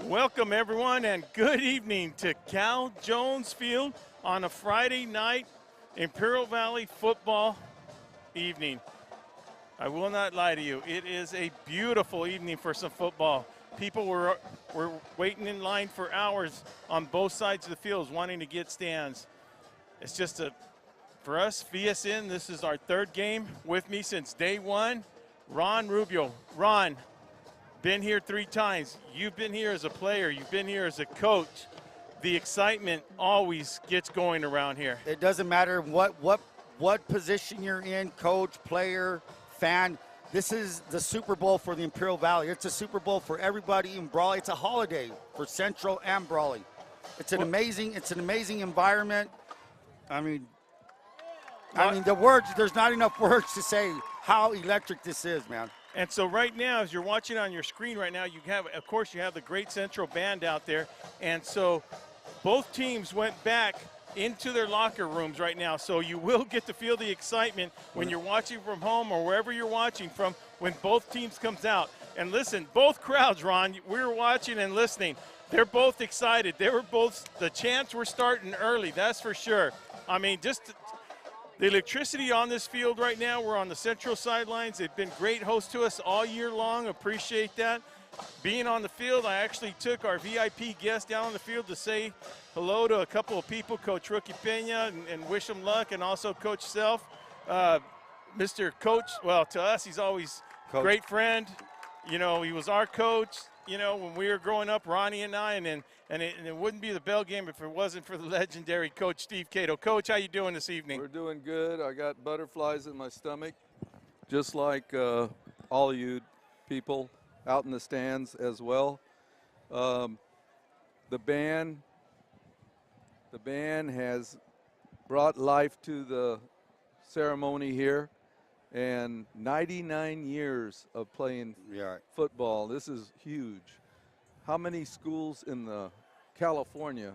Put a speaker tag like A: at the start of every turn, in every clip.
A: Welcome, everyone, and good evening to Cal Jones Field on a Friday night Imperial Valley football evening. I will not lie to you. It is a beautiful evening for some football. People were waiting in line for hours on both sides of the fields wanting to get stands. It's just for us, VSN, this is our third game. With me since day one, Ron Rubio. Ron, been here 3 times. You've been here as a player. You've been here as a coach. The excitement always gets going around here.
B: It doesn't matter what position you're in, coach, player, fan. This is the Super Bowl for the Imperial Valley. It's a Super Bowl for everybody in Brawley. It's a holiday for Centro and Brawley. It's an amazing environment. I mean the words, there's not enough words to say how electric this is, man.
A: And so right now, as you're watching on your screen right now, you have the great Centro band out there. And so both teams went back into their locker rooms right now. So you will get to feel the excitement when you're watching from home or wherever you're watching from when both teams comes out. And listen, both crowds, Ron, we were watching and listening. They're both excited. The chants were starting early, that's for sure. I mean, just the electricity on this field right now. We're on the Central sidelines. They've been great hosts to us all year long. Appreciate that. Being on the field, I actually took our VIP guest down on the field to say hello to a couple of people, Coach Rookie Pena, and wish him luck, and also Coach Self. Mr. Coach, well, to us, he's always a great friend. You know, he was our coach, you know, when we were growing up, Ronnie and I, and it wouldn't be the Bell game if it wasn't for the legendary Coach Steve Cato. Coach, how you doing this evening?
C: We're doing good. I got butterflies in my stomach, just like all you people out in the stands as well. The band has brought life to the ceremony here, and 99 years of playing football. This is huge. How many schools in California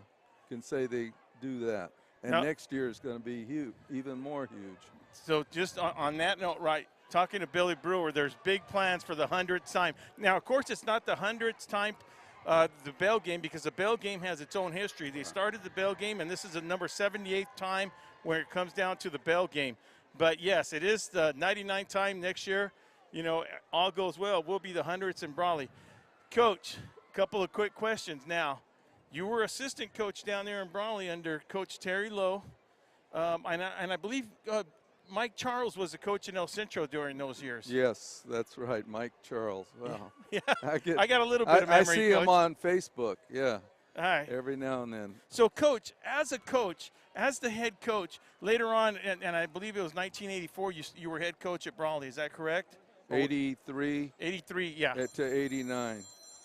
C: can say they do that? And next year is going to be huge, even more huge.
A: So just on that note, right, talking to Billy Brewer, there's big plans for the 100th time. Now, of course, it's not the 100th time, the Bell game, because the Bell game has its own history. They started the Bell game, and this is the number 78th time where it comes down to the Bell game. But, yes, it is the 99th time next year. You know, all goes well. We'll be the 100th in Brawley. Coach, a couple of quick questions now. You were assistant coach down there in Brawley under Coach Terry Lowe, and I believe Mike Charles was a coach in El Centro during those years.
C: Yes, that's right, Mike Charles. Wow.
A: Yeah, I got a little bit of memory,
C: I see
A: Coach.
C: him on Facebook, yeah,
A: all right,
C: every now and then.
A: So, Coach, as the head coach, later on, and I believe it was 1984, you were head coach at Brawley. Is that correct?
C: 83.
A: 83, yeah.
C: To 89.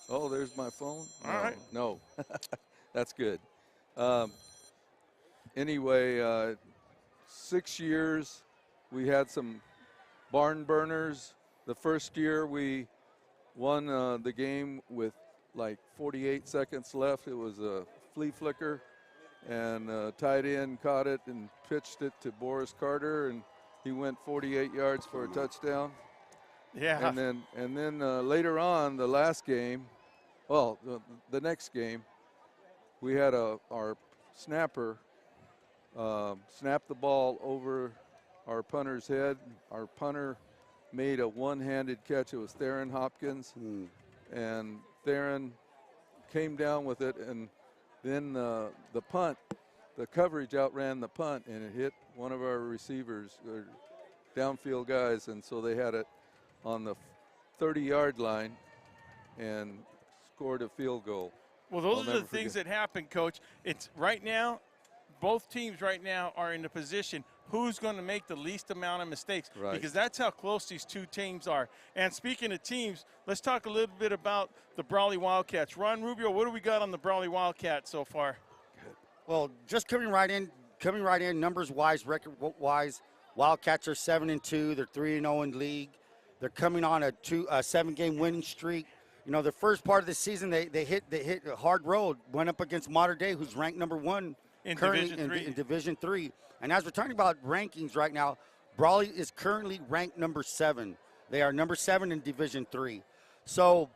C: Oh, there's my phone?
A: All right.
C: No. That's good. Anyway, 6 years, we had some barn burners. The first year we won the game with like 48 seconds left. It was a flea flicker, and tight end caught it and pitched it to Boris Carter, and he went 48 yards for a touchdown.
A: Yeah.
C: And then later on, the last game, well, the next game, we had our snapper snap the ball over our punter's head. Our punter made a one-handed catch. It was Theron Hopkins, and Theron came down with it, and then the punt, the coverage outran the punt, and it hit one of our receivers, or downfield guys, and so they had it on the 30-yard line and scored a field goal.
A: Well, those are the things that happen, Coach. It's right now, both teams right now are in the position who's going to make the least amount of mistakes, because that's how close these two teams are. And speaking of teams, let's talk a little bit about the Brawley Wildcats. Ron Rubio, what do we got on the Brawley Wildcats so far?
B: Well, just coming right in, numbers-wise, record-wise, Wildcats are 7-2. They're 3-0 in league. They're coming on a 7-game winning streak. You know, the first part of the season, they hit a hard road, went up against Mater Dei, who's ranked number 1 currently in Division 3. And as we're talking about rankings right now, Brawley is currently ranked number 7. They are number 7 in Division 3. So,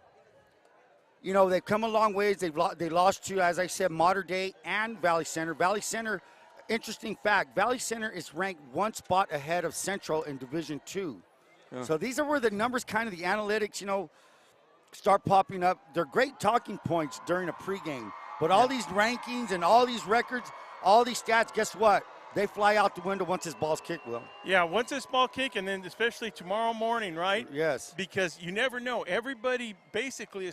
B: you know, they've come a long ways. They lost to, as I said, Modern Day and Valley Center. Valley Center, interesting fact, Valley Center is ranked one spot ahead of Central in Division II.
C: Yeah.
B: So these are where the numbers, kind of the analytics, you know, start popping up. They're great talking points during a pregame. But all these rankings and all these records, all these stats, guess what? They fly out the window once this ball's kicked, Will.
A: Yeah, once this ball kick, and then especially tomorrow morning, right?
B: Yes.
A: Because you never know. Everybody basically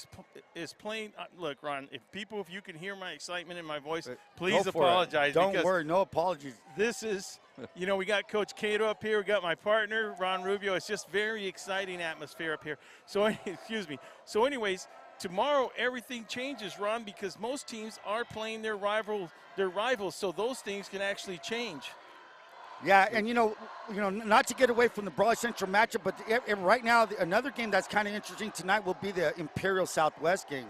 A: is playing. Look, Ron, if you can hear my excitement in my voice, please apologize.
B: Don't worry, no apologies.
A: This is, you know, we got Coach Cato up here. We got my partner, Ron Rubio. It's just very exciting atmosphere up here. So, excuse me. So, anyways, tomorrow everything changes, Ron, because most teams are playing their rivals, so those things can actually change.
B: Yeah, and you know, not to get away from the Brawley Central matchup, but right now another game that's kind of interesting tonight will be the Imperial Southwest game.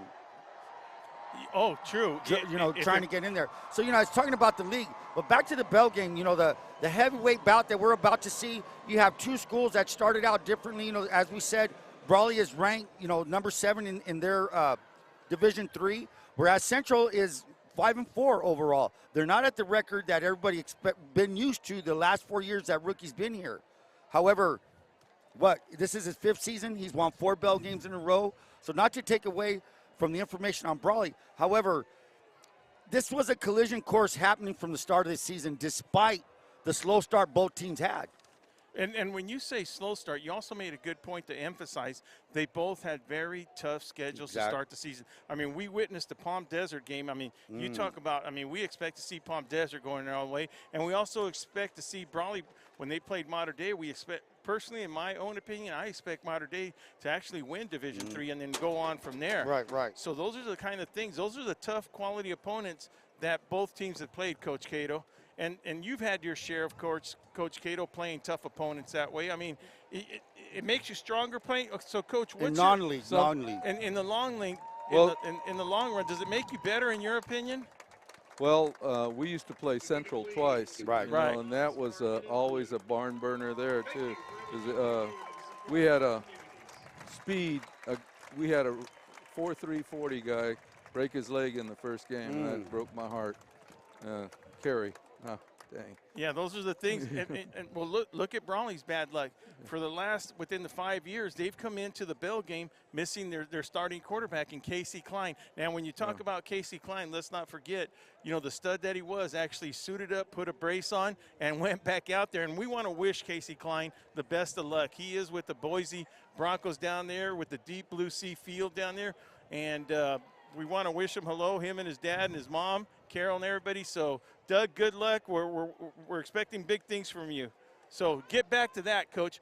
A: Oh, true.
B: You know, trying to get in there. So, you know, I was talking about the league, but back to the Bell game, you know, the heavyweight bout that we're about to see, you have two schools that started out differently. You know, as we said, Brawley is ranked, you know, number 7 in their Division III, whereas Central is 5-4 overall. They're not at the record that everybody been used to the last 4 years that Rookie's been here. However, this is his 5th season. He's won 4 Bell games in a row. So not to take away from the information on Brawley. However, this was a collision course happening from the start of the season despite the slow start both teams had.
A: And when you say slow start, you also made a good point to emphasize they both had very tough schedules to start the season. I mean, we witnessed the Palm Desert game. I mean, you talk about, I mean, we expect to see Palm Desert going their own way, and we also expect to see Brawley, when they played Modern Day, we expect, personally, in my own opinion, I expect Modern Day to actually win Division III and then go on from there.
B: Right.
A: So those are the kind of things, those are the tough quality opponents that both teams have played, Coach Cato. And you've had your share of Coach Cato playing tough opponents that way. I mean, it makes you stronger playing. So, Coach, what's
B: non-league.
A: And in the long league, in the long run, does it make you better in your opinion?
C: Well, we used to play Central twice,
B: right?
C: You know, and that was always a barn burner there too. We had a speed. We had a 4.340 guy break his leg in the first game, and that broke my heart. Carry. Oh, dang.
A: Yeah, those are the things. and well, look at Brawley's bad luck. For the within the 5 years, they've come into the Bell game missing their starting quarterback in Casey Klein. Now, when you talk about Casey Klein, let's not forget, you know, the stud that he was actually suited up, put a brace on, and went back out there. And we want to wish Casey Klein the best of luck. He is with the Boise Broncos down there with the deep blue sea field down there. And we want to wish him hello, him and his dad and his mom, Carol and everybody. So, Doug, good luck. We're expecting big things from you. So get back to that, Coach.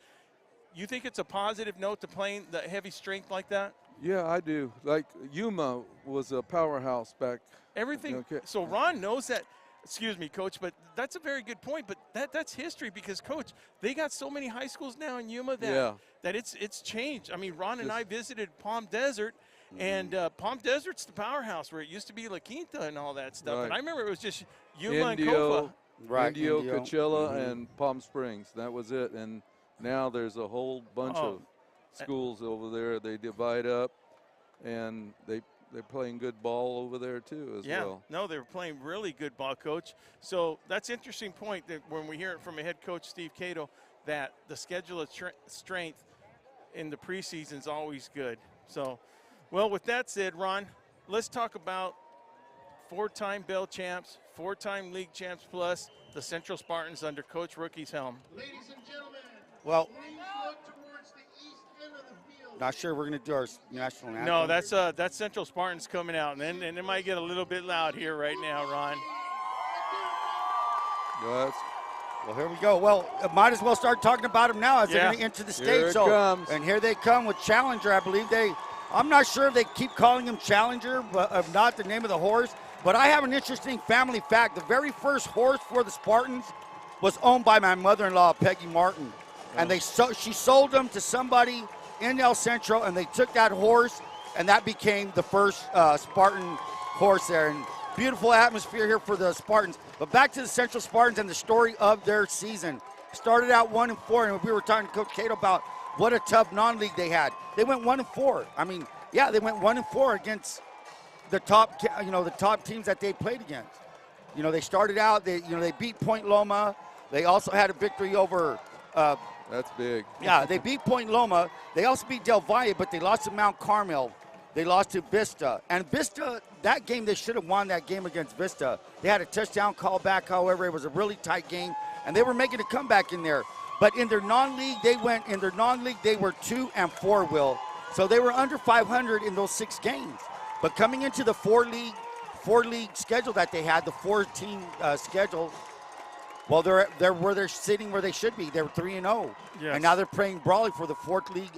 A: You think it's a positive note to playing the heavy strength like that?
C: Yeah, I do. Like Yuma was a powerhouse back.
A: Everything.
C: Okay.
A: So Ron knows that. Excuse me, Coach, but that's a very good point. But that's history because, Coach, they got so many high schools now in Yuma that it's changed. I mean, Ron and I visited Palm Desert. And Palm Desert's the powerhouse where it used to be La Quinta and all that stuff.
C: Right.
A: And I remember it was just Yuma and Kofa.
C: Right, Indio, Coachella, and Palm Springs. That was it. And now there's a whole bunch of schools over there. They divide up, and they're playing good ball over there too as well.
A: No, they're playing really good ball, Coach. So that's an interesting point that when we hear it from a head coach, Steve Cato, that the schedule of strength in the preseason is always good. So, well, with that said, Ron, let's talk about 4-time Bell champs, 4-time league champs, plus the Central Spartans under Coach Rookie's helm.
D: Ladies and gentlemen,
B: well,
D: please look towards the east end of the field.
B: Not sure we're going to do our national anthem.
A: No, that's Central Spartans coming out, and it might get a little bit loud here right now, Ron.
C: Yes.
B: Well, here we go. Well, might as well start talking about them now as they're going to enter the stage.
C: Here it comes.
B: And here they come with Challenger, I believe. I'm not sure if they keep calling him Challenger, but if not the name of the horse. But I have an interesting family fact. The very first horse for the Spartans was owned by my mother-in-law, Peggy Martin. And she sold him to somebody in El Centro, and they took that horse, and that became the first Spartan horse there. And beautiful atmosphere here for the Spartans. But back to the Central Spartans and the story of their season. Started out 1-4, and we were talking to Coach Cato about what a tough non-league they had. They went 1-4. I mean, Yeah, they went 1-4 against the top, the top teams that they played against. They started out, they beat Point Loma. They also had a victory over.
C: That's big.
B: Yeah, they beat Point Loma. They also beat Del Valle, but they lost to Mount Carmel. They lost to Vista. And Vista, that game, they should have won that game against Vista. They had a touchdown call back, however. It was a really tight game, and they were making a comeback in there. But in their non-league, they were 2-4, Will. So they were under 500 in those 6 games. But coming into the four-league schedule that they had, the 4-team schedule, well, they're sitting where they should be. They're 3-0,
A: yes.
B: And now they're playing Brawley for the 4th league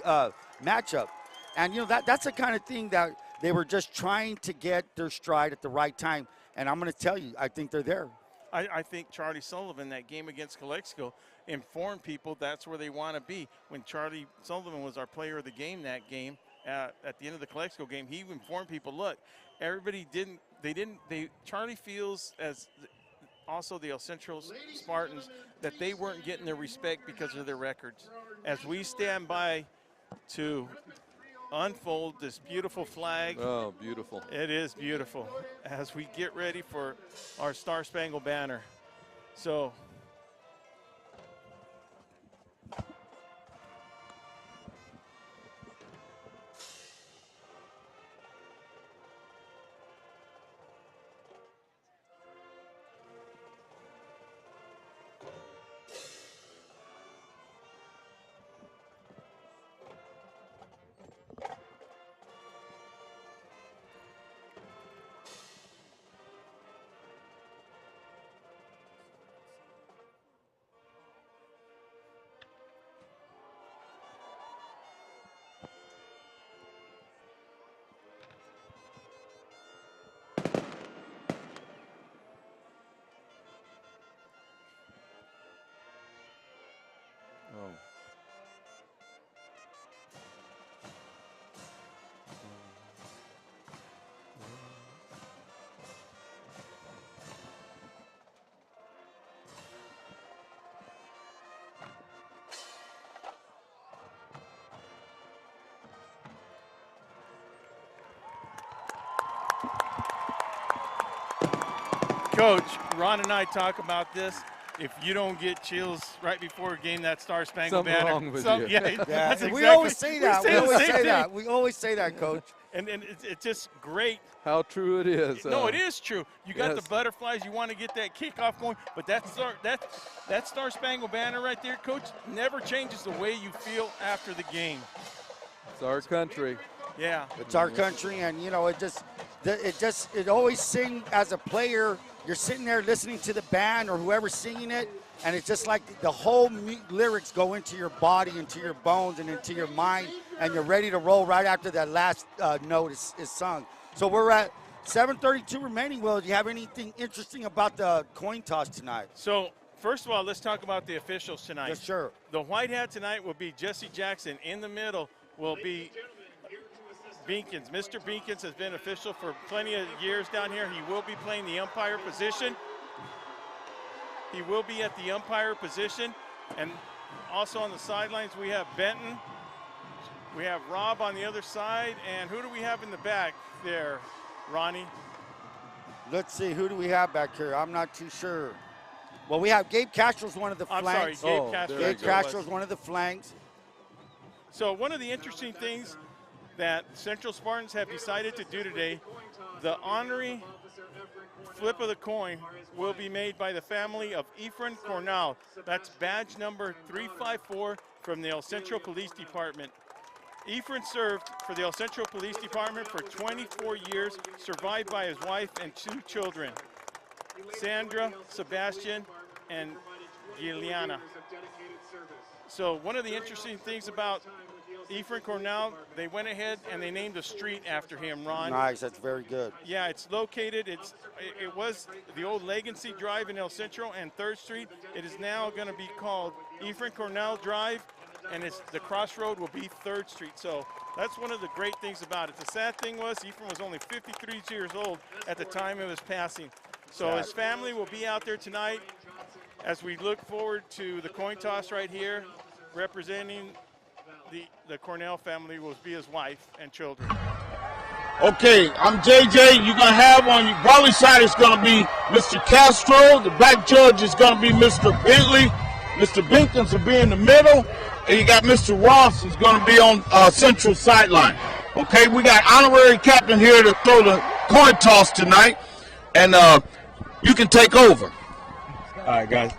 B: matchup. And that's the kind of thing that they were just trying to get their stride at the right time. And I'm going to tell you, I think they're there.
A: I think Charlie Sullivan, that game against Calexico, informed people that's where they want to be. When Charlie Sullivan was our player of the game that game, at the end of the Calexico game, he informed people, look, everybody Charlie feels, as also the El Centro Spartans, that they weren't getting their respect because of their records. As we stand by to unfold this beautiful flag.
C: Oh, beautiful.
A: It is beautiful as we get ready for our Star Spangled Banner. So Coach, Ron and I talk about this. If you don't get chills right before a game, that Star Spangled
C: Something
A: Banner.
C: wrong with you.
A: Yeah, that's exactly.
B: We always say that.
A: We
B: We always say that, Coach.
A: And it's just great.
C: How true it is.
A: No, it is true. You got
C: yes.
A: the butterflies. You want to get that kickoff going. But that Star Spangled Banner right there, Coach, never changes the way you feel after the game.
C: It's our country.
A: Yeah.
B: It's our country, and it always sings as a player. You're sitting there listening to the band or whoever's singing it, and it's just like the whole lyrics go into your body, into your bones, and into your mind, and you're ready to roll right after that last note is sung. So we're at 7:32 remaining. Will, do you have anything interesting about the coin toss tonight?
A: So, first of all, let's talk about the officials tonight.
B: Yes, sure.
A: The white hat tonight will be Jesse Jackson. In the middle will be Beankins. Mr. Beankins has been official for plenty of years down here. He will be playing the umpire position. He will be at the umpire position. And also on the sidelines, we have Benton. We have Rob on the other side. And who do we have in the back there, Ronnie?
B: Let's see, who do we have back here? I'm not too sure. Well, we have Gabe Castro's one of the
A: I'm
B: flanks.
A: sorry, Gabe Castro.
B: Gabe Castro's one of the flanks.
A: So one of the interesting things that Central Spartans have decided to do today, the honorary flip of the coin will be made by the family of Efren Cornell. That's badge number 354 from the El Centro Police Department. Efren served for the El Centro Police Department for 24 years, survived by his wife and 2 children, Sandra, Sebastian, and Giliana. So one of the interesting things about Efren Cornell, they went ahead and they named a street after him, Ron.
B: Nice, that's very good.
A: Yeah, it's located, it was the old Legacy Drive in El Centro and 3rd Street. It is now going to be called Efren Cornell Drive, and the crossroad will be 3rd Street. So that's one of the great things about it. The sad thing was Efren was only 53 years old at the time of his passing. So his family will be out there tonight as we look forward to the coin toss right here, representing the Cornell family will be his wife and children.
E: Okay, I'm JJ. You're going to have on your Brawley side is going to be Mr. Castro. The black judge is going to be Mr. Bentley. Mr. Binkins will be in the middle. And you got Mr. Ross is going to be on Central sideline. Okay, we got honorary captain here to throw the coin toss tonight. And you can take over.
F: All right, guys.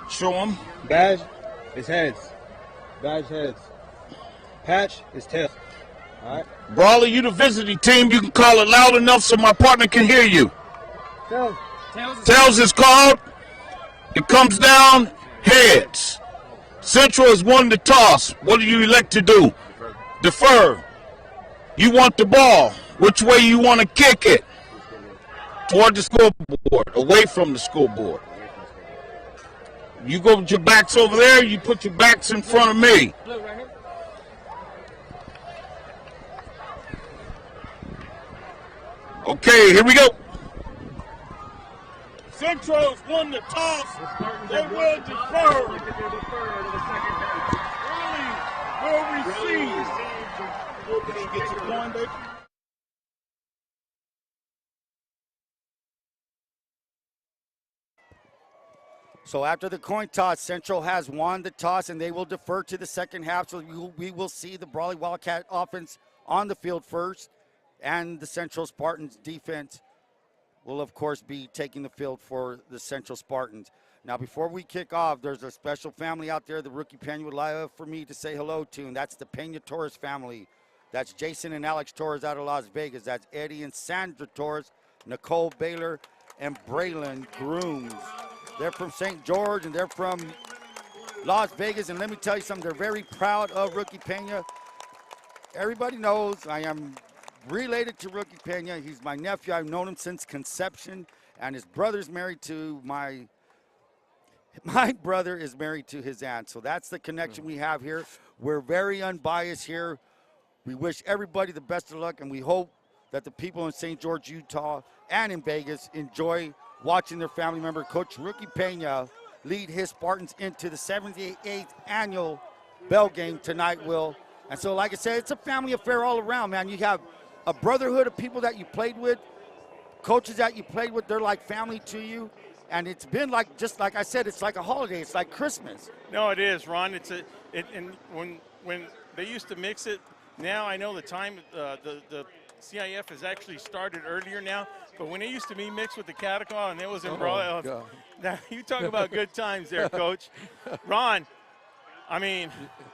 E: Show them.
F: Badge is heads. Badge heads. Patch is tails. All right.
E: Brawley, you the visiting team. You can call it loud enough so my partner can hear you.
F: Tails.
E: Tails is called. It comes down. Heads. Central has won the toss. What do you elect to do? Defer. You want the ball. Which way you want to kick it? Toward the scoreboard. Away from the scoreboard. You go with your backs over there. You put your backs in front of me. Okay, here we go. Centro's won the toss. They will defer. Brawley will receive. Can you get your coin, baby?
B: So after the coin toss, Central has won the toss, and they will defer to the second half. So we will see the Brawley Wildcat offense on the field first, and the Central Spartans defense will, of course, be taking the field for the Central Spartans. Now, before we kick off, there's a special family out there the Rookie Pena would like for me to say hello to, and that's the Pena Torrez family. That's Jason and Alex Torrez out of Las Vegas. That's Eddie and Sandra Torrez, Nicole Baylor, and Braylon Grooms. They're from St. George, and they're from Las Vegas. And let me tell you something, they're very proud of Rookie Pena. Everybody knows I am related to Rookie Pena. He's my nephew. I've known him since conception, and his brother's married to my brother is married to his aunt. So that's the connection we have here. We're very unbiased here. We wish everybody the best of luck, and we hope that the people in St. George, Utah, and in Vegas enjoy watching their family member, Coach Rookie Pena, lead his Spartans into the 78th annual bell game tonight, Will. And so, like I said, it's a family affair all around, man. You have a brotherhood of people that you played with, coaches that you played with, they're like family to you. And it's been like, just like I said, it's like a holiday. It's like Christmas.
A: No, it is, Ron. And when they used to mix it, now I know the time, the CIF has actually started earlier now, but when it used to be mixed with the Cataclaw and it was in Brawley, now you talk about good times there, Coach. Ron, I mean,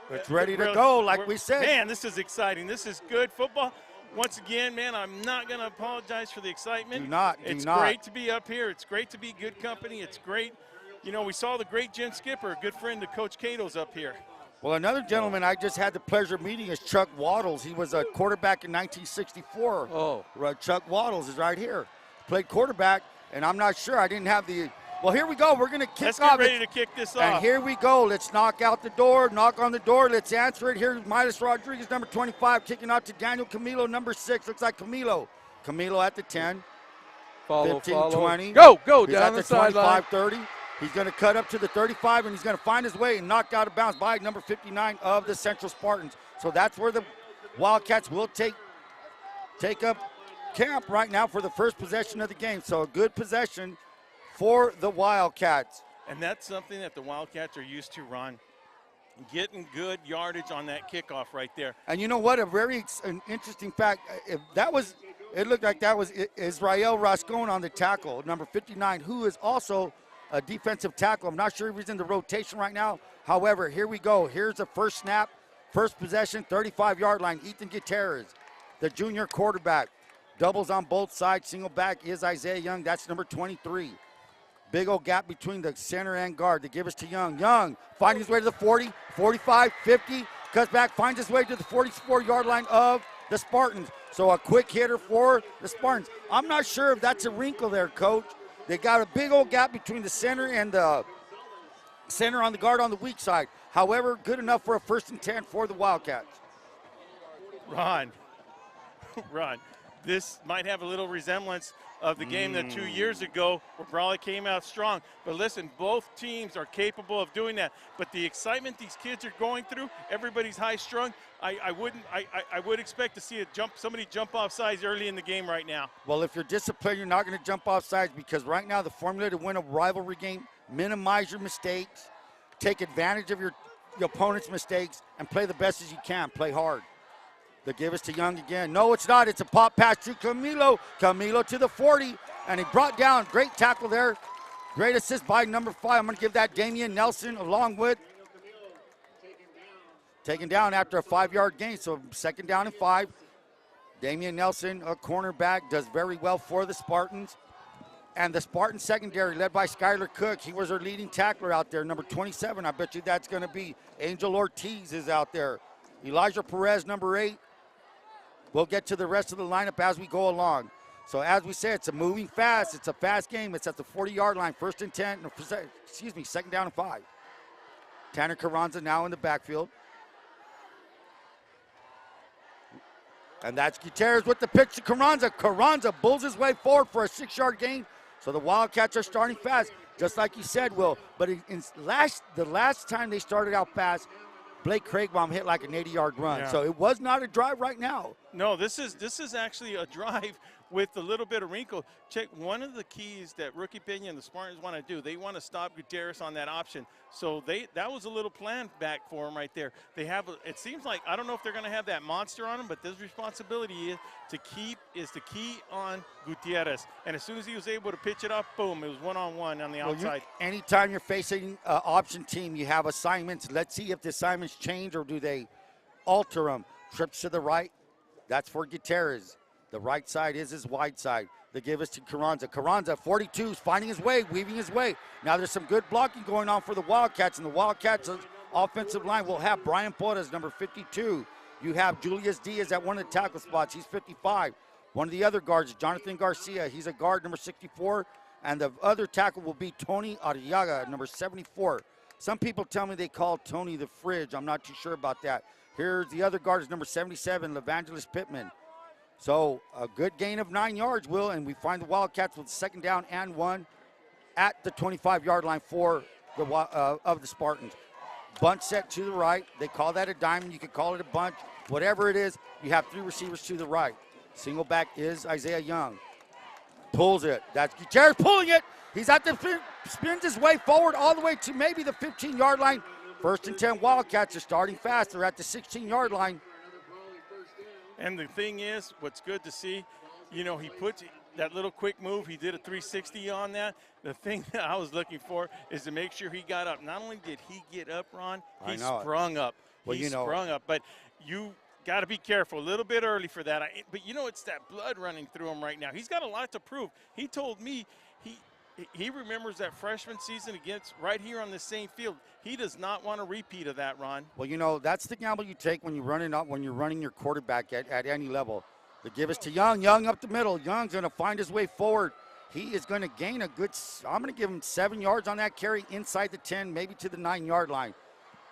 B: it's ready to go, like we said.
A: Man, this is exciting. This is good football. Once again, man, I'm not going to apologize for the excitement. It's great to be up here. It's great to be good company. It's great. You know, we saw the great Jen Skipper, a good friend of Coach Cato's up here.
B: Well, another gentleman I just had the pleasure of meeting is Chuck Waddles. He was a quarterback in 1964.
C: Oh.
B: Chuck Waddles is right here. Played quarterback, and I'm not sure. I didn't have the – well, here we go. We're going to kick
A: Let's
B: off.
A: Let's get ready to kick this off.
B: And here we go. Let's knock out the door, knock on the door. Let's answer it. Here's Midas Rodriguez, number 25, kicking out to Daniel Camilo, number 6. Looks like Camilo. Camilo at the 10.
C: Follow,
B: 15,
C: follow.
B: 20.
C: Go
B: He's
C: down
B: at
C: the
B: 25,
C: sideline.
B: 30. He's going to cut up to the 35, and he's going to find his way and knock out of bounds by number 59 of the Central Spartans. So that's where the Wildcats will take up camp right now for the first possession of the game. So a good possession for the Wildcats.
A: And that's something that the Wildcats are used to, Ron. Getting good yardage on that kickoff right there.
B: And you know what? An interesting fact. It looked like that was Israel Rascon on the tackle, number 59, who is also a defensive tackle. I'm not sure if he's in the rotation right now. However, here we go. Here's the first snap, first possession, 35-yard line. Ethan Gutierrez, the junior quarterback. Doubles on both sides. Single back is Isaiah Young. That's number 23. Big old gap between the center and guard. They give us to Young. Young finding his way to the 40, 45, 50. Cuts back, finds his way to the 44-yard line of the Spartans. So a quick hitter for the Spartans. I'm not sure if that's a wrinkle there, Coach. They got a big old gap between the center and the center on the guard on the weak side. However, good enough for a 1st and 10 for the Wildcats.
A: Ron, this might have a little resemblance of the game that 2 years ago where Brawley came out strong. But listen, both teams are capable of doing that. But the excitement these kids are going through, everybody's high strung. I would expect to see somebody jump off sides early in the game right now.
B: Well, if you're disciplined, you're not going to jump off sides, because right now the formula to win a rivalry game: minimize your mistakes, take advantage of your opponent's mistakes, and play the best as you can. Play hard. They give us to Young again. No, it's not. It's a pop pass to Camilo. Camilo to the 40, and he brought down. Great tackle there. Great assist by number 5. I'm going to give that Damian Nelson along with taken down after a 5-yard gain. So 2nd down and 5. Damian Nelson, a cornerback, does very well for the Spartans. And the Spartan secondary, led by Skylar Cook, he was our leading tackler out there, number 27. I bet you that's going to be Angel Ortiz is out there. Elijah Perez, number 8. We'll get to the rest of the lineup as we go along. So as we said, it's a moving fast. It's a fast game. It's at the 40-yard line, 1st and 10. Excuse me, 2nd down and 5. Tanner Carranza now in the backfield. And that's Gutierrez with the pitch to Carranza. Carranza bulls his way forward for a 6-yard gain. So the Wildcats are starting fast, just like you said, Will. But the last time they started out fast, Blake Craigbaum hit like an 80-yard run.
A: Yeah.
B: So it was not a drive right now.
A: No, this is actually a drive with a little bit of wrinkle. Check one of the keys that Rookie Peña and the Spartans want to do. They want to stop Gutierrez on that option. So that was a little plan back for him right there. It seems like, I don't know if they're going to have that monster on him, but this responsibility is to key on Gutierrez. And as soon as he was able to pitch it up, boom, it was one-on-one on the outside.
B: Anytime you're facing an option team, you have assignments. Let's see if the assignments change or do they alter them. Trips to the right, that's for Gutierrez. The right side is his wide side. They give us to Carranza. Carranza, 42, is finding his way, weaving his way. Now there's some good blocking going on for the Wildcats, and the Wildcats' offensive line will have Brian Porras, number 52. You have Julius Diaz at one of the tackle spots. He's 55. One of the other guards is Jonathan Garcia. He's a guard, number 64. And the other tackle will be Tony Arriaga, number 74. Some people tell me they call Tony the Fridge. I'm not too sure about that. Here's the other guard is number 77, Levangelis Pittman. So a good gain of 9 yards, Will, and we find the Wildcats with 2nd down and 1 at the 25-yard line for the of the Spartans. Bunt set to the right. They call that a diamond. You could call it a bunch. Whatever it is, you have 3 receivers to the right. Single back is Isaiah Young. Pulls it. That's Gutierrez pulling it. He's at the spins his way forward all the way to maybe the 15-yard line. 1st and 10 Wildcats are starting fast. They're at the 16-yard line.
A: And the thing is, what's good to see, he puts that little quick move. He did a 360 on that. The thing that I was looking for is to make sure he got up. Not only did he get up, Ron, he sprung up.
B: Well,
A: he sprung up. But you got to be careful. A little bit early for that. But, it's that blood running through him right now. He's got a lot to prove. He told me he remembers that freshman season against right here on the same field. He does not want a repeat of that, Ron.
B: Well, that's the gamble you take when you're running your quarterback at any level. They give us to Young. Young up the middle. Young's going to find his way forward. He is going to gain I'm going to give him 7 yards on that carry inside the 10, maybe to the 9-yard line.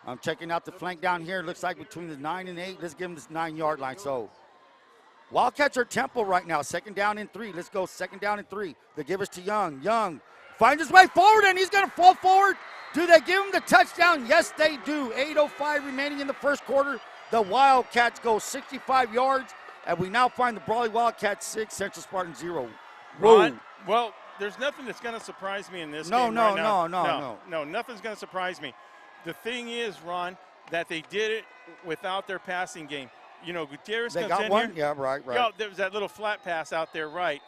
B: I'm checking out the flank down here. It looks like between the 9 and 8. Let's give him this 9-yard line. So Wildcats are tempo right now. 2nd down and 3. Let's go 2nd down and 3. They give us to Young. Young finds his way forward, and he's going to fall forward. Do they give him the touchdown? Yes, they do. 8:05 remaining in the 1st quarter. The Wildcats go 65 yards, and we now find the Brawley Wildcats 6, Central Spartans 0.
A: Ron, well, there's nothing that's going to surprise me in this game right now. No, nothing's going to surprise me. The thing is, Ron, that they did it without their passing game. Gutierrez
B: they
A: comes
B: got
A: in
B: one?
A: here.
B: Yeah, right.
A: Yeah, there was that little flat pass out there, right.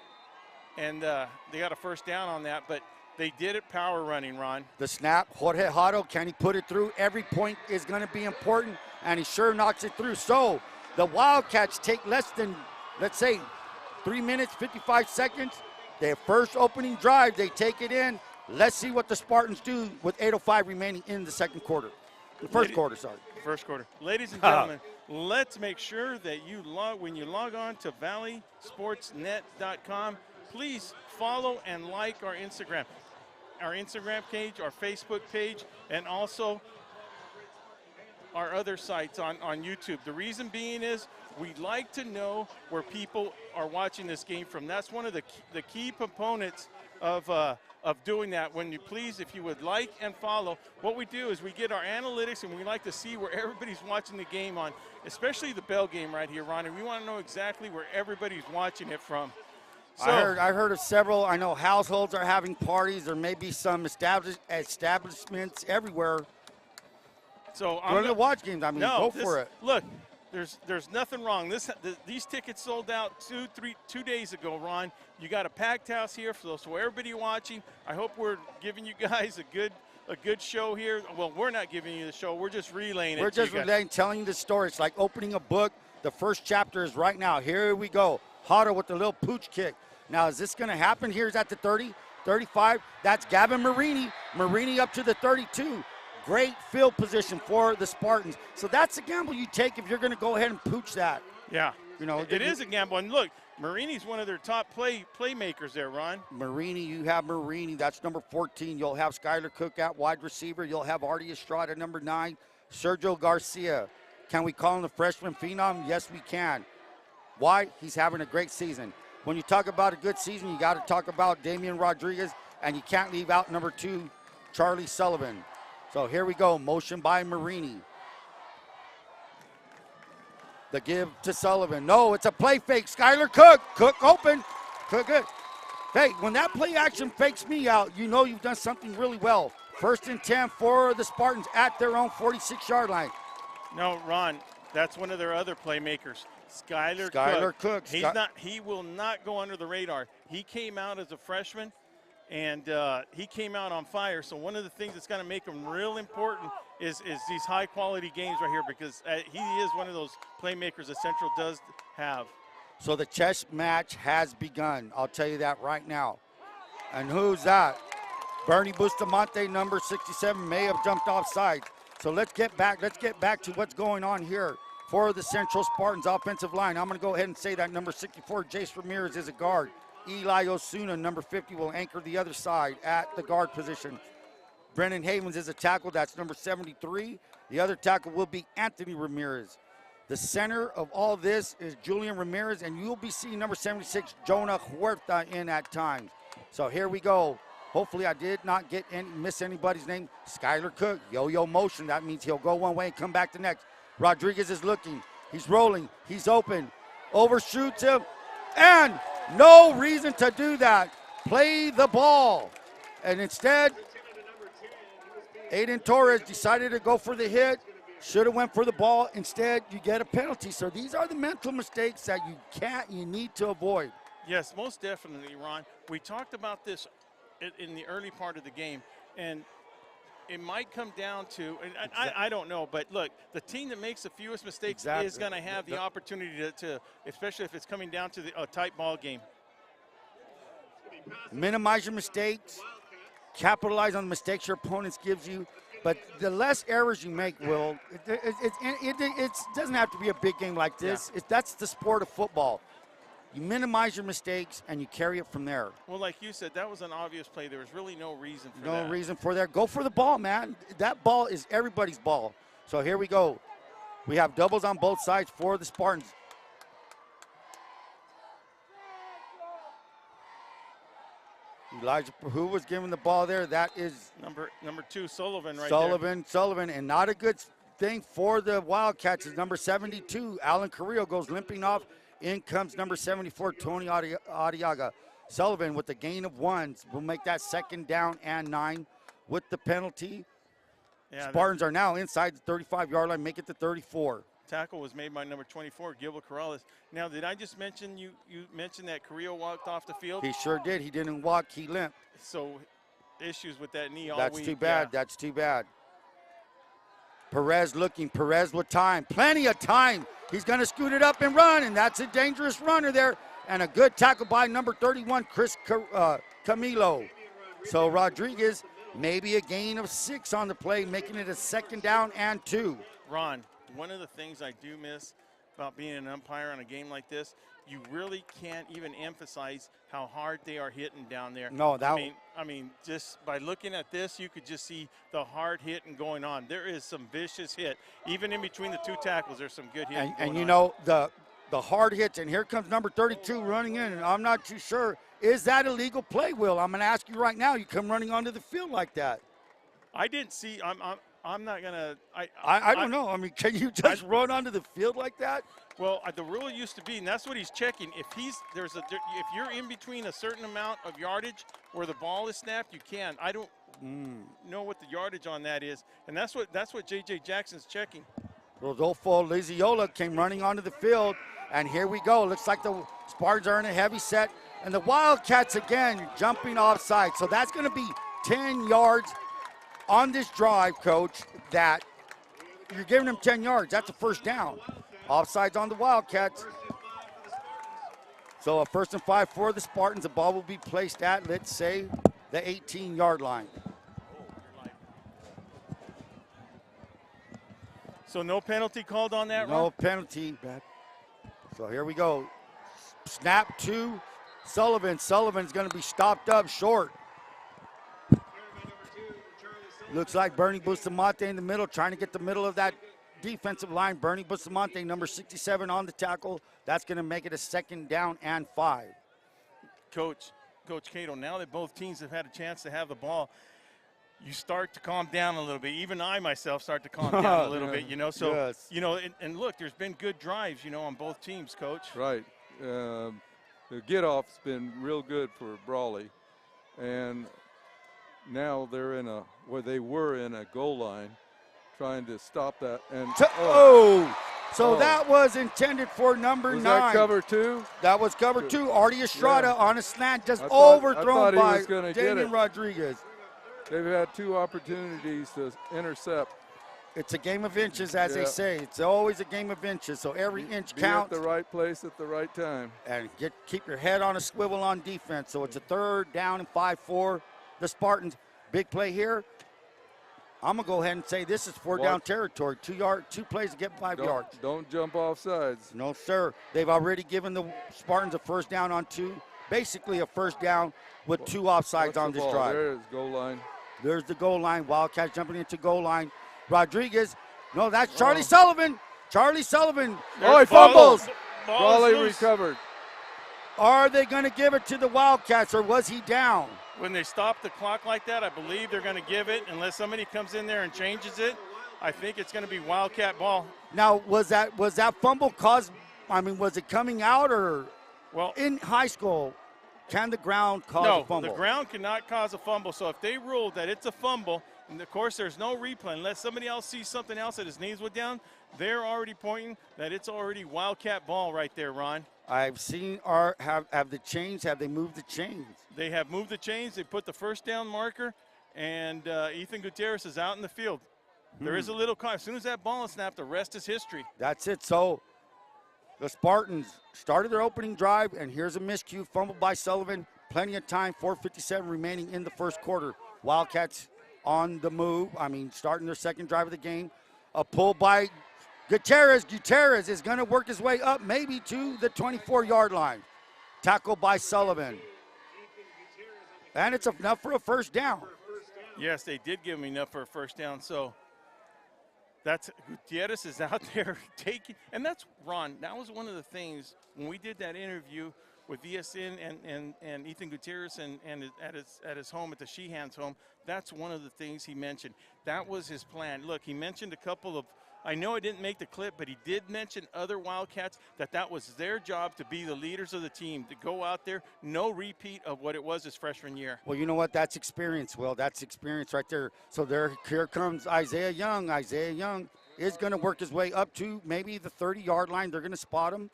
A: And they got a 1st down on that, but they did it power running, Ron.
B: The snap, Jorge Hotto, can he put it through? Every point is going to be important, and he sure knocks it through. So the Wildcats take less than, let's say, 3 minutes, 55 seconds. Their first opening drive, they take it in. Let's see what the Spartans do with 8:05 remaining in the 2nd quarter. The 1st quarter, sorry.
A: First quarter. Ladies and gentlemen, let's make sure that when you log on to valleysportsnet.com, please follow and like our Instagram page, our Facebook page, and also our other sites on YouTube. The reason being is we'd like to know where people are watching this game from. That's one of the key components of doing that. When you please, if you would like and follow, what we do is we get our analytics and we like to see where everybody's watching the game on, especially the Bell game right here, Ronnie. We want to know exactly where everybody's watching it from. So,
B: I heard of several. I know households are having parties. There may be some establishments everywhere.
A: So
B: I'm going to watch games. I mean, go for it.
A: Look, there's nothing wrong. These tickets sold out 2 days ago, Ron. You got a packed house here, so everybody watching. I hope we're giving you guys a good show here. Well, we're not giving you the show. We're just relaying it.
B: We're just relaying, telling you the story. It's like opening a book. The first chapter is right now. Here we go. Hotto with the little pooch kick. Now, is this going to happen? Here's at the 30, 35. That's Gavin Marini. Marini up to the 32. Great field position for the Spartans. So that's a gamble you take if you're going to go ahead and pooch that.
A: Yeah.
B: You know,
A: it is a gamble. And look, Marini's one of their top playmakers there, Ron.
B: Marini, you have Marini. That's number 14. You'll have Skylar Cook at wide receiver. You'll have Artie Estrada, number 9. Sergio Garcia. Can we call him the freshman phenom? Yes, we can. Why? He's having a great season. When you talk about a good season, you got to talk about Damian Rodriguez, and you can't leave out number 2, Charlie Sullivan. So here we go, motion by Marini. The give to Sullivan. No, it's a play fake. Skylar Cook. Cook open. Cook good. Hey, when that play action fakes me out, you know you've done something really well. 1st and 10 for the Spartans at their own 46-yard line.
A: No, Ron, that's one of their other playmakers. Skylar
B: Cook.
A: He will not go under the radar. He came out as a freshman, and he came out on fire. So one of the things that's going to make him real important is these high-quality games right here, because he is one of those playmakers that Central does have.
B: So the chess match has begun. I'll tell you that right now. And who's that? Bernie Bustamante, number 67, may have jumped offside. So let's get back to what's going on here for the Central Spartans offensive line. I'm going to go ahead and say that number 64, Jace Ramirez, is a guard. Eli Osuna, number 50, will anchor the other side at the guard position. Brennan Havens is a tackle. That's number 73. The other tackle will be Anthony Ramirez. The center of all this is Julian Ramirez, and you'll be seeing number 76, Jonah Huerta, in at times. So here we go. Hopefully I did not miss anybody's name. Skylar Cook, yo-yo motion. That means he'll go one way and come back the next. Rodriguez is looking. He's rolling. He's open. Overshoots him. And no reason to do that. Play the ball. And instead, Aiden Torrez decided to go for the hit. Should have went for the ball. Instead, you get a penalty. So these are the mental mistakes that you need to avoid.
A: Yes, most definitely, Ron. We talked about this in the early part of the game, and it might come down to, and I don't know, but look, the team that makes the fewest mistakes is going to have the opportunity to, especially if it's coming down to a tight ball game.
B: Minimize your mistakes. Capitalize on the mistakes your opponents gives you. But the less errors you make, Will, it doesn't have to be a big game like this. Yeah. That's the sport of football. You minimize your mistakes, and you carry it from there.
A: Well, like you said, that was an obvious play. There was really no reason for that.
B: No reason for that. Go for the ball, man. That ball is everybody's ball. So here we go. We have doubles on both sides for the Spartans. Elijah, who was giving the ball there? That is
A: number 2, Sullivan, right
B: there. Sullivan, and not a good thing for the Wildcats is number 72. Alan Carrillo goes limping off. In comes number 74, Tony Adiaga. Sullivan with the gain of 1 will make that 2nd down and 9 with the penalty. Yeah, Spartans are now inside the 35-yard line, make it to 34.
A: Tackle was made by number 24, Gilbert Corrales. Now, did I just mention you mentioned that Carrillo walked off the field?
B: He sure did. He didn't walk, he limped.
A: So issues with that knee all
B: week. That's too bad.
A: Yeah.
B: That's too bad. Perez looking. Perez with time. Plenty of time. He's going to scoot it up and run, and that's a dangerous runner there. And a good tackle by number 31, Chris Camilo. So Rodriguez, maybe a gain of 6 on the play, making it a 2nd down and 2.
A: Ron, one of the things I do miss about being an umpire on a game like this you really can't even emphasize how hard they are hitting down there.
B: No, that
A: I mean, just by looking at this, you could just see the hard hitting going on. There is some vicious hit. Even in between the two tackles, there's some good hitting
B: and you
A: on.
B: know, the hard hits, and here comes number 32 running in, and I'm not too sure. Is that a legal play, Will? I'm going to ask you right now. You come running onto the field like that.
A: I didn't see. I'm not gonna.
B: I don't know. I mean, can you just run onto the field like that?
A: Well, the rule used to be, and that's what he's checking. If if you're in between a certain amount of yardage where the ball is snapped, you can. I don't know what the yardage on that is, and that's what J.J. Jackson's checking.
B: Rodolfo Liziola came running onto the field, and here we go. Looks like the Spartans are in a heavy set, and the Wildcats again jumping offside. So that's going to be 10 yards on this drive, Coach, that you're giving them 10 yards. That's a first down. Offsides on the Wildcats. So a 1st and 5 for the Spartans. The ball will be placed at, let's say, the 18-yard line.
A: So no penalty called on that,
B: No
A: Ron?
B: penalty. So here we go. Snap to Sullivan. Sullivan's going to be stopped up short. Looks like Bernie Bustamante in the middle, trying to get the middle of that defensive line. Bernie Bustamante, number 67 on the tackle. That's going to make it a 2nd down and 5.
A: Coach Cato, now that both teams have had a chance to have the ball, you start to calm down a little bit. Even I myself start to calm down a little bit, you know. So,
B: yes.
A: you know, and look, there's been good drives, you know, on both teams, Coach.
C: Right. The get-off's been real good for Brawley. And now they're where they were in a goal line, trying to stop that. And
B: So that was intended for number 9.
C: Was that cover 2?
B: That was cover 2. Artie Estrada on a slant, just
C: I thought
B: overthrown
C: he
B: by
C: was gonna get
B: Damian
C: it.
B: Rodriguez.
C: They've had 2 opportunities to intercept.
B: It's a game of inches, as they say. It's always a game of inches, so every inch
C: Be
B: counts.
C: at the right place at the right time.
B: And keep your head on a swivel on defense. So it's a 3rd down and 5 for the Spartans. Big play here. I'm going to go ahead and say this is 4-down territory. 2 plays to get 5 yards.
C: Don't jump off sides.
B: No, sir. They've already given the Spartans a 1st down on 2. Basically a 1st down with 2 offsides on this drive.
C: There's goal line.
B: There's the goal line. Wildcats jumping into goal line. Rodriguez. No, that's Charlie Sullivan. Charlie Sullivan.
C: Oh, he
B: fumbles.
C: Brawley recovered.
B: Are they going to give it to the Wildcats, or was he down?
A: When they stop the clock like that, I believe they're going to give it unless somebody comes in there and changes it. I think it's going to be Wildcat ball.
B: Now, was that fumble caused? I mean, was it coming out, or
A: well
B: in high school? Can the ground cause a fumble?
A: No, the ground cannot cause a fumble. So if they rule that it's a fumble, and of course there's no replay unless somebody else sees something else that his knees went down, they're already pointing that it's already Wildcat ball right there, Ron.
B: I've seen have the chains. Have they moved the chains?
A: They have moved the chains. They put the 1st down marker, and Ethan Gutierrez is out in the field. There is a little call. As soon as that ball is snapped, the rest is history.
B: That's it. So the Spartans started their opening drive, and here's a miscue, fumbled by Sullivan. Plenty of time, 4:57 remaining in the 1st quarter. Wildcats on the move. I mean, starting their 2nd drive of the game. A pull by Gutierrez. Gutierrez is going to work his way up maybe to the 24-yard line. Tackle by Sullivan. And it's enough for a 1st down.
A: Yes, they did give him enough for a 1st down. So that's Gutierrez is out there taking, and that's Ron. That was one of the things when we did that interview with VSN and Ethan Gutierrez and at his home, at the Sheehan's home. That's one of the things he mentioned. That was his plan. Look, he mentioned a couple of, I know I didn't make the clip, but he did mention other Wildcats, that was their job to be the leaders of the team, to go out there, no repeat of what it was his freshman year.
B: Well, you know what? That's experience, Will. That's experience right there. So here comes Isaiah Young. Isaiah Young is going to work his way up to maybe the 30-yard line. They're going to spot him.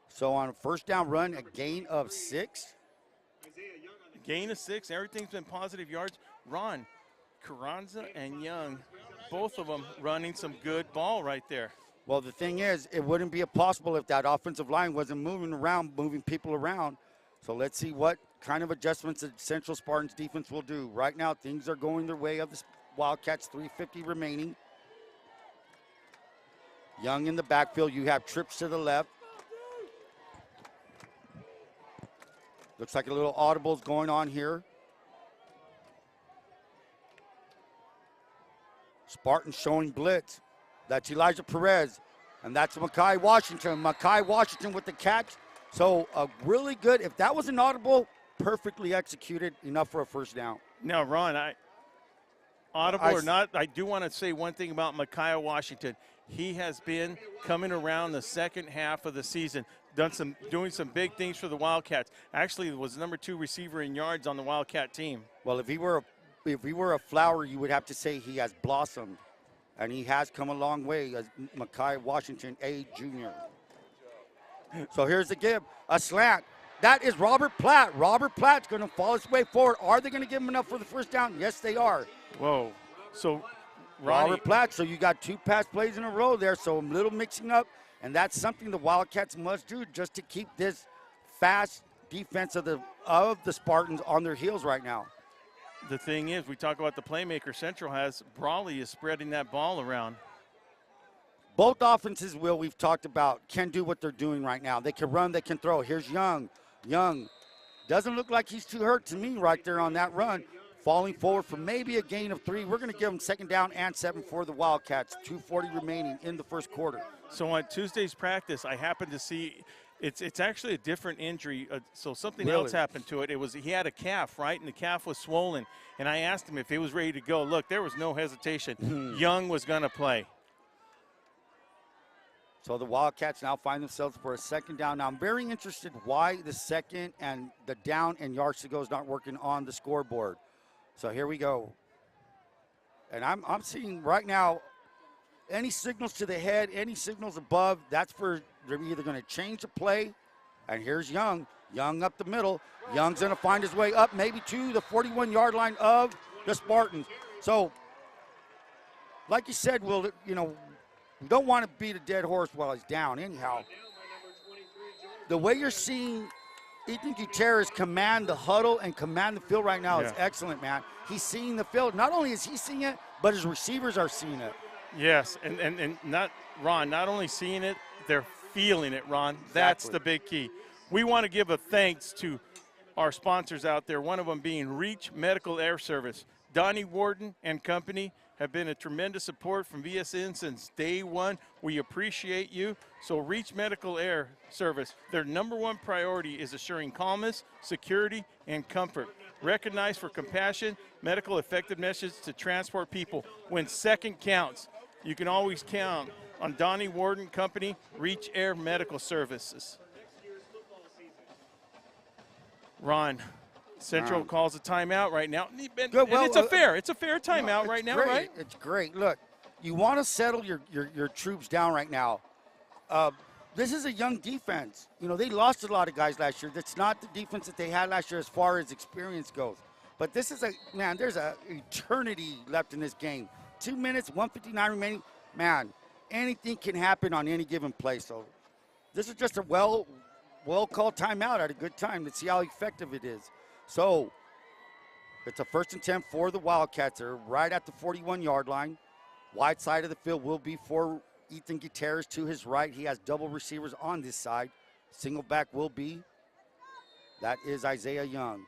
B: So on a 1st down run, a gain of 6.
A: Gain of 6. Everything's been positive yards. Ron, Carranza and Young, both of them running some good ball right there.
B: Well, the thing is, it wouldn't be possible if that offensive line wasn't moving people around. So let's see what kind of adjustments the Central Spartans defense will do. Right now, things are going their way of the Wildcats, 3:50 remaining. Young in the backfield. You have trips to the left. Looks like a little audibles going on here. Spartans showing blitz. That's Elijah Perez. And that's Mekhi Washington. Mekhi Washington with the catch. So really good. If that was an audible, perfectly executed, enough for a first down.
A: Now, Ron, audible or not, I do want to say one thing about Mekhi Washington. He has been coming around the second half of the season, doing some big things for the Wildcats. Actually, was number 2 receiver in yards on the Wildcat team.
B: Well, if he were a flower, you would have to say he has blossomed. And he has come a long way as Mekhi Washington, a junior. So here's the give, a slant. That is Robert Platt. Robert Platt's going to follow his way forward. Are they going to give him enough for the first down? Yes, they are.
A: Whoa. So, Ronnie,
B: Robert Platt, so you got 2 pass plays in a row there, so a little mixing up. And that's something the Wildcats must do just to keep this fast defense of the Spartans on their heels right now.
A: the thing is, we talk about the playmaker Central has. Brawley is spreading that ball around.
B: Both offenses, Will, we've talked about, can do what they're doing right now. They can run, they can throw. Here's Young. Young doesn't look like he's too hurt to me right there on that run. Falling forward for maybe a gain of 3. We're going to give them second down and 7 for the Wildcats. 2:40 remaining in the first quarter.
A: So on Tuesday's practice, I happened to see it's actually a different injury. So something else happened to it. He had a calf, right? And the calf was swollen. And I asked him if he was ready to go. Look, there was no hesitation. Young was going to play.
B: So the Wildcats now find themselves for a second down. Now I'm very interested why the second and the down and yards to go is not working on the scoreboard. So here we go. And I'm seeing right now any signals to the head, any signals above, that's for they're either going to change the play. And here's Young. Young up the middle. Young's going to find his way up maybe to the 41-yard line of the Spartans. So, like you said, Will, you know, we don't want to beat a dead horse while he's down anyhow. The way you're seeing Ethan Gutierrez command the huddle and command the field right now is excellent, man. He's seeing the field. Not only is he seeing it, but his receivers are seeing it.
A: Yes, and not Ron, not only seeing it, they're feeling it, Ron. That's the big key. We want to give a thanks to our sponsors out there, one of them being Reach Medical Air Service. Donnie Warden and company have been a tremendous support from VSN since day one. We appreciate you. So Reach Medical Air Service, their #1 priority is assuring calmness, security, and comfort. Recognized for compassion, medical effectiveness to transport people when second counts. You can always count on Donnie Warden Company, Reach Air Medical Services. Ron, Centro calls a timeout right now. And
B: Good, well,
A: it's a fair timeout right now, right?
B: It's great. Look, you want to settle your troops down right now. This is a young defense. You know, they lost a lot of guys last year. That's not the defense that they had last year as far as experience goes. But this is there's an eternity left in this game. 2 minutes, 1:59 remaining. Man, anything can happen on any given play. So this is just a well-called timeout at a good time to see how effective it is. So it's a 1st and 10 for the Wildcats. They're right at the 41-yard line. Wide side of the field will be for Ethan Gutierrez to his right. He has double receivers on this side. Single back will be. That is Isaiah Young.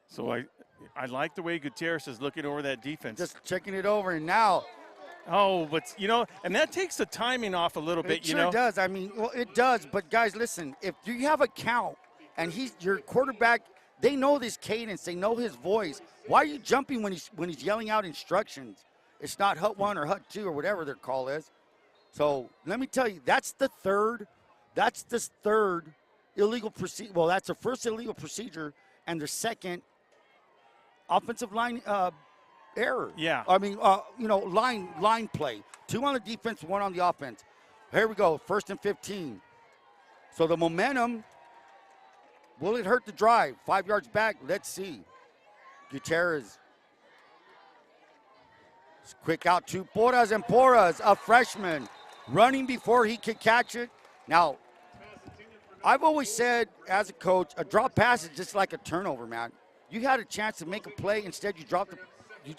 A: So I like the way Gutierrez is looking over that defense.
B: Just checking it over, and now.
A: Oh, but, you know, and that takes the timing off a little bit,
B: you know. It sure does. I mean, well, it does. But, guys, listen, if you have a count and he's your quarterback, they know this cadence. They know his voice. Why are you jumping when he's yelling out instructions? It's not HUT 1 or HUT 2 or whatever their call is. So let me tell you, that's the third illegal procedure. Well, that's the first illegal procedure and the second offensive line error.
A: Yeah.
B: I mean, line play. 2 on the defense, 1 on the offense. Here we go, 1st and 15. So the momentum, will it hurt the drive? 5 yards back, let's see. Gutierrez. Quick out to Porras, and Porras, a freshman, running before he could catch it. Now, I've always said as a coach, a drop pass is just like a turnover, man. You had a chance to make a play, instead you dropped it.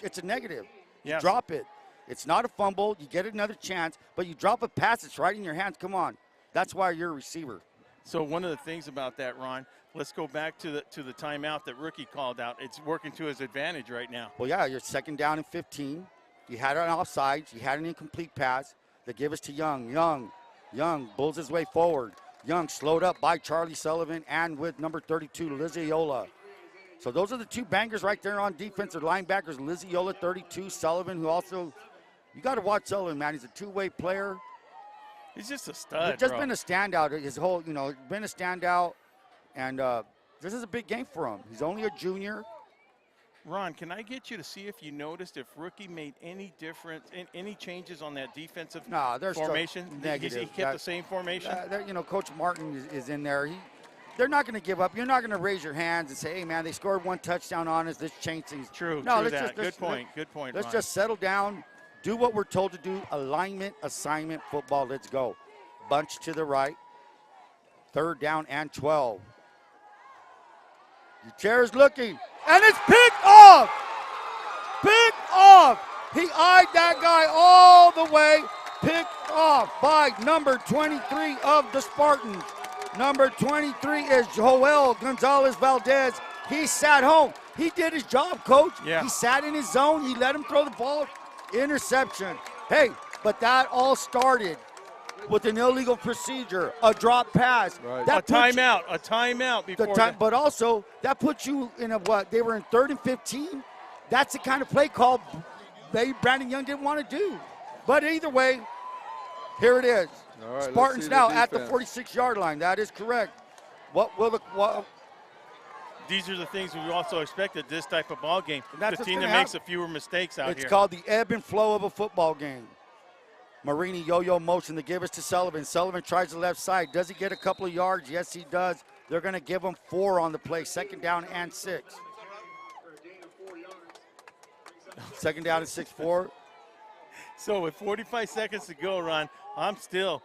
B: It's a negative. You drop it. It's not a fumble. You get another chance, but you drop a pass, it's right in your hands. Come on. That's why you're a receiver.
A: So one of the things about that, Ron, let's go back to the timeout that Rookie called out. It's working to his advantage right now.
B: Well, yeah, you're 2nd down and 15. You had an offsides. You had an incomplete pass. They give us to Young. Young bulls his way forward. Young slowed up by Charlie Sullivan and with number 32, Liziola. So those are the two bangers right there on defense. They're linebackers, Liziola, 32, Sullivan, who also, you got to watch Sullivan, man. He's a two-way player.
A: He's just a stud,
B: He's just
A: bro.
B: been a standout. His whole, been a standout. And this is a big game for him. He's only a junior.
A: Ron, can I get you to see if you noticed if Rookie made any difference, any changes on that defensive formation?
B: Negative.
A: He kept the same formation?
B: Coach Martin is in there. They're not going to give up. You're not going to raise your hands and say, hey, man, they scored 1 touchdown on us. Let's change things.
A: True,
B: no,
A: true that. Good point,
B: Let's
A: Ron.
B: just settle down, do what we're told to do, alignment, assignment, football. Let's go. Bunch to the right. 3rd down and 12. Your chair is looking, and it's picked off. Picked off. He eyed that guy all the way. Picked off by number 23 of the Spartans. Number 23 is Joel Gonzalez Valdez. He sat home. He did his job, Coach.
A: Yeah.
B: He sat in his zone. He let him throw the ball. Interception. Hey, but that all started with an illegal procedure, a drop pass.
C: Right.
A: A timeout before
B: but also that puts you in a what? They were in 3rd and 15. That's the kind of play call Brandon Young didn't want to do. But either way, here it is.
C: All right,
B: Spartans now at the 46-yard line. That is correct.
A: These are the things we also expected this type of ball game.
B: That's
A: The team that makes fewer mistakes out here.
B: It's called the ebb and flow of a football game. Marini yo-yo motion to give us to Sullivan. Sullivan tries the left side. Does he get a couple of yards? Yes, he does. They're going to give him 4 on the play. 2nd down and 6. 2nd down and 6, 4.
A: So with 45 seconds to go, Ron, I'm still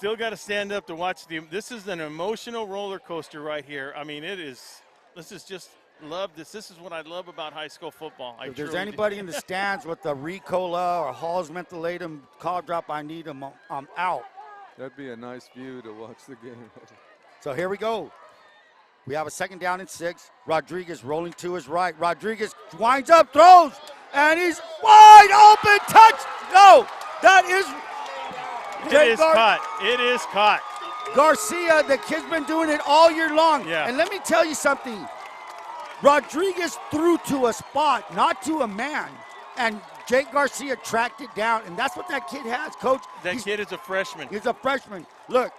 A: got to stand up to watch this is an emotional roller coaster right here. I mean, this is just love this. This is what I love about high school football.
B: If there's anybody in the stands with a Ricola or Hall's mentholatum call drop, I need them. I'm out.
C: That'd be a nice view to watch the game.
B: So here we go. We have a 2nd down and 6. Rodriguez rolling to his right. Rodriguez winds up, throws, and he's wide open. Touch. No, that is.
A: It is caught. It is caught.
B: Garcia, the kid's been doing it all year long.
A: Yeah.
B: And let me tell you something. Rodriguez threw to a spot, not to a man. And Jake Garcia tracked it down. And that's what that kid has, Coach.
A: That kid is a freshman.
B: He's a freshman. Look,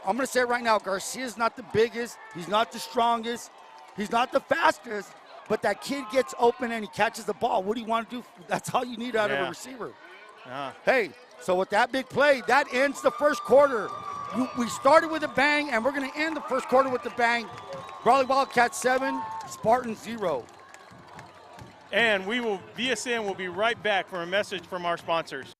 B: I'm going to say it right now. Garcia's not the biggest. He's not the strongest. He's not the fastest. But that kid gets open and he catches the ball. What do you want to do? That's all you need out of a receiver. Hey, so with that big play, that ends the first quarter. We started with a bang, and we're going to end the first quarter with a bang. Brawley Wildcats 7, Spartans 0.
A: And VSN will be right back for a message from our sponsors.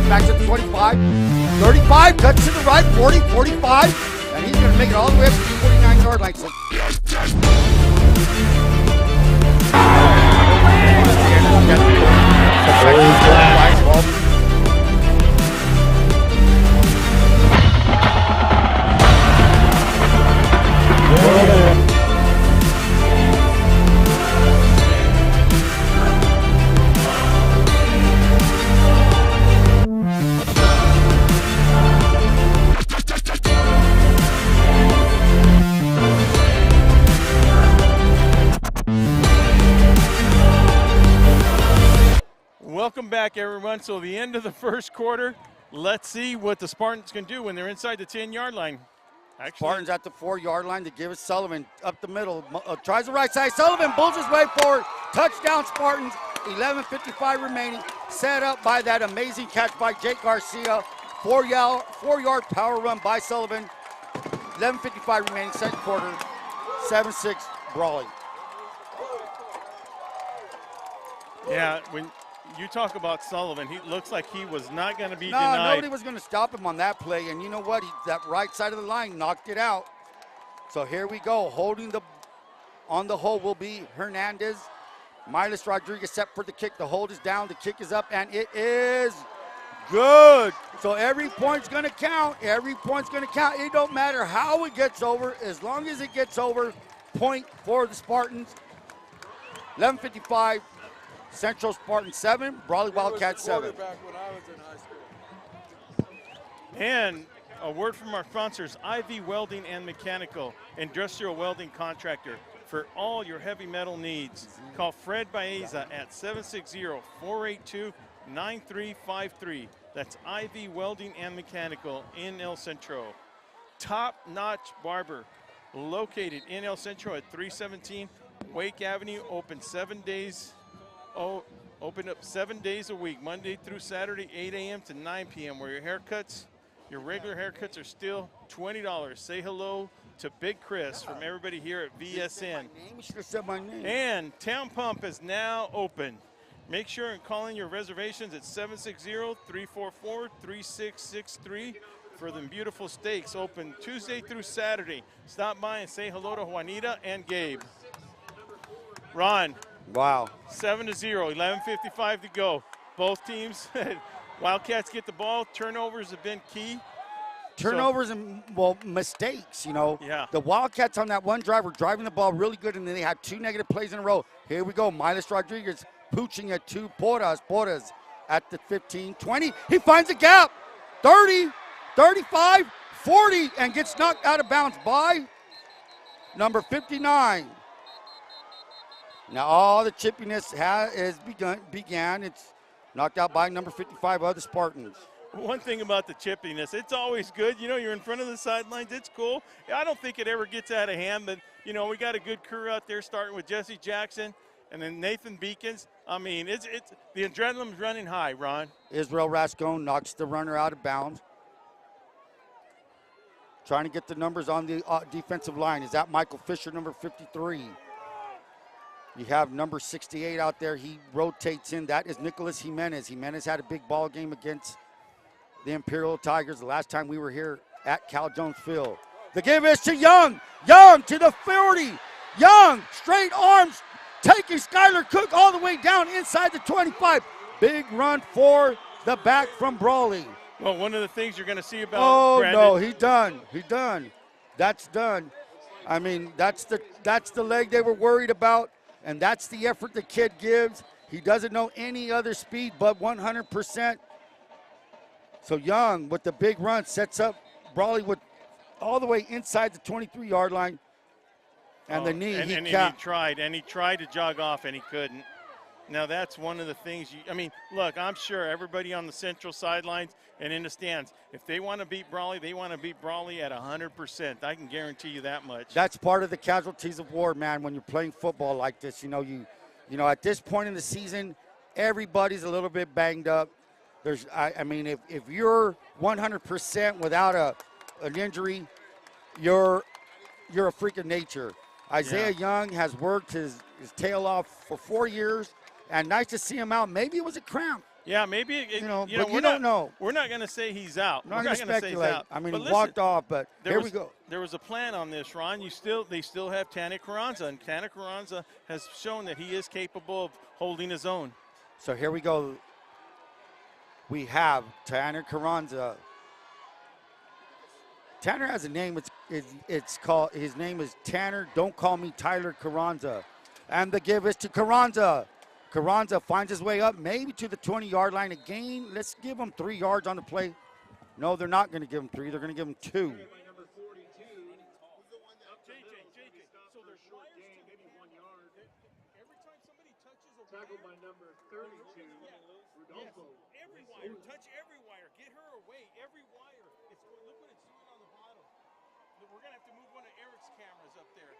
B: Back to the 25, 35, cuts to the right, 40, 45, and he's going to make it all the way up to the 49-yard line. So
A: Welcome back, everyone. So the end of the first quarter. Let's see what the Spartans can do when they're inside the 10-yard line.
B: Spartans at the 4-yard line to give it Sullivan up the middle. Tries the right side. Sullivan bulls his way forward. Touchdown Spartans. 11:55 remaining. Set up by that amazing catch by Jake Garcia. 4-yard power run by Sullivan. 11:55 remaining, second quarter. 7-6 Brawley.
A: Yeah, when you talk about Sullivan, he looks like he was not going to be
B: No,
A: denied.
B: nobody was going to stop him on that play. And you know what? That right side of the line knocked it out. So here we go. Holding on the hold will be Hernandez. Miles Rodriguez set for the kick. The hold is down. The kick is up, and it is good. So every point's going to count. Every point's going to count. It don't matter how it gets over. As long as it gets over, point for the Spartans. 11:55. Central Spartans 7, Brawley Wildcats 7.
C: When I was in high school.
A: And a word from our sponsors, IV Welding and Mechanical, industrial welding contractor. For all your heavy metal needs, call Fred Baeza at 760-482-9353. That's IV Welding and Mechanical in El Centro. Top Notch Barber, located in El Centro at 317 Wake Avenue, open 7 days. Open up 7 days a week, Monday through Saturday, 8 a.m. to 9 p.m. Where your haircuts, your regular haircuts are still $20. Say hello to Big Chris from everybody here at VSN.
B: You should have said my name.
A: And Town Pump is now open. Make sure and call in your reservations at 760-344-3663 for them beautiful steaks. Open Tuesday through Saturday. Stop by and say hello to Juanita and Gabe. Ron.
B: Wow.
A: 7-0, 11:55 to go. Both teams, Wildcats get the ball. Turnovers have been key.
B: Turnovers and, well, mistakes, you know.
A: Yeah.
B: The Wildcats on that one drive were driving the ball really good, and then they had 2 negative plays in a row. Here we go. Miles Rodriguez pooching at 2. Porras at the 15, 20. He finds a gap. 30, 35, 40, and gets knocked out of bounds by number 59. Now all the chippiness began. It's knocked out by number 55 of the Spartans.
A: One thing about the chippiness, it's always good. You know, you're in front of the sidelines. It's cool. I don't think it ever gets out of hand, but, you know, we got a good crew out there starting with Jesse Jackson and then Nathan Beacons. I mean, it's the adrenaline's running high, Ron.
B: Israel Rascone knocks the runner out of bounds. Trying to get the numbers on the defensive line. Is that Michael Fisher, number 53? You have number 68 out there. He rotates in. That is Nicholas Jimenez. Jimenez had a big ball game against the Imperial Tigers the last time we were here at Cal Jones Field. The give is to Young. Young to the 40. Young, straight arms, taking Skylar Cook all the way down inside the 25. Big run for the back from Brawley.
A: Well, one of the things you're going to see about
B: Brandon. No, he's done. He's done. That's done. I mean, that's the leg they were worried about. And that's the effort the kid gives. He doesn't know any other speed but 100%. So Young with the big run sets up Brawley with all the way inside the 23-yard line. And the knee,
A: he tried to jog off and he couldn't. Now that's one of the things look, I'm sure everybody on the Central sidelines and in the stands, if they want to beat Brawley, they want to beat Brawley at 100%. I can guarantee you that much.
B: That's part of the casualties of war, man, when you're playing football like this. You know, at this point in the season, everybody's a little bit banged up. If you're 100% without an injury, you're a freak of nature. Isaiah Young has worked his tail off for 4 years. And nice to see him out. Maybe it was a cramp.
A: Yeah, maybe.
B: But you don't know.
A: We're not going to say he's out.
B: We're not going to speculate. I mean, he walked off, but here we go.
A: There was a plan on this, Ron. They still have Tanner Carranza, and Tanner Carranza has shown that he is capable of holding his own.
B: So here we go. We have Tanner Carranza. Tanner has a name. His name is Tanner. Don't call me Tyler Carranza. And the give is to Carranza. Carranza finds his way up, maybe to the 20-yard line again. Let's give him 3 yards on the play. No, they're not going to give him 3. They're going to give him 2.
D: Tackled by number 32, Rodolfo.
A: Every wire, touch every wire. Get her away, every wire. Look what it's doing on the bottom. We're going to have to move one of Eric's cameras up there.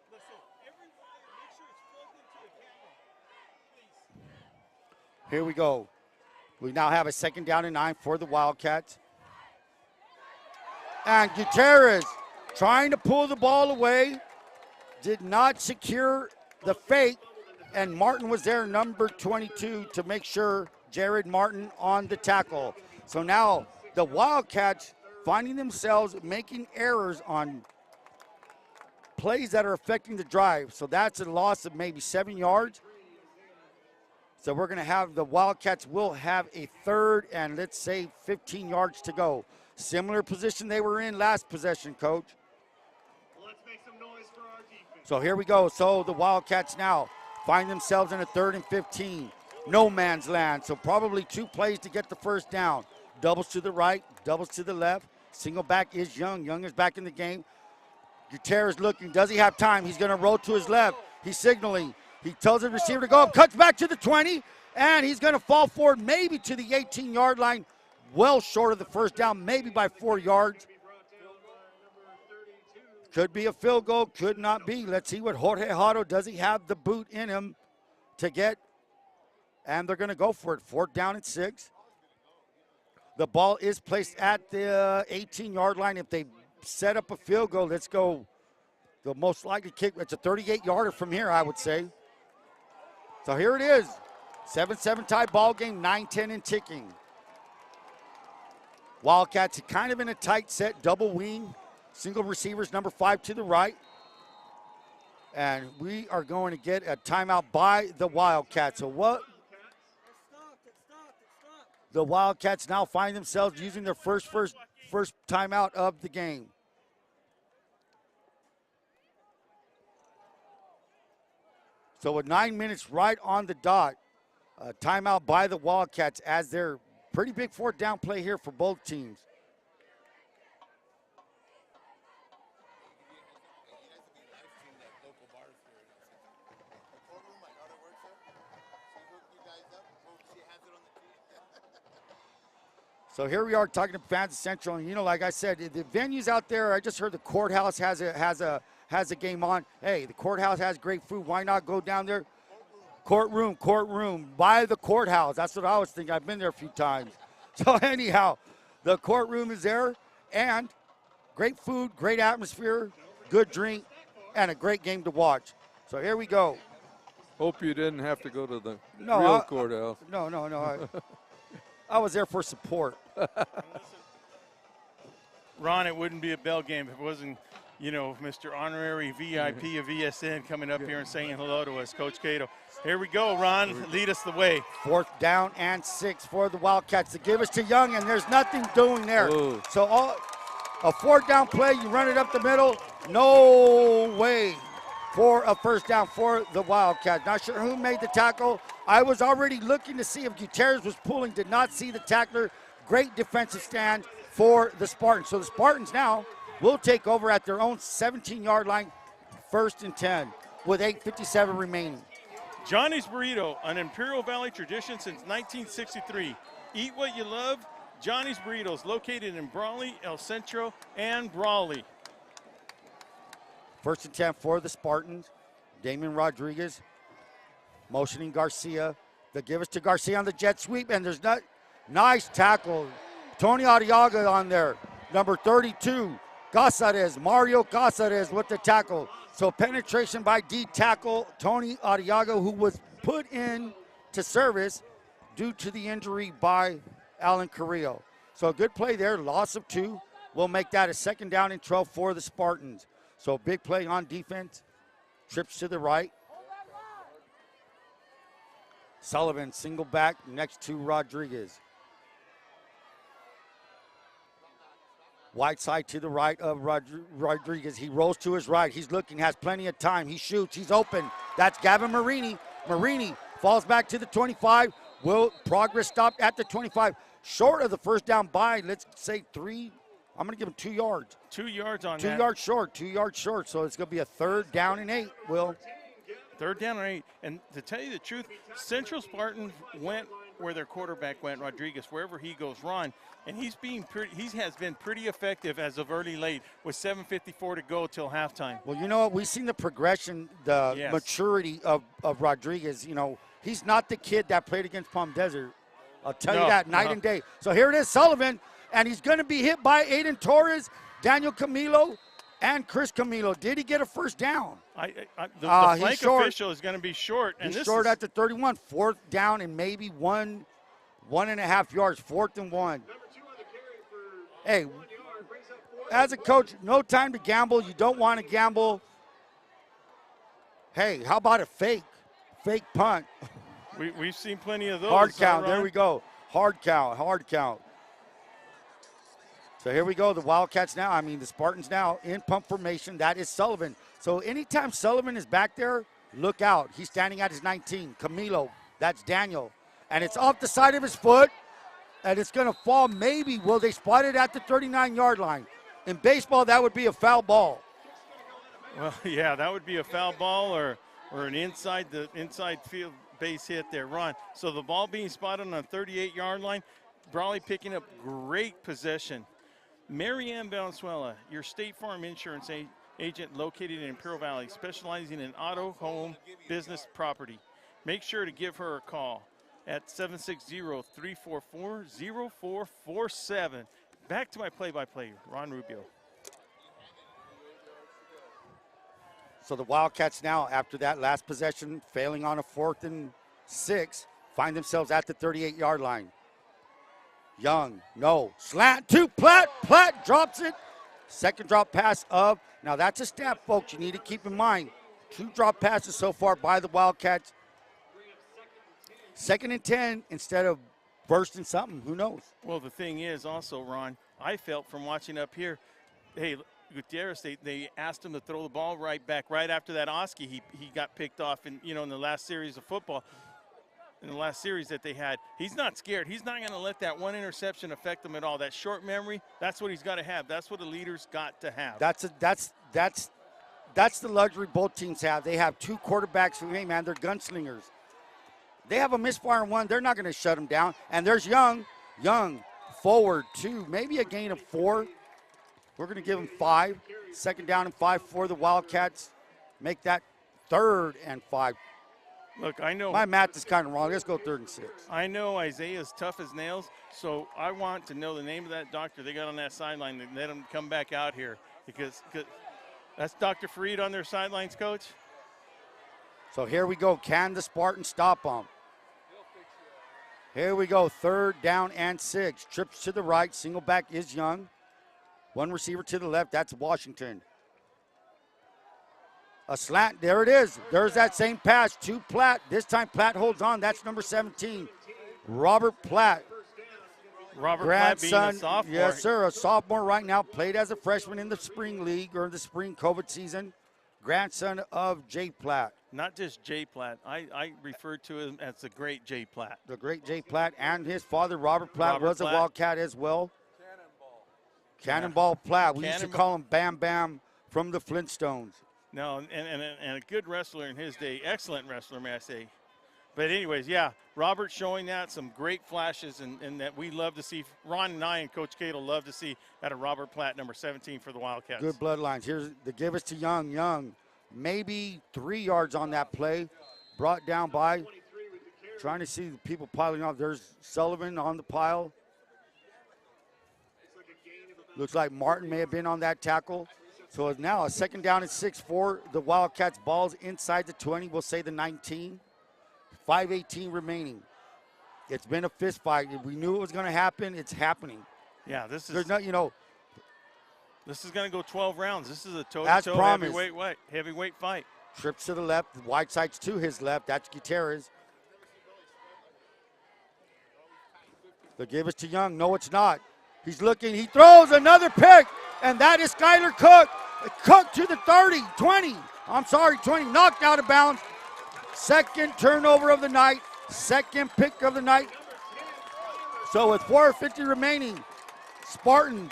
A: Listen, every wire, make sure it's plugged into the camera.
B: Here we go. We now have a 2nd down and 9 for the Wildcats. And Gutierrez trying to pull the ball away. Did not secure the fake. and Martin was there, number 22, to make sure Jared Martin on the tackle. So now the Wildcats finding themselves making errors on plays that are affecting the drive. So that's a loss of maybe 7 yards. So we're going to have the Wildcats will have a third and let's say 15 yards to go. Similar position they were in last possession, Coach.
D: Let's make some noise for our defense.
B: So here we go. So the Wildcats now find themselves in a 3rd and 15. No man's land. So probably 2 plays to get the first down. Doubles to the right, doubles to the left. Single back is Young. Young is back in the game. Gutierrez looking. Does he have time? He's going to roll to his left. He's signaling. He tells the receiver to go up, cuts back to the 20, and he's going to fall forward maybe to the 18-yard line, well short of the first down, maybe by 4 yards. Could be a field goal, could not be. Let's see what Jorge Haro, does he have the boot in him to get, and they're going to go for it. 4th down and 6. The ball is placed at the 18-yard line. If they set up a field goal, let's go. The most likely kick, it's a 38-yarder from here, I would say. So here it is, 7-7 tie ball game, 9-10 and ticking. Wildcats kind of in a tight set, double wing, single receivers, number 5 to the right. And we are going to get a timeout by the Wildcats. So what? The Wildcats now find themselves using their first timeout of the game. So with 9 minutes right on the dot, timeout by the Wildcats as their pretty big 4th down play here for both teams. So here we are talking to fans of Central, and like I said, the venues out there. I just heard the courthouse has a game on. Hey, the courthouse has great food. Why not go down there? Courtroom by the courthouse. That's what I was thinking. I've been there a few times. So anyhow, the courtroom is there, and great food, great atmosphere, good drink, and a great game to watch. So here we go.
C: Hope you didn't have to go to the real courthouse.
B: No. I was there for support.
A: Ron, it wouldn't be a bell game if it wasn't, Mr. Honorary VIP of VSN coming up here and saying hello to us, Coach Cato. Here we go, Ron. Lead us the way. 4th down and 6 for the Wildcats to give us to Young, and there's nothing doing there.
C: Ooh.
A: So a 4th down play, you run it up the middle. No way for a first down for the Wildcats. Not sure who made the tackle. I was already looking to see if Gutierrez was pulling, did not see the tackler. Great defensive stand for the Spartans. So the Spartans now will take over at their own 17-yard line, 1st and 10, with 8:57 remaining. Johnny's Burrito, an Imperial Valley tradition since 1963. Eat what you love. Johnny's Burritos, located in Brawley, El Centro, and Brawley. 1st and 10 for the Spartans. Damon Rodriguez motioning Garcia. They give us to Garcia on the jet sweep, and there's not nice tackle. Tony Arriaga on there, number 32. Mario Casares with the tackle. So penetration by D tackle Tony Arriaga, who was put in to service due to the injury by Alan Carrillo. So a good play there, loss of 2. We'll make that a 2nd down and 12 for the Spartans. So big play on defense, trips to the right. Sullivan single back next to Rodriguez. Wide side to the right of Rodriguez. He rolls to his right. He's looking, has plenty of time. He shoots, he's open. That's Gavin Marini. Marini falls back to the 25. Will progress stopped at the 25. Short of the first down by, let's say 3. I'm going to give him 2 yards. 2 yards on that. 2 yards short, 2 yards short. So it's going to be a 3rd down and 8, Will. 3rd down and 8. And to tell you the truth, Central Spartans went where their quarterback went, Rodriguez, wherever he goes, Ron. And he has been pretty effective as of early late with 7:54 to go till halftime. Well, you know what? We've seen the progression, the maturity of Rodriguez. He's not the kid that played against Palm Desert. I'll tell you that night and day. So here it is, Sullivan, and he's going to be hit by Aiden Torrez. Daniel Camilo
B: And Chris Camilo, did he get a first down?
A: The
B: He's
A: flank
B: short.
A: official is going to be short. And
B: He's
A: this
B: short
A: is,
B: at the 31, 4th down and maybe 1.5 yards, 4th and 1. Hey, as a coach, no time to gamble. You don't want to gamble. Hey, how about a fake punt?
A: We've seen plenty of those.
B: Hard count,
A: Ron?
B: there we go. Hard count. So here we go, the Wildcats now, the Spartans now in pump formation. That is Sullivan. So anytime Sullivan is back there, look out. He's standing at his 19. Camilo, that's Daniel. And it's off the side of his foot, and it's going to fall maybe. Will they spot it at the 39-yard line? In baseball, that would be a foul ball.
A: Well, yeah, that would be a foul ball or an inside field base hit there, Ron. So the ball being spotted on the 38-yard line, Brawley picking up great possession. Marianne Valenzuela, your State Farm Insurance agent located in Imperial Valley, specializing in auto, home, business, property. Make sure to give her a call at 760-344-0447. Back to my play-by-play, Ron Rubio.
B: So the Wildcats now, after that last possession, failing on a 4th and 6, find themselves at the 38-yard line. Young, no, slant to Platt. Platt drops it. Second drop pass of, now that's a stat, folks, you need to keep in mind. 2 drop passes so far by the Wildcats. 2nd and 10 instead of bursting something, who knows?
A: Well, the thing is also, Ron, I felt from watching up here, hey, Gutierrez, they asked him to throw the ball right back right after that Oski. He got picked off in the last series of football. In the last series that they had, he's not scared. He's not going to let that one interception affect him at all. That short memory, that's what he's got to have. That's what the leaders got to have.
B: That's the luxury both teams have. They have 2 quarterbacks who, hey man, they're gunslingers. They have a misfire in one. They're not going to shut them down. And there's Young forward 2, maybe a gain of 4. We're going to give him 5. 2nd down and 5 for the Wildcats. Make that 3rd and 5.
A: Look, I know.
B: My math is kind of wrong. Let's go 3rd and 6.
A: I know Isaiah's tough as nails, so I want to know the name of that doctor they got on that sideline and let him come back out here because that's Dr. Fareed on their sidelines, Coach.
B: So here we go. Can the Spartans stop them? Here we go. 3rd down and 6. Trips to the right. Single back is Young. 1 receiver to the left. That's Washington. A slant, there it is. There's that same pass to Platt. This time Platt holds on. That's number 17, Robert Platt.
A: Platt being a sophomore.
B: Yes, sir, a sophomore right now. Played as a freshman in the spring league or the spring COVID season. Grandson of Jay Platt.
A: Not just Jay Platt. I refer to him as the great Jay Platt.
B: The great Jay Platt, and his father, Robert Platt, was a Wildcat as well. Cannonball Platt. We used to call him Bam Bam from the Flintstones.
A: No, and a good wrestler in his day. Excellent wrestler, may I say. But anyways, yeah, Robert showing that, some great flashes, and that we love to see. Ron and I and Coach Cato love to see out of Robert Platt, number 17 for the Wildcats.
B: Good bloodlines. Here's the give us to Young. Young, maybe 3 yards on that play. Brought down by, trying to see the people piling up. There's Sullivan on the pile. Looks like Martin may have been on that tackle. So now a 2nd down and 6 for the Wildcats. Ball's inside the 20, we'll say the 19. 5:18 remaining. It's been a fist fight. We knew it was going to happen. It's happening.
A: Yeah, this is.
B: There's no,
A: this is going to go 12 rounds. This is a toe-to-toe heavyweight fight.
B: Trips to the left. Whiteside's to his left. That's Gutierrez. The give us to Young. No, it's not. He's looking. He throws another pick, and that is Skyler Cook. Cook to the 30, 20. 20. Knocked out of bounds. 2nd turnover of the night. 2nd pick of the night. So with 4:50 remaining, Spartans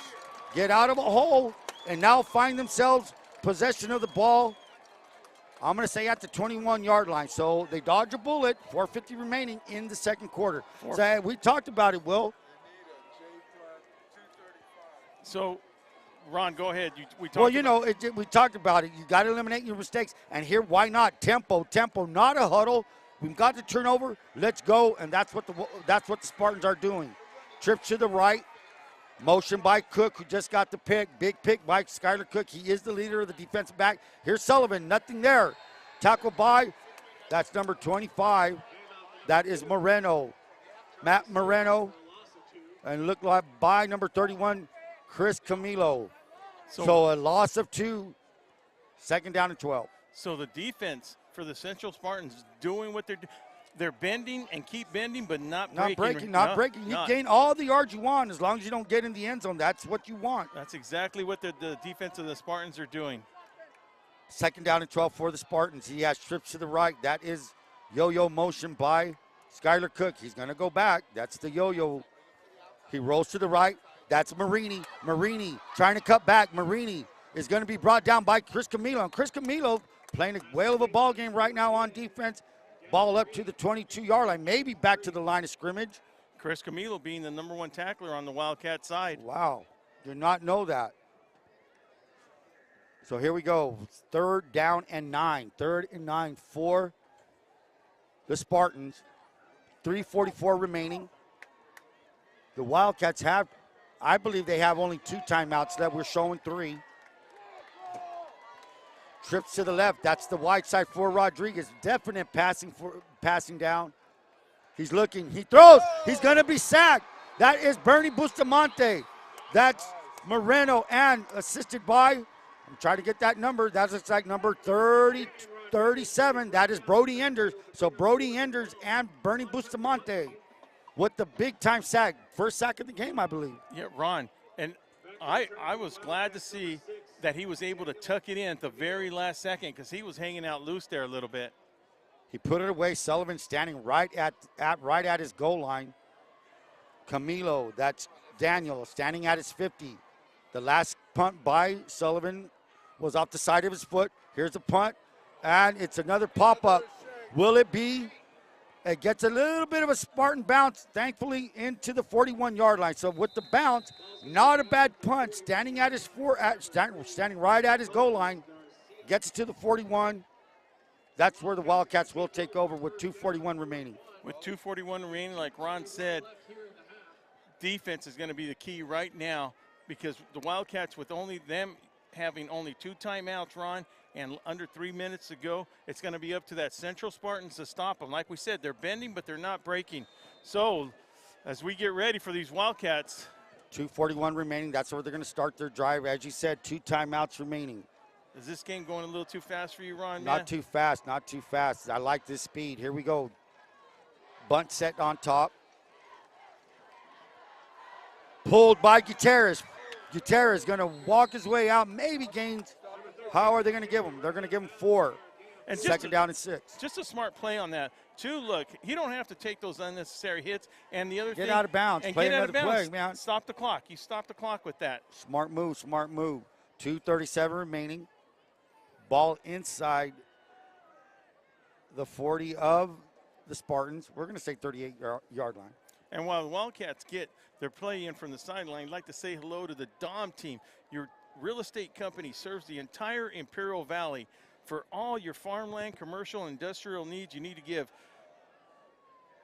B: get out of a hole and now find themselves possession of the ball. I'm going to say at the 21-yard line. So they dodge a bullet. 4:50 remaining in the 2nd quarter. So we talked about it, Will.
A: So, Ron, go ahead. We
B: talked about it. You got to eliminate your mistakes. And here, why not? Tempo, not a huddle. We've got the turnover. Let's go. And that's what the Spartans are doing. Trip to the right. Motion by Cook, who just got the pick. Big pick by Skylar Cook. He is the leader of the defensive back. Here's Sullivan, nothing there. Tackle by, that's number 25. That is Moreno. Matt Moreno. And look like by number 31, Chris Camilo. So a loss of 2, second down and 12.
A: So the defense for the Central Spartans is doing what they're doing. They're bending and keep bending, but not breaking.
B: Not breaking. You gain all the yards you want as long as you don't get in the end zone. That's what you want.
A: That's exactly what the defense of the Spartans are doing.
B: Second down and 12 for the Spartans. He has trips to the right. That is yo-yo motion by Skylar Cook. He's going to go back. That's the yo-yo. He rolls to the right. That's Marini. Marini trying to cut back. Marini is going to be brought down by Chris Camilo. And Chris Camilo playing a whale of a ball game right now on defense. Ball up to the 22-yard line, maybe back to the line of scrimmage.
A: Chris Camilo being the #1 tackler on the Wildcat side.
B: Wow, did not know that. So here we go, 3rd down and 9. 3rd and 9 for the Spartans. 3:44 remaining. The Wildcats have, I believe they have only 2 timeouts left. We're showing 3. Trips to the left. That's the wide side for Rodriguez. Definite passing down. He's looking. He throws. He's going to be sacked. That is Bernie Bustamante. That's Moreno and assisted by, I'm trying to get that number. That looks like number 37. That is Brody Enders. So Brody Enders and Bernie Bustamante with the big-time sack. First sack of the game, I believe.
A: Yeah, Ron. And I was glad to see that he was able to tuck it in at the very last second because he was hanging out loose there a little bit.
B: He put it away. Sullivan standing right at his goal line. Camilo, that's Daniel, standing at his 50. The last punt by Sullivan was off the side of his foot. Here's a punt, and it's another pop-up. Will it be? It gets a little bit of a Spartan bounce, thankfully, into the 41-yard line. So with the bounce, not a bad punt. Standing at his standing right at his goal line, gets to the 41. That's where the Wildcats will take over with 2:41 remaining.
A: With 2:41 remaining, like Ron said, defense is going to be the key right now because the Wildcats, with only them having only 2 timeouts, Ron, and under 3 minutes to go, it's going to be up to that Central Spartans to stop them. Like we said, they're bending, but they're not breaking. So as we get ready for these Wildcats.
B: 2:41 remaining. That's where they're going to start their drive. As you said, 2 timeouts remaining.
A: Is this game going a little too fast for you, Ron?
B: Not too fast, not too fast. I like this speed. Here we go. Bunt set on top. Pulled by Gutierrez. Gutierrez going to walk his way out, maybe gains. How are they going to give him? They're going to give him 4. And second down and 6.
A: Just a smart play on that. 2, look, you don't have to take those unnecessary hits. And the other thing.
B: Get out of bounds. Play another play, man.
A: Stop the clock. You stop the clock with that.
B: Smart move, smart move. 2:37 remaining. Ball inside the 40 of the Spartans. We're going to say 38-yard line.
A: And while the Wildcats get their play in from the sideline, I'd like to say hello to the Dom team. Your real estate company serves the entire Imperial Valley. For all your farmland, commercial, and industrial needs, you need to give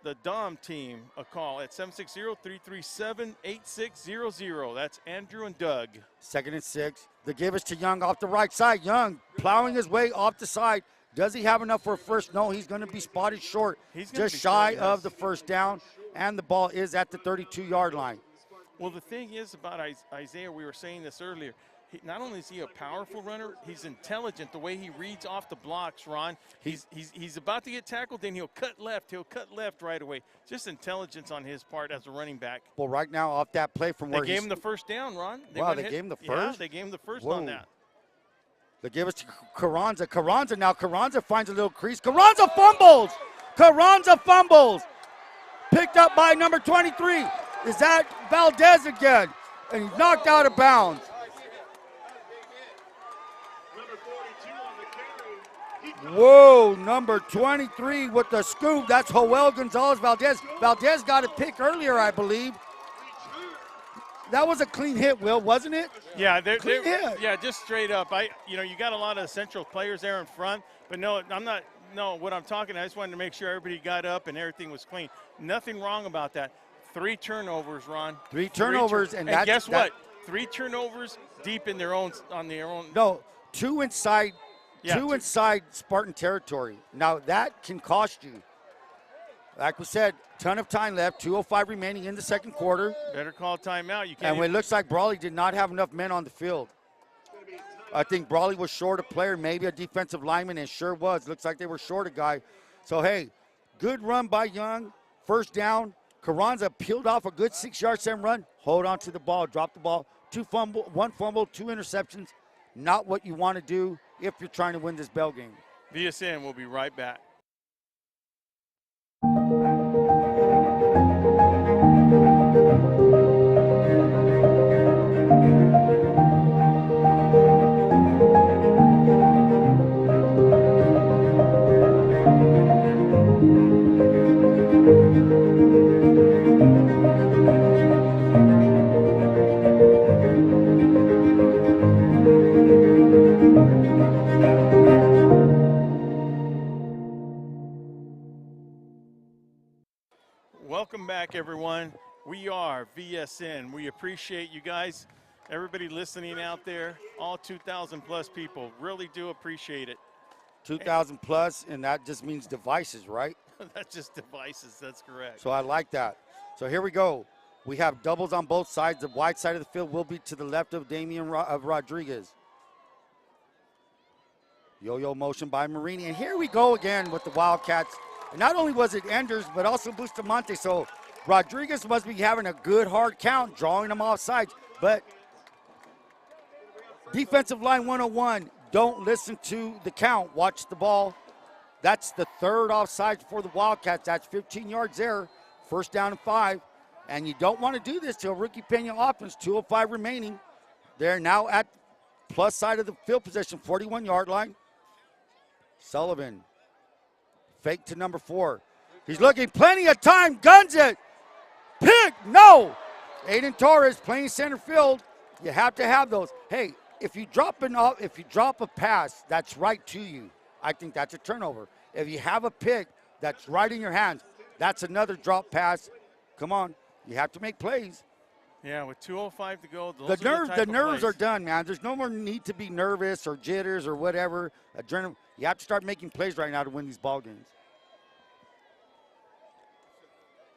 A: the Dom team a call at 760-337-8600. That's Andrew and Doug.
B: Second and 6. The give is to Young off the right side. Young plowing his way off the side. Does he have enough for a first? No, he's going to be spotted short. He's just shy of the first down, and the ball is at the 32-yard line.
A: Well, the thing is about Isaiah, we were saying this earlier, not only is he a powerful runner, he's intelligent the way he reads off the blocks, Ron. He's about to get tackled, then he'll cut left. He'll cut left right away. Just intelligence on his part as a running back.
B: Well, right now off that play from where
A: they gave him the first down, Ron.
B: They gave him the first?
A: Yeah, they gave him the first on that.
B: They give us to Carranza. Now Carranza finds a little crease. Carranza fumbles. Picked up by number 23. Is that Valdez again? And he's knocked out of bounds. Whoa, number 23 with the scoop. That's Joel Gonzalez Valdez. Valdez got a pick earlier, I believe. That was a clean hit, Will, wasn't it?
A: Yeah, yeah, just straight up. You got a lot of Central players there in front, but no, I'm not. No, what I'm talking, I just wanted to make sure everybody got up and everything was clean. Nothing wrong about that. 3 turnovers, Ron.
B: 3 turnovers, and
A: guess what? 3 turnovers deep in their own on their own.
B: No, 2 inside.
A: Yeah,
B: 2 inside Spartan territory. Now that can cost you. Like we said, ton of time left. 2:05 remaining in the second quarter.
A: Better call timeout. You can't.
B: And it looks like Brawley did not have enough men on the field. I think Brawley was short a player, maybe a defensive lineman, and sure was. Looks like they were short a guy. So, hey, good run by Young. First down. Carranza peeled off a good 6-yard send run. Hold on to the ball, drop the ball. 1 fumble, 2 interceptions. Not what you want to do if you're trying to win this bell game.
A: VSN will be right back. Welcome back, everyone. We are VSN. We appreciate you guys, everybody listening out there, all 2,000 plus people. Really do appreciate it.
B: 2,000 plus, and that just means devices, right?
A: That's just devices. That's correct.
B: So I like that. So here we go. We have doubles on both sides. The wide side of the field will be to the left of Rodriguez. Yo-yo motion by Marini. And here we go again with the Wildcats. And not only was it Enders, but also Bustamante. So Rodriguez must be having a good hard count, drawing them off sides. But defensive line 101, don't listen to the count. Watch the ball. That's the 3rd offside for the Wildcats. That's 15 yards there. First down and 5. And you don't want to do this to a rookie Pena offense. 2:05 remaining. They're now at plus side of the field position, 41-yard line. Sullivan. Fake to number 4. He's looking, plenty of time, guns it. Pick, no. Aiden Torrez playing center field. You have to have those. Hey, if you drop a pass that's right to you, I think that's a turnover. If you have a pick that's right in your hands, that's another drop pass. Come on, you have to make plays.
A: Yeah, with 2:05 to go,
B: The nerves are done, man. There's no more need to be nervous or jitters or whatever. Adrenaline. You have to start making plays right now to win these ball games.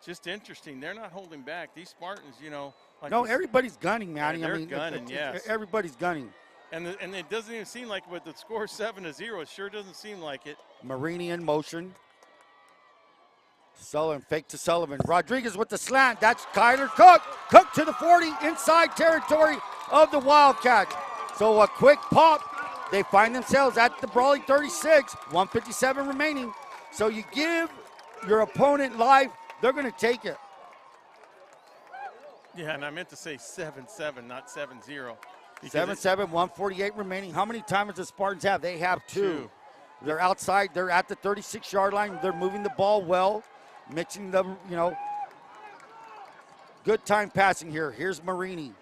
A: Just interesting. They're not holding back. These Spartans, you know. Like
B: No, everybody's gunning, man.
A: Yeah, they're gunning, yes.
B: Everybody's gunning.
A: And it doesn't even seem like with the score 7-0, it sure doesn't seem like it.
B: Marini in motion. Sullivan, fake to Sullivan. Rodriguez with the slant. That's Kyler Cook. Cook to the 40, inside territory of the Wildcats. So a quick pop. They find themselves at the Brawley 36, 1:57 remaining. So you give your opponent life, they're going to take it.
A: Yeah, and I meant to say 7-7, not 7-0.
B: 7-7, 1:48 remaining. How many times does the Spartans have? They have 2. They're outside. They're at the 36-yard line. They're moving the ball well, mixing the, good time passing here. Here's Marini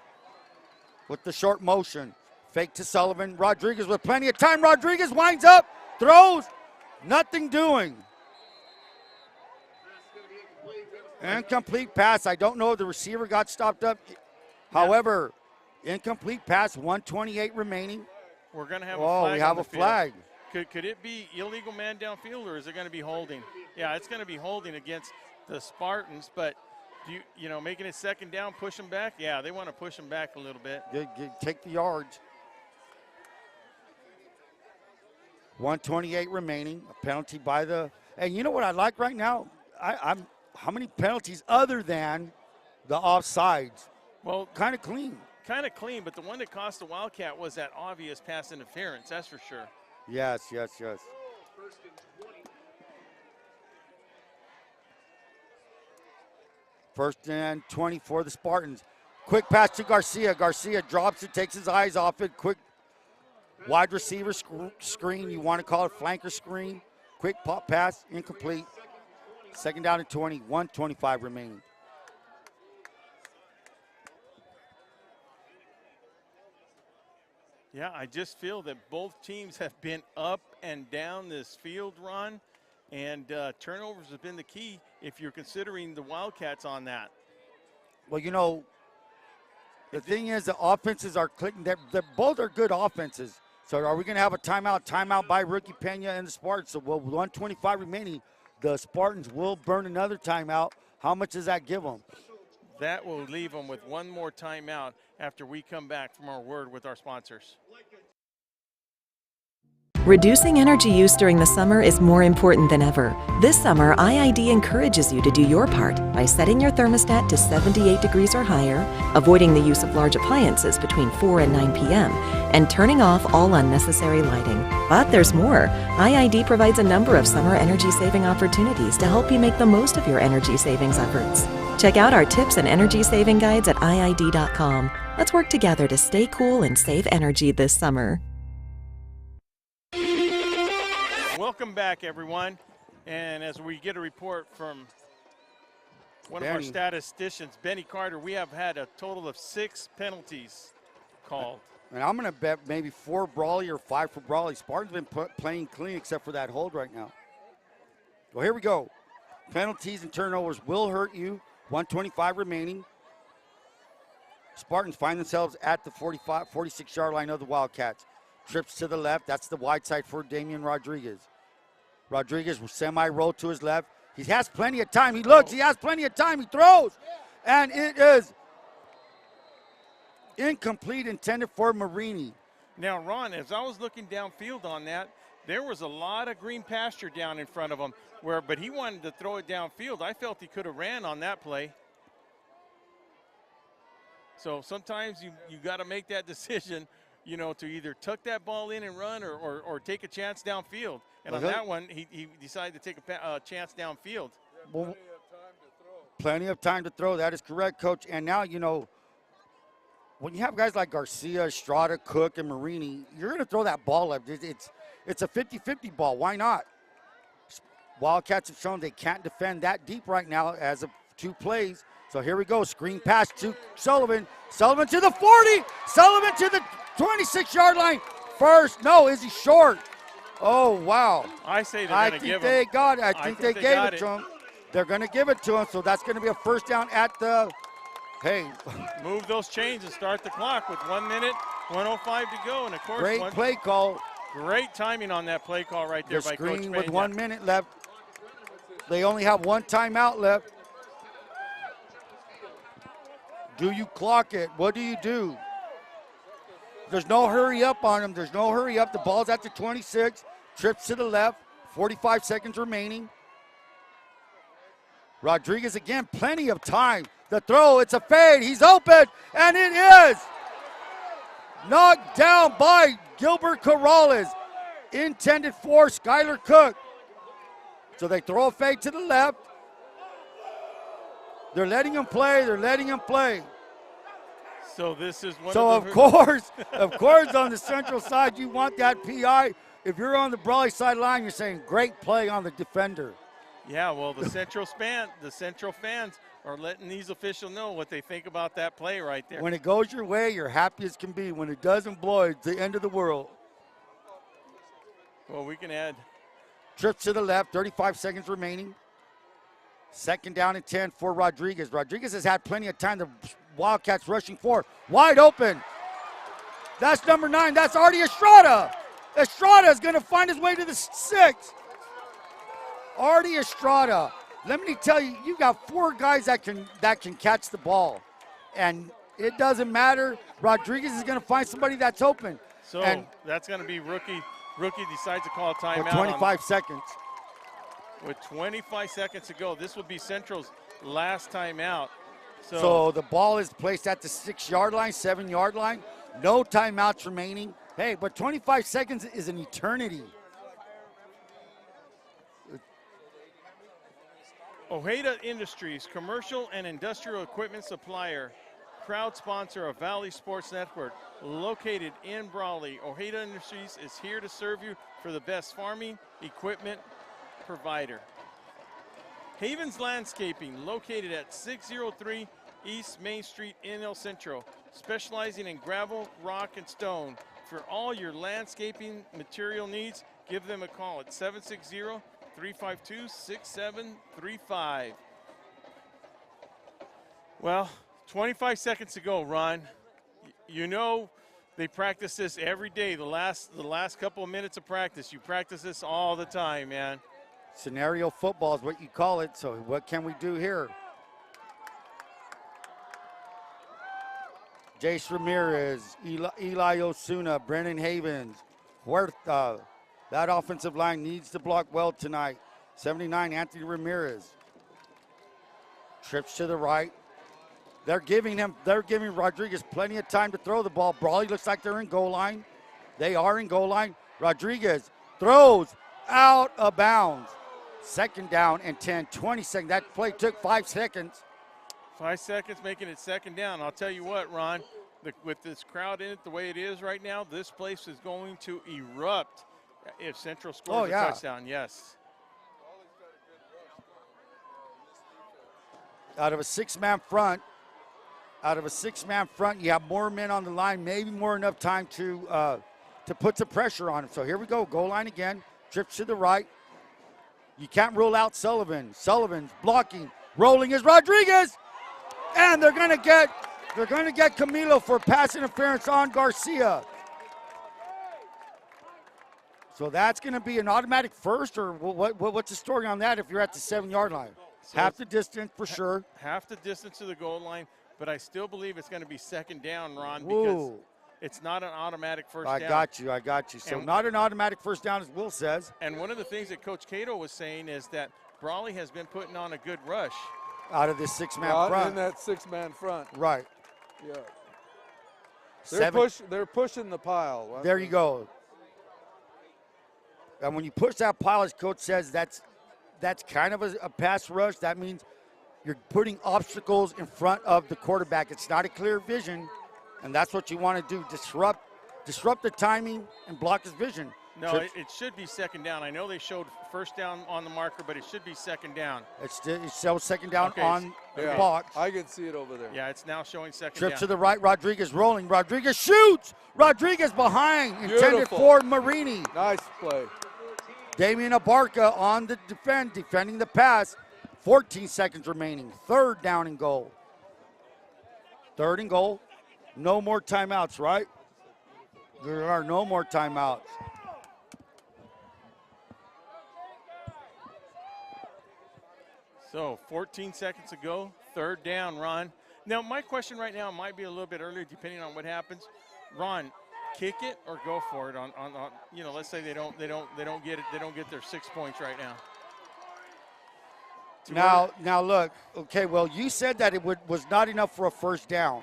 B: with the short motion. Fake to Sullivan. Rodriguez with plenty of time. Rodriguez winds up, throws, nothing doing. Incomplete pass. I don't know if the receiver got stopped up. However, incomplete pass, 1:28 remaining.
A: We're going to have a flag.
B: We have a flag.
A: Could it be illegal man downfield, or is it going to be holding? Yeah, it's going to be holding against the Spartans, but making it second down, push them back? Yeah, they want to push them back a little bit.
B: Take the yards. 1:28 remaining. A penalty by the – and you know what I like right now? How many penalties other than the offsides?
A: Well,
B: kind of clean.
A: Kind of clean, but the one that cost the Wildcat was that obvious pass interference, that's for sure.
B: Yes. First and 20 for the Spartans. Quick pass to Garcia. Garcia drops it, takes his eyes off it. Quick wide receiver screen. You want to call it flanker screen. Quick pop pass, incomplete. Second down and 20, 1:25 remaining.
A: Yeah, I just feel that both teams have been up and down this field, Ron, and turnovers have been the key if you're considering the Wildcats on that.
B: Well, you know, the thing is the offenses are clicking. They're both are good offenses. So are we going to have a timeout? Timeout by Rookie Pena and the Spartans. So with 125 remaining, the Spartans will burn another timeout. How much does that give them?
A: That will leave them with one more timeout after we come back from our word with our sponsors.
G: Reducing energy use during the summer is more important than ever. This summer, IID encourages you to do your part by setting your thermostat to 78 degrees or higher, avoiding the use of large appliances between 4 and 9 p.m., and turning off all unnecessary lighting. But there's more. IID provides a number of summer energy-saving opportunities to help you make the most of your energy savings efforts. Check out our tips and energy saving guides at IID.com. Let's work together to stay cool and save energy this summer.
A: Welcome back, everyone. And as we get a report from one of our statisticians, Benny Carter, we have had a total of 6 penalties called.
B: And I'm going to bet maybe 4 Brawley or 5 for Brawley. Spartans been playing clean except for that hold right now. Well, here we go. Penalties and turnovers will hurt you. 125 remaining. Spartans find themselves at the 46-yard line of the Wildcats. Trips to the left. That's the wide side for Damian Rodriguez. Rodriguez will semi-roll to his left. He has plenty of time. He looks. He has plenty of time. He throws. And it is incomplete, intended for Marini.
A: Now, Ron, as I was looking downfield on that, there was a lot of green pasture down in front of him, but he wanted to throw it downfield. I felt he could have ran on that play. So sometimes you got to make that decision, you know, to either tuck that ball in and run or take a chance downfield. And on that one, he decided to take a chance downfield.
B: Well, plenty of time to throw. That is correct, Coach. And now, you know, when you have guys like Garcia, Estrada, Cook, and Marini, you're going to throw that ball up. It's a 50-50 ball. Why not? Wildcats have shown they can't defend that deep right now as of 2 plays. So here we go. Screen pass to Sullivan. Sullivan to the 40. Sullivan to the 26-yard line. First. No, is he short? Oh, wow.
A: I say they're going to give him.
B: I think they gave it to him. They're going to give it to him, so that's going to be a first down at the, hey.
A: Move those chains and start the clock with 1 minute, 1:05 to go. And, of course,
B: great play call.
A: Great timing on that play call right there by Coach Pena.
B: With 1 minute left. They only have 1 timeout left. Do you clock it? What do you do? There's no hurry up on him. There's no hurry up. The ball's at the 26. Trips to the left. 45 seconds remaining. Rodriguez again, plenty of time. The throw, it's a fade. He's open, and it is knocked down by Gilbert Corrales. Intended for Skylar Cook. So they throw a fade to the left. They're letting him play. They're letting him play.
A: So this is one
B: so
A: of
B: course, on the Central side, you want that PI. If you're on the Brawley sideline, you're saying great play on the defender.
A: Yeah, well, the Central fans are letting these officials know what they think about that play right there.
B: When it goes your way, you're happy as can be. When it doesn't blow, it's the end of the world.
A: Well, we can add.
B: Trips to the left, 35 seconds remaining. Second down and 10 for Rodriguez. Rodriguez has had plenty of time. The Wildcats rushing forward. Wide open. That's number 9. That's Artie Estrada. Estrada is going to find his way to the 6. Artie Estrada. Let me tell you, you got 4 guys that can catch the ball. And it doesn't matter. Rodriguez is going to find somebody that's open.
A: So that's going to be rookie decides to call a timeout.
B: For 25 seconds.
A: With 25 seconds to go. This will be Central's last timeout.
B: So the ball is placed at the 6-yard line, 7-yard line. No timeouts remaining. Hey, but 25 seconds is an eternity.
A: Ojeda Industries, commercial and industrial equipment supplier, proud sponsor of Valley Sports Network, located in Brawley. Ojeda Industries is here to serve you for the best farming equipment provider. Havens Landscaping, located at 603 East Main Street in El Centro, specializing in gravel, rock, and stone. For all your landscaping material needs, give them a call at 760-352-6735. Well, 25 seconds to go, Ron. You know they practice this every day. The last couple of minutes of practice, you practice this all the time, man.
B: Scenario football is what you call it, so what can we do here? Jace Ramirez, Eli Osuna, Brennan Havens, Huerta. That offensive line needs to block well tonight. 79, Anthony Ramirez. Trips to the right. They're giving Rodriguez plenty of time to throw the ball. Brawley looks like they're in goal line. They are in goal line. Rodriguez throws out of bounds. Second down and 10, 20 seconds. That play took 5 seconds.
A: 5 seconds, making it second down. I'll tell you what, Ron, with this crowd in it the way it is right now, this place is going to erupt if Central scores a touchdown. Yes.
B: Out of a six-man front, you have more men on the line, maybe more enough time to put some pressure on him. So here we go, goal line again, trips to the right. You can't rule out Sullivan. Sullivan's blocking, rolling is Rodriguez, and they're gonna get Camilo for pass interference on Garcia. So that's gonna be an automatic first, or what's the story on that if you're at the 7-yard line? So half the distance for sure.
A: Half the distance to the goal line, but I still believe it's going to be second down, Ron, because it's not an automatic first down.
B: I got you. So not an automatic first down, as Will says.
A: And one of the things that Coach Cato was saying is that Brawley has been putting on a good rush.
B: Out of this six-man front.
C: In that six-man front.
B: Right.
C: Yeah. They're pushing the pile.
B: There you go. And when you push that pile, as Coach says, that's kind of a pass rush. That means you're putting obstacles in front of the quarterback. It's not a clear vision, and that's what you want to do, disrupt the timing and block his vision.
A: No, it should be second down. I know they showed first down on the marker, but it should be second down.
B: It's still second down on the box.
C: I can see it over there.
A: Yeah, it's now showing second down.
B: Trip to the right, Rodriguez rolling. Rodriguez shoots! Rodriguez behind, intended for Marini.
C: Nice play.
B: Damian Abarca on the defending the pass. 14 seconds remaining. Third down and goal. Third and goal. No more timeouts, right? There are no more timeouts.
A: So 14 seconds to go. Third down, Ron. Now my question right now might be a little bit earlier depending on what happens. Ron, kick it or go for it on let's say they don't get it, they don't get their 6 points right now.
B: Now look, okay, well you said that it was not enough for a first down.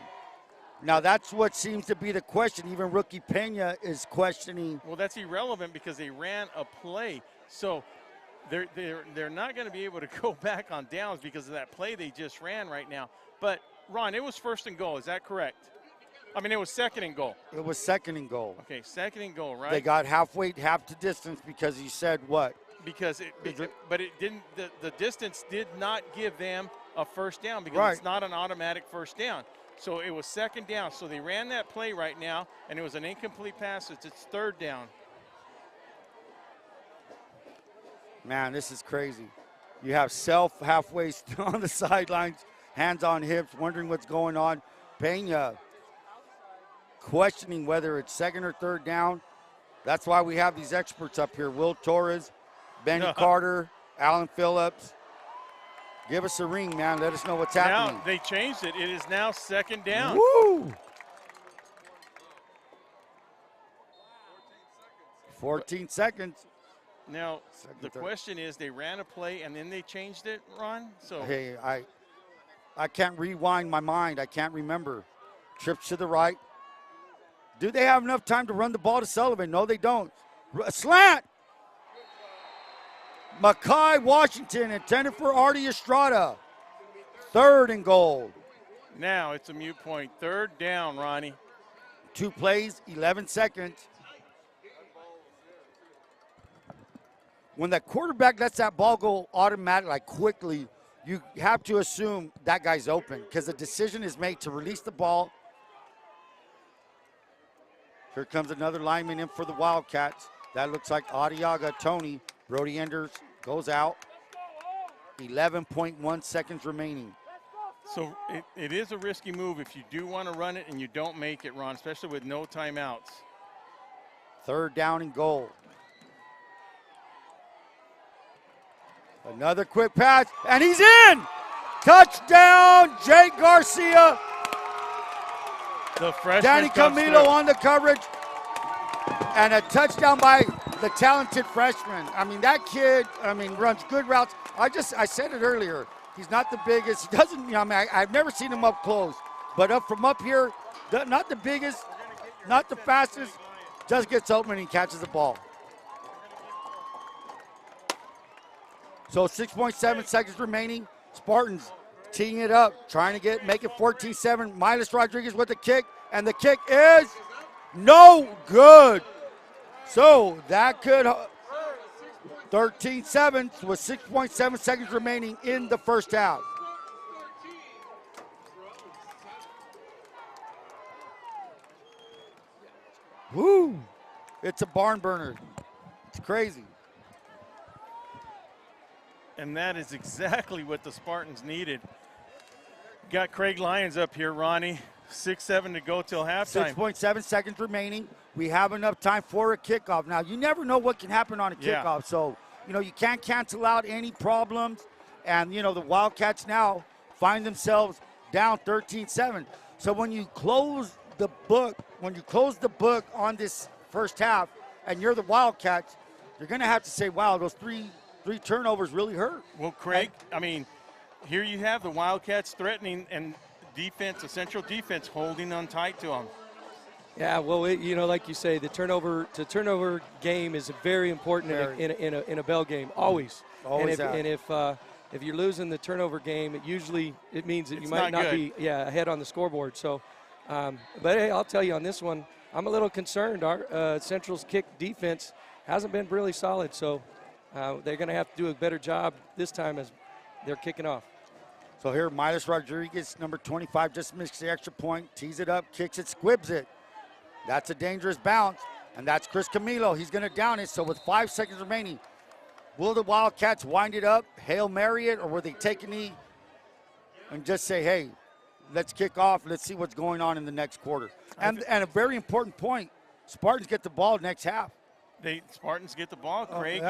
B: Now that's what seems to be the question. Even rookie Pena is questioning.
A: Well, that's irrelevant because they ran a play. So they're not going to be able to go back on downs because of that play they just ran right now. But Ron, it was first and goal, is that correct? I mean, it was second and goal.
B: It was second and goal.
A: Okay, second and goal, right?
B: They got half the distance because you said what?
A: Because but it didn't. The distance did not give them a first down because it's not an automatic first down. So it was second down. So they ran that play right now, and it was an incomplete pass. It's third down.
B: Man, this is crazy. You have Self halfway on the sidelines, hands on hips, wondering what's going on. Pena questioning whether it's second or third down. That's why we have these experts up here. Will Torrez, Benny Carter, Alan Phillips. Give us a ring, man. Let us know what's happening.
A: Now they changed it. It is now second down.
B: Woo! 14 seconds.
A: Now, the question is, they ran a play and then they changed it, Ron? So
B: hey, I can't rewind my mind. I can't remember. Trips to the right. Do they have enough time to run the ball to Sullivan? No, they don't. A slant. Makai Washington intended for Artie Estrada. Third and goal.
A: Now it's a mute point. Third down, Ronnie.
B: 2 plays, 11 seconds. When that quarterback lets that ball go automatic, like quickly, you have to assume that guy's open because the decision is made to release the ball. Here comes another lineman in for the Wildcats. That looks like Adiaga Tony. Brody Enders goes out. 11.1 seconds remaining.
A: So it is a risky move if you do want to run it and you don't make it, Ron, especially with no timeouts.
B: 3rd down and goal. Another quick pass, and he's in! Touchdown, Jake Garcia.
A: The freshman
B: Danny
A: comes
B: Camilo
A: through.
B: on the coverage. And a touchdown by the talented freshman. I mean, that kid, runs good routes. I said it earlier. He's not the biggest. He doesn't, I've never seen him up close. But from up here, not the biggest, not the fastest, just gets open and he catches the ball. So 6.7 seconds remaining. Spartans teeing it up, trying to make it 14-7. Miles Rodriguez with the kick, and the kick is no good. So that could 13-7 with 6.7 seconds remaining in the first half. Woo! It's a barn burner. It's crazy.
A: And that is exactly what the Spartans needed. Got Craig Lyons up here, Ronnie. 6-7 to go till halftime.
B: 6.7 seconds remaining. We have enough time for a kickoff. Now, you never know what can happen on a kickoff. So, you can't cancel out any problems. And, the Wildcats now find themselves down 13-7. So when you close the book on this first half and you're the Wildcats, you're going to have to say, wow, those three turnovers really hurt.
A: Well, Craig, here you have the Wildcats threatening and defense, the Central defense holding on tight to them.
H: Yeah, well, like you say, the turnover game is very important in a bell game, always. And if you're losing the turnover game, it means that you might not be ahead on the scoreboard. So, but hey, I'll tell you on this one, I'm a little concerned. Our Central's kick defense hasn't been really solid, so they're going to have to do a better job this time as they're kicking off.
B: So here, Miles Rodriguez, number 25, just missed the extra point, tees it up, kicks it, squibs it. That's a dangerous bounce, and that's Chris Camilo. He's going to down it, so with 5 seconds remaining, will the Wildcats wind it up, Hail Mary it, or will they take a knee and just say, hey, let's kick off, let's see what's going on in the next quarter. And a very important point, Spartans get the ball next half.
A: Spartans get the ball, Craig,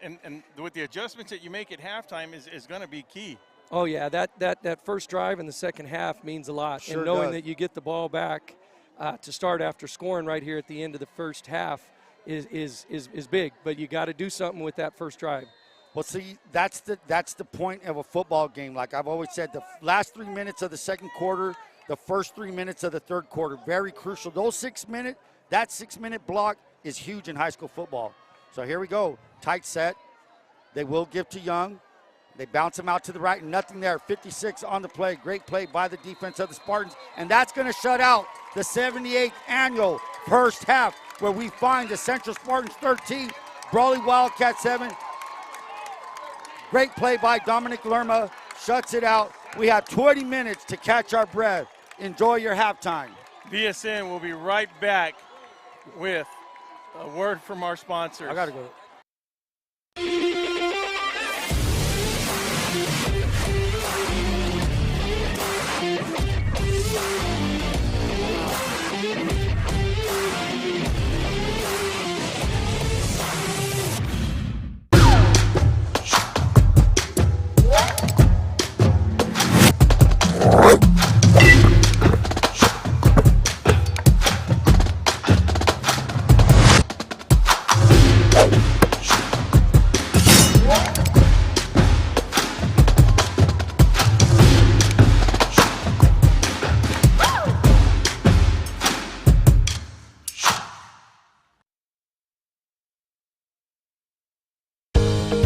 A: and with the adjustments that you make at halftime is going to be key.
H: Oh, yeah, that first drive in the second half means a lot.
B: Sure
H: and knowing
B: does.
H: that you get the ball back to start after scoring right here at the end of the first half is big. But you got to do something with that first drive.
B: Well, see, that's the point of a football game. Like I've always said, the last 3 minutes of the second quarter, the first 3 minutes of the third quarter, very crucial. That 6 minute block is huge in high school football. So here we go, tight set. They will give to Young. They bounce him out to the right, nothing there. 56 on the play. Great play by the defense of the Spartans. And that's going to shut out the 78th annual first half, where we find the Central Spartans 13, Brawley Wildcats 7. Great play by Dominic Lerma. Shuts it out. We have 20 minutes to catch our breath. Enjoy your halftime.
A: VSN will be right back with a word from our sponsors.
B: I got to go.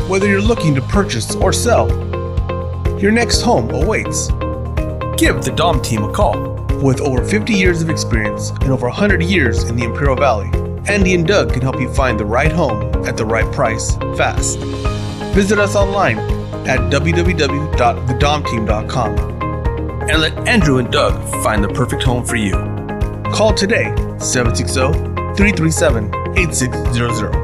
I: Whether you're looking to purchase or sell, your next home awaits. Give the Dom team a call. With over 50 years of experience and over 100 years in the Imperial Valley, Andy and Doug can help you find the right home at the right price fast. Visit us online at www.thedomteam.com and let Andrew and Doug find the perfect home for you. Call today, 760-337-8600.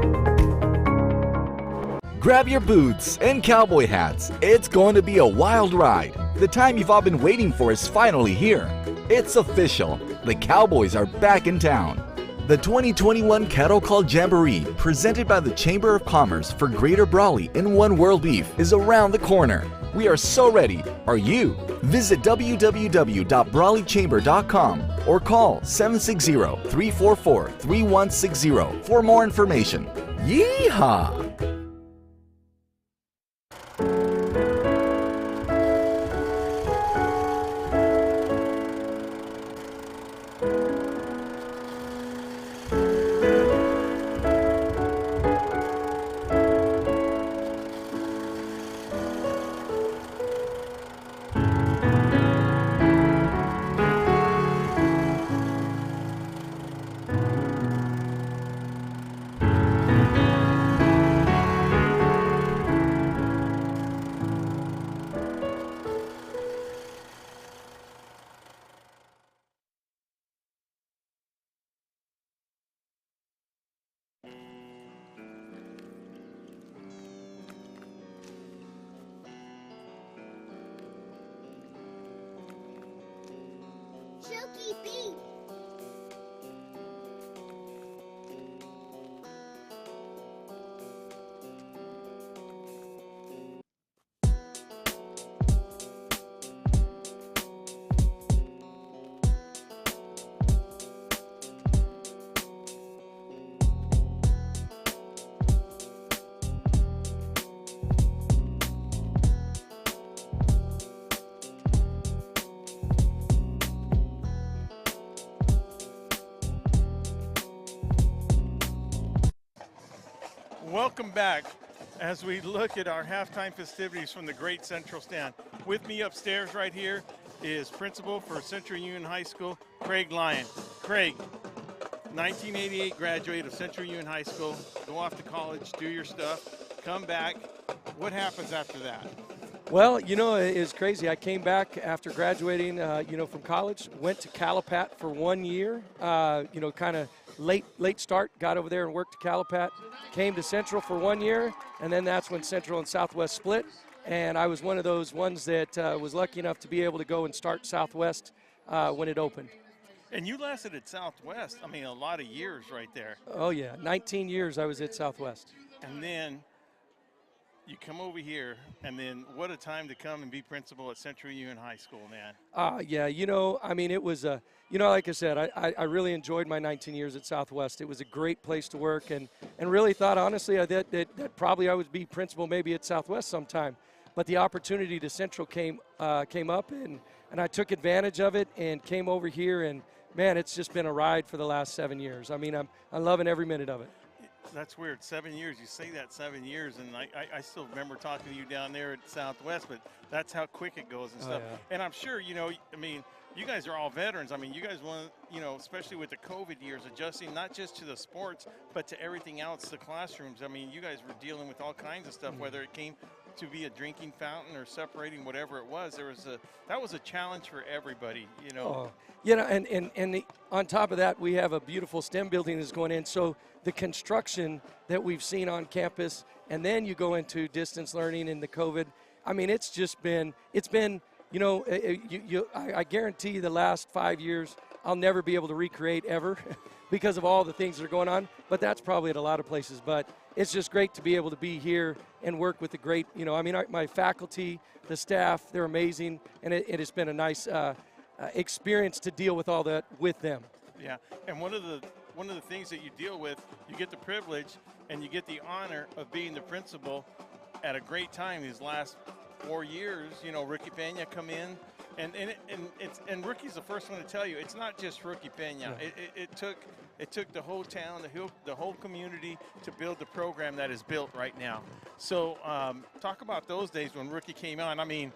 J: Grab your boots and cowboy hats. It's going to be a wild ride. The time you've all been waiting for is finally here. It's official. The Cowboys are back in town. The 2021 Cattle Call Jamboree, presented by the Chamber of Commerce for Greater Brawley and One World Beef, is around the corner. We are so ready. Are you? Visit www.brawleychamber.com or call 760-344-3160 for more information. Yeehaw!
K: Silky Beat.
A: Welcome back as we look at our halftime festivities from the great Central stand. With me upstairs right here is principal for Central Union High School, Craig Lyon. Craig, 1988 graduate of Central Union High School, go off to college, do your stuff, come back. What happens after that?
H: Well, you know, it's crazy. I came back after graduating, from college, went to Calipat for 1 year, kind of late start, got over there and worked to Calipat, came to Central for 1 year, and then that's when Central and Southwest split. And I was one of those ones that was lucky enough to be able to go and start Southwest when it opened.
A: And you lasted at Southwest, I mean, a lot of years right there.
H: Oh, yeah, 19 years I was at Southwest.
A: And then you come over here, and then what a time to come and be principal at Central Union High School, man.
H: Yeah, it was, like I said, I really enjoyed my 19 years at Southwest. It was a great place to work, and really thought, honestly, that probably I would be principal maybe at Southwest sometime. But the opportunity to Central came up, and I took advantage of it and came over here, and, man, it's just been a ride for the last 7 years. I mean, I'm loving every minute of it.
A: That's weird. 7 years. You say that 7 years, and I still remember talking to you down there at Southwest, but that's how quick it goes and stuff.
H: Yeah.
A: And I'm sure, you guys are all veterans. I mean, you guys want, especially with the COVID years, adjusting not just to the sports, but to everything else, the classrooms. I mean, you guys were dealing with all kinds of stuff, whether it came to be a drinking fountain or separating whatever it was. That was a challenge for everybody,
H: And on top of that, we have a beautiful STEM building that's going in. So the construction that we've seen on campus, and then you go into distance learning and the COVID. I mean, it's been, I guarantee you the last 5 years, I'll never be able to recreate ever because of all the things that are going on. But that's probably at a lot of places. But it's just great to be able to be here and work with the great, my faculty, the staff, they're amazing. And it has been a nice experience to deal with all that with them.
A: Yeah, and one of the things that you deal with, you get the privilege and you get the honor of being the principal at a great time these last 4 years. Ricky Pena come in, and Ricky's the first one to tell you it's not just Ricky Pena. Yeah. It took the whole town, the whole community to build the program that is built right now. So talk about those days when Ricky came on. I mean,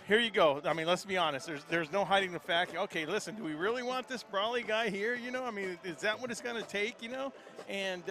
A: here you go. I mean, let's be honest. There's no hiding the fact. Okay, listen, do we really want this Brawley guy here? Is that what it's going to take? And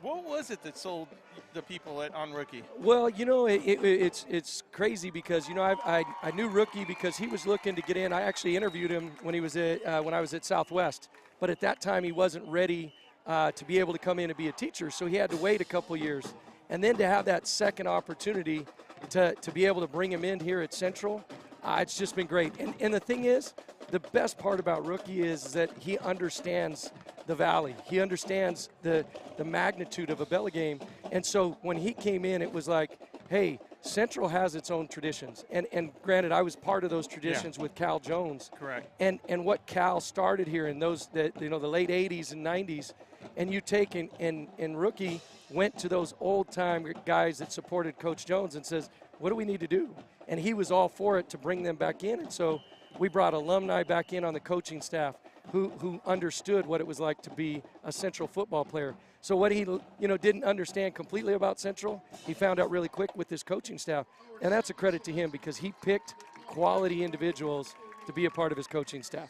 A: what was it that sold the people on Rookie?
H: Well, it's crazy because I knew Rookie because he was looking to get in. I actually interviewed him when I was at Southwest, but at that time he wasn't ready to be able to come in and be a teacher, so he had to wait a couple years, and then to have that second opportunity. to be able to bring him in here at Central, it's just been great. And the thing is, the best part about Rookie is that he understands the Valley. He understands the magnitude of a Bella game. And so when he came in, it was like, hey, Central has its own traditions. And granted, I was part of those traditions with Cal Jones.
A: Correct.
H: And what Cal started here in those, the late 80s and 90s, and you take and Rookie went to those old-time guys that supported Coach Jones and says, what do we need to do? And he was all for it to bring them back in. And so we brought alumni back in on the coaching staff who understood what it was like to be a Central football player. So what he didn't understand completely about Central, he found out really quick with his coaching staff. And that's a credit to him because he picked quality individuals to be a part of his coaching staff.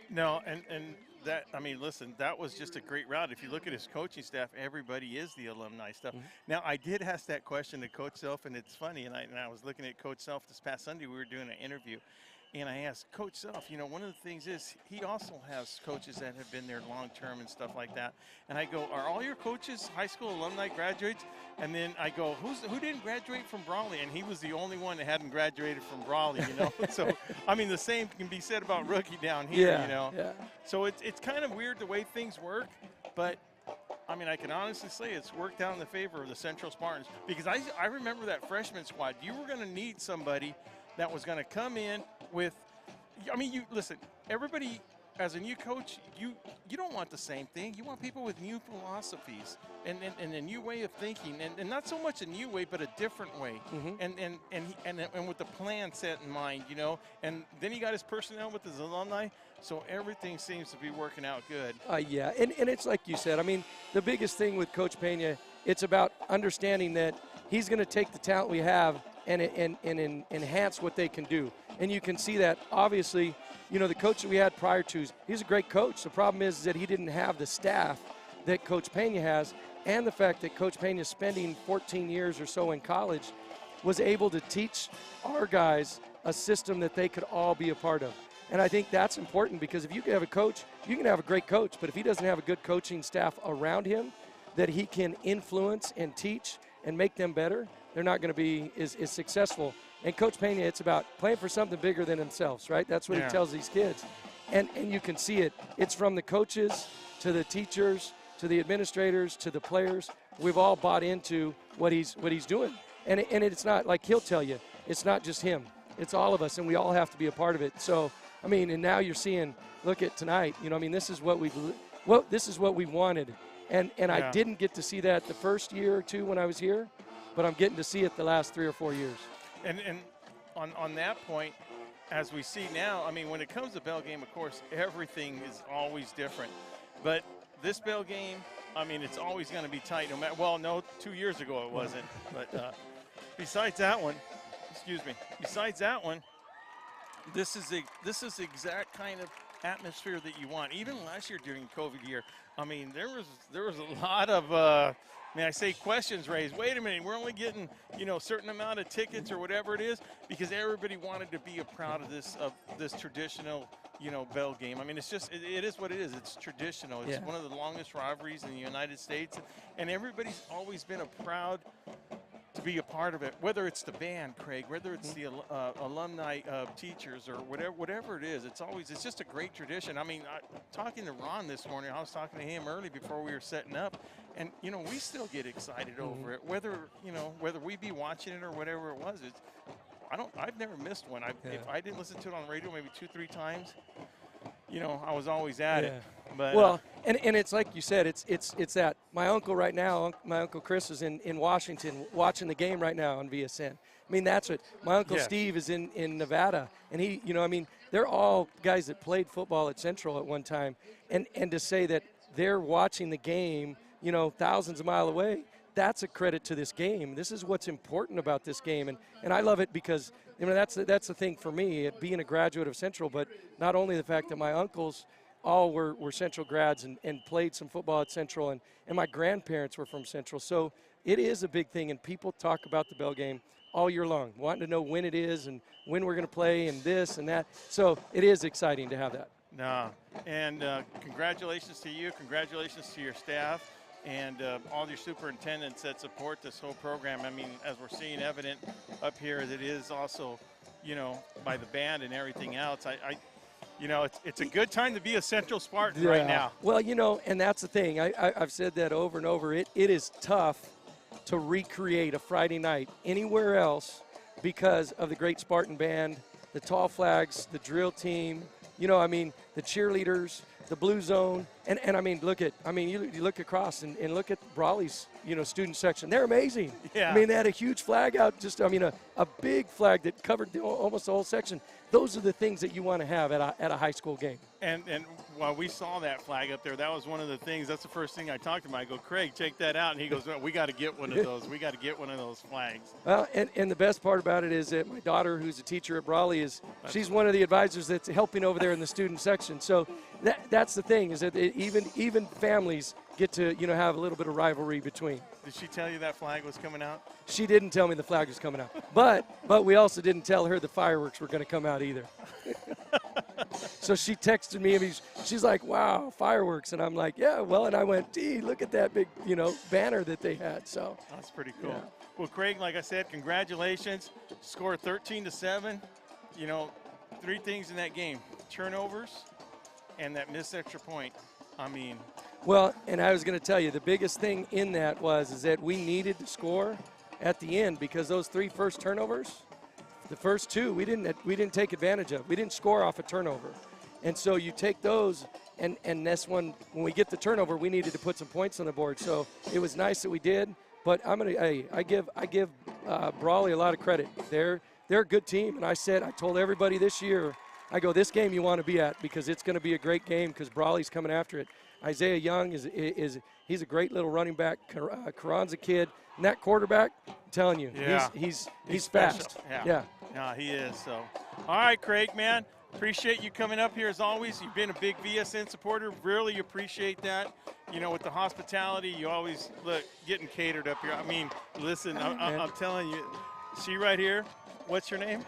A: No, and that, I mean, listen, that was just a great route. If you look at his coaching staff, everybody is the alumni stuff. Now, I did ask that question to Coach Self, and it's funny, and I was looking at Coach Self this past Sunday. We were doing an interview, and I asked Coach Self, one of the things is he also has coaches that have been there long-term and stuff like that. And I go, are all your coaches high school alumni graduates? And then I go, who didn't graduate from Brawley? And he was the only one that hadn't graduated from Brawley, So, I mean, the same can be said about Rookie down here,
H: Yeah.
A: So it's kind of weird the way things work, but I mean, I can honestly say it's worked out in the favor of the Central Spartans because I remember that freshman squad. You were going to need somebody that was going to come in with, I mean, you listen, everybody as a new coach, you don't want the same thing. You want people with new philosophies and a new way of thinking, and not so much a new way, but a different way, and with the plan set in mind, And then he got his personnel with his alumni, so everything seems to be working out good.
H: Yeah, and it's like you said. I mean, the biggest thing with Coach Pena, it's about understanding that he's going to take the talent we have and enhance what they can do. And you can see that, obviously, the coach that we had prior to, he's a great coach. The problem is that he didn't have the staff that Coach Pena has, and the fact that Coach Pena, spending 14 years or so in college, was able to teach our guys a system that they could all be a part of. And I think that's important because if you can have a coach, you can have a great coach, but if he doesn't have a good coaching staff around him that he can influence and teach and make them better, they're not going to be as successful. And Coach Pena, it's about playing for something bigger than themselves, right? That's what he tells these kids. And you can see it. It's from the coaches to the teachers to the administrators to the players. We've all bought into what he's doing. And it's not, like he'll tell you, it's not just him. It's all of us, and we all have to be a part of it. So, I mean, and now you're seeing, look at tonight, I mean, this is what we wanted. And I didn't get to see that the first year or two when I was here, but I'm getting to see it the last 3 or 4 years.
A: And on that point, as we see now, I mean, when it comes to Bell game, of course, everything is always different. But this Bell game, I mean, it's always going to be tight. No matter. Well, no, 2 years ago it wasn't. But besides that one, this is the exact kind of atmosphere that you want. Even last year during COVID year, I mean, there was a lot of questions raised. Wait a minute, we're only getting a certain amount of tickets or whatever it is because everybody wanted to be a proud of this traditional Bell game. I mean, it's just it is what it is. It's traditional. It's one of the longest rivalries in the United States, and everybody's always been a proud to be a part of it, whether it's the band, Craig, whether it's the alumni teachers or whatever it is. It's just a great tradition. I mean, talking to Ron this morning, I was talking to him early before we were setting up, and we still get excited over it, whether we be watching it or whatever it was. I've never missed one. If I didn't listen to it on the radio maybe 2-3 times, I was always at it. But,
H: well, and it's like you said, it's that. My uncle right now, my Uncle Chris is in Washington watching the game right now on VSN. I mean, that's what my Uncle Steve is in Nevada, and he, I mean, they're all guys that played football at Central at one time, and to say that they're watching the game, thousands of miles away, that's a credit to this game. This is what's important about this game, and I love it because that's the thing for me, being a graduate of Central, but not only the fact that my uncles all were Central grads and played some football at Central, and my grandparents were from Central. So it is a big thing, and people talk about the Bell game all year long, wanting to know when it is and when we're going to play and this and that. So it is exciting to have that.
A: And congratulations to you. Congratulations to your staff. and all your superintendents that support this whole program. I mean, as we're seeing evident up here, that it is also, you know, by the band and everything else. You know, it's a good time to be a Central Spartan right now.
H: Well, you know, and that's the thing. I've said that over and over. It is tough to recreate a Friday night anywhere else because of the great Spartan band, the tall flags, the drill team, you know, I mean, the cheerleaders, the blue zone, and I mean, you look across and look at Brawley's, you know, student section. They're amazing.
A: Yeah.
H: I mean, they had a huge flag out, a big flag that covered almost the whole section. Those are the things that you want to have at a high school game.
A: And while we saw that flag up there, that was one of the things. That's the first thing I talked to him. I go, Craig, check that out. And he goes, well, we got to get one of those. We got to get one of those flags.
H: Well, and the best part about it is that my daughter, who's a teacher at Brawley, she's one of the advisors that's helping over there in the student section. So that's the thing, is that even families get to, you know, have a little bit of rivalry between.
A: Did she tell you that flag was coming out?
H: She didn't tell me the flag was coming out. But we also didn't tell her the fireworks were going to come out either. So she texted me, and she's like, wow, fireworks. And I'm like, yeah, well, and I went, gee, look at that big, you know, banner that they had. So
A: that's pretty cool.
H: Yeah.
A: Well, Craig, like I said, congratulations. Score 13-7. You know, 3 things in that game: turnovers and that missed extra point. I mean,
H: well, and I was going to tell you, the biggest thing in that is that we needed to score at the end, because those 3 first turnovers, the first 2 we didn't take advantage of. We didn't score off a turnover. And so you take those, and this one, when we get the turnover, we needed to put some points on the board. So it was nice that we did. But I give Brawley a lot of credit. They're a good team, and I told everybody this year, I go, this game you want to be at, because it's going to be a great game, because Brawley's coming after it. Isaiah Young he's a great little running back. Karan's a kid, and that quarterback, I'm telling you,
A: yeah.
H: he's fast.
A: Yeah. Yeah, he is. So, all right, Craig, man. Appreciate you coming up here as always. You've been a big VSN supporter. Really appreciate that. You know, with the hospitality, you always look getting catered up here. I mean, listen, I'm telling you, she right here. What's your name?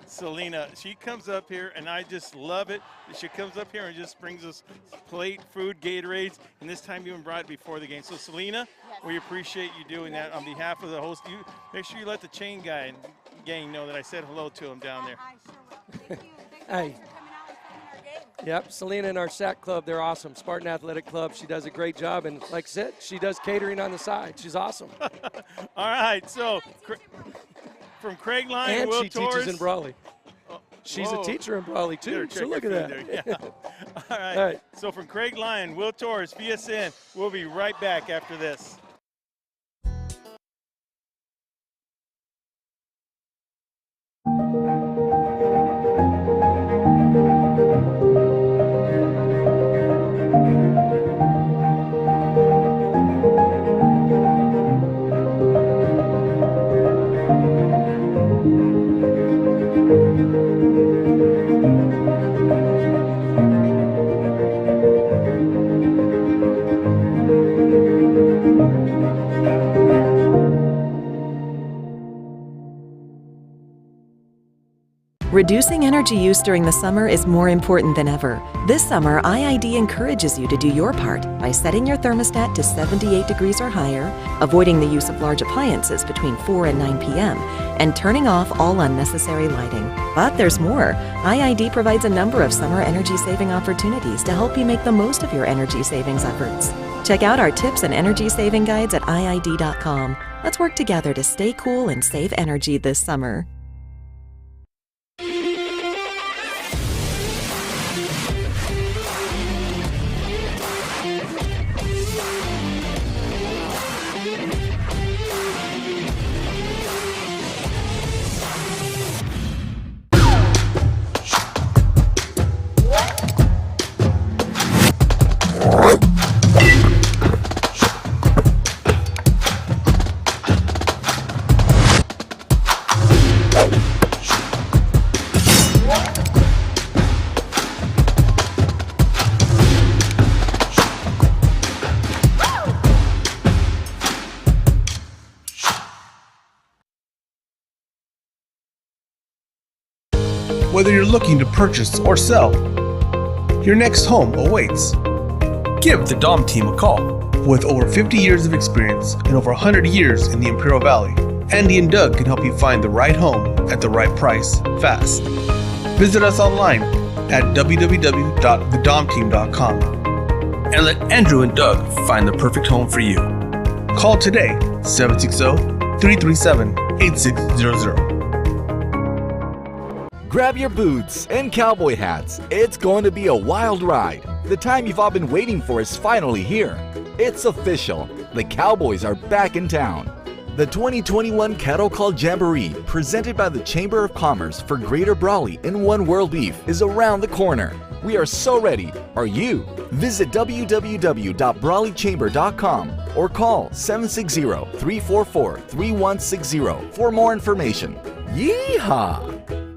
A: Selena. She comes up here, and I just love it. She comes up here and just brings us plate, food, Gatorades, and this time you even brought it before the game. So, Selena, we appreciate you doing that. On behalf of the host, you make sure you let the chain guy and gang know that I said hello to him down there.
L: I sure will. Thank you.
H: Hey.
L: For coming out and filming our game.
H: Yep, Selena and our SAC club, they're awesome. Spartan Athletic Club, she does a great job. And like I said, she does catering on the side. She's awesome.
A: All right, so from Craig Lyon,
H: and
A: Will
H: she
A: Torrez.
H: teaches in Brawley. She's a teacher in Brawley, too. So look at that.
A: Yeah. All right. So from Craig Lyon, Will Torrez, VSN, we'll be right back after this.
G: Reducing energy use during the summer is more important than ever. This summer, IID encourages you to do your part by setting your thermostat to 78 degrees or higher, avoiding the use of large appliances between 4 and 9 p.m., and turning off all unnecessary lighting. But there's more. IID provides a number of summer energy-saving opportunities to help you make the most of your energy savings efforts. Check out our tips and energy-saving guides at IID.com. Let's work together to stay cool and save energy this summer.
I: Whether you're looking to purchase or sell, your next home awaits. Give the Dom team a call With over 50 years of experience and over 100 years in the Imperial Valley, Andy and Doug can help you find the right home at the right price fast. Visit us online at www.thedomteam.com and let Andrew and Doug find the perfect home for you. Call today 760-337-8600.
J: Grab your boots and cowboy hats. It's going to be a wild ride. The time you've all been waiting for is finally here. It's official. The Cowboys are back in town. The 2021 Cattle Call Jamboree, presented by the Chamber of Commerce for Greater Brawley and One World Beef, is around the corner. We are so ready. Are you? Visit www.brawleychamber.com or call 760-344-3160 for more information. Yeehaw!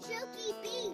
K: Silky beat.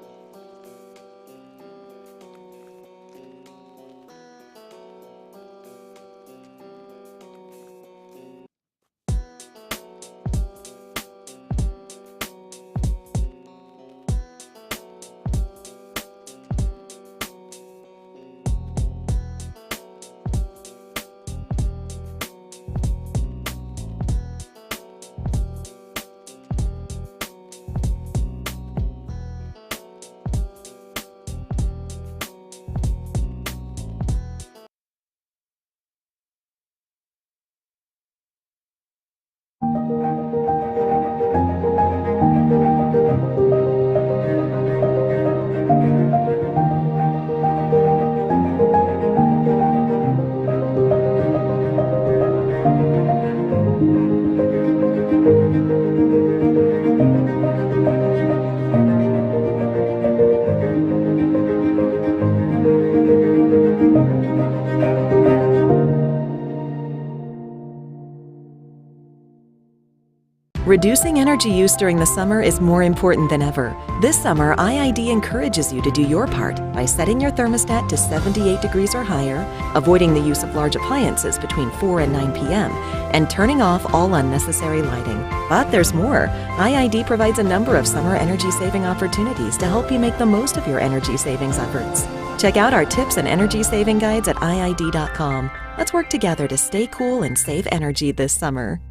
G: Reducing energy use during the summer is more important than ever. This summer, IID encourages you to do your part by setting your thermostat to 78 degrees or higher, avoiding the use of large appliances between 4 and 9 p.m., and turning off all unnecessary lighting. But there's more. IID provides a number of summer energy-saving opportunities to help you make the most of your energy savings efforts. Check out our tips and energy saving guides at IID.com. Let's work together to stay cool and save energy this summer.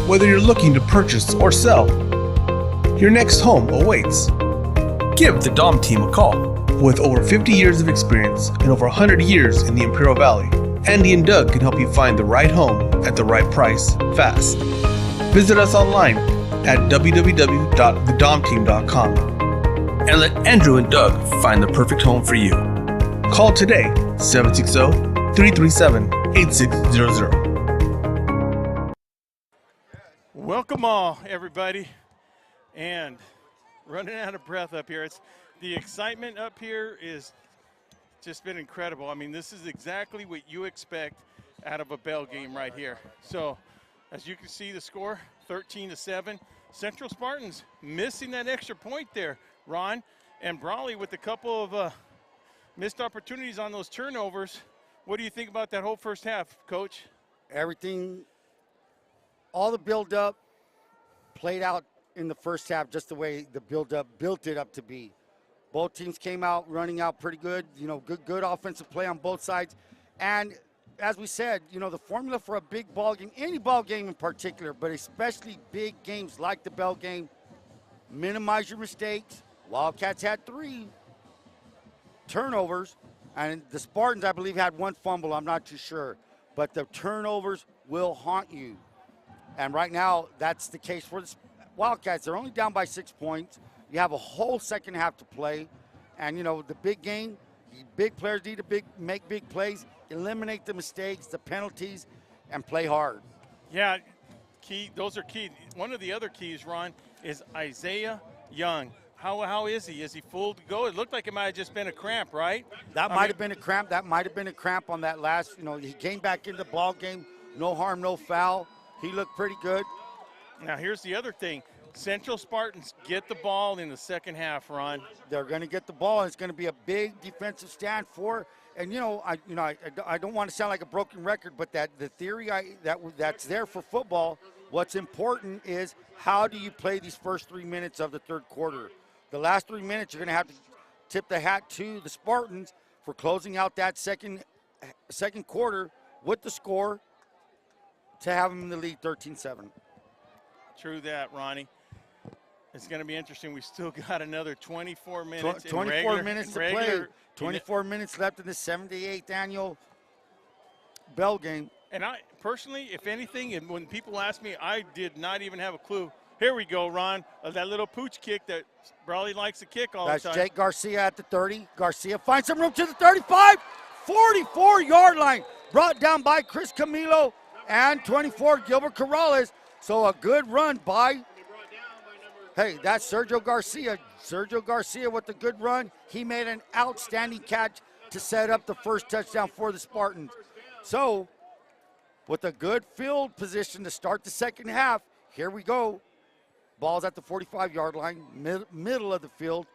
I: Whether you're looking to purchase or sell, your next home awaits. Give the Dom team a call. With over 50 years of experience and over 100 years in the Imperial Valley, Andy and Doug can help you find the right home at the right price fast. Visit us online at www.thedomteam.com and let Andrew and Doug find the perfect home for you. Call today 760-337-8600.
A: Welcome all, everybody, and running out of breath up here. The excitement up here is just been incredible. I mean, this is exactly what you expect out of a bell game right here. So, as you can see, the score 13-7. Central Spartans missing that extra point there, Ron. And Brawley with a couple of missed opportunities on those turnovers. What do you think about that whole first half, Coach?
B: Everything, all the build-up played out in the first half just the way the build-up built it up to be. Both teams came out running out pretty good, good offensive play on both sides. And as we said, the formula for a big ball game, any ball game in particular, but especially big games like the Bell game, minimize your mistakes. Wildcats had 3 turnovers, and the Spartans, I believe, had 1 fumble. I'm not too sure. But the turnovers will haunt you. And right now, that's the case for the Wildcats. They're only down by 6 points. You have a whole second half to play. And, the big game, big players need to make big plays, eliminate the mistakes, the penalties, and play hard.
A: Yeah, those are key. One of the other keys, Ron, is Isaiah Young. How is he? Is he full to go? It looked like it might have just been a cramp, right?
B: That might have been a cramp. That might have been a cramp on that last, he came back in the ball game. No harm, no foul. He looked pretty good.
A: Now, here's the other thing. Central Spartans get the ball in the second half, Ron.
B: They're going to get the ball, and it's going to be a big defensive stand for. And I don't want to sound like a broken record, but the theory that's there for football. What's important is how do you play these first 3 minutes of the third quarter? The last 3 minutes, you're going to have to tip the hat to the Spartans for closing out that second quarter with the score to have them in the lead 13-7.
A: True that, Ronnie. It's going to be interesting. We still got another 24 minutes.
B: 24 minutes to play. 24 minutes left in the 78th annual Bell game.
A: And I personally, if anything, and when people ask me, I did not even have a clue. Here we go, Ron. That little pooch kick that Brawley likes to kick all the time.
B: That's Jake Garcia at the 30. Garcia finds some room to the 35. 44-yard line. Brought down by Chris Camilo and 24, Gilbert Corrales. So a good run by, that's Sergio Garcia. Sergio Garcia with a good run. He made an outstanding catch to set up the first touchdown for the Spartans. So with a good field position to start the second half, here we go. Ball's at the 45-yard line, middle of the field.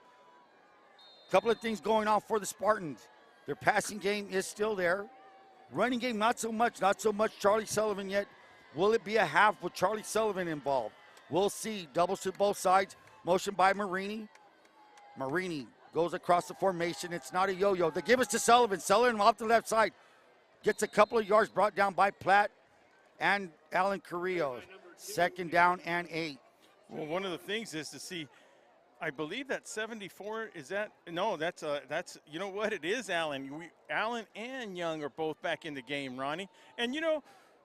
B: Couple of things going on for the Spartans. Their passing game is still there. Running game, not so much Charlie Sullivan yet. Will it be a half with Charlie Sullivan involved? We'll see. Doubles to both sides. Motion by Marini. Marini goes across the formation. It's not a yo-yo. They give us to Sullivan. Sullivan off the left side. Gets a couple of yards brought down by Platt and Alan Carrillo. Second down and 8.
A: Well, one of the things is to see, I believe that 74, is that, no, that's, you know what, it is Allen. Allen and Young are both back in the game, Ronnie. And,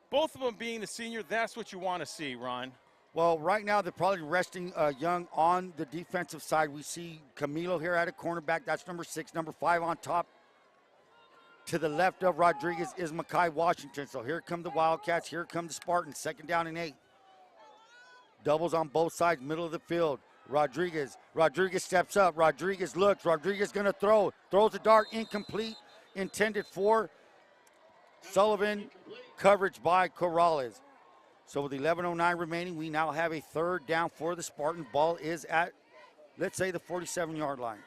A: both of them being a senior, that's what you want to see, Ron.
B: Well, right now they're probably resting Young on the defensive side. We see Camilo here at a cornerback. That's number 6. Number 5 on top. To the left of Rodriguez is Makai Washington. So here come the Wildcats. Here come the Spartans. Second down and 8. Doubles on both sides, middle of the field. Rodriguez steps up. Rodriguez looks. Rodriguez going to throw. Throws a dart, incomplete. Intended for Sullivan. Coverage by Corrales. So with 11:09 remaining, we now have a third down for the Spartan. Ball is at, let's say, the 47-yard line.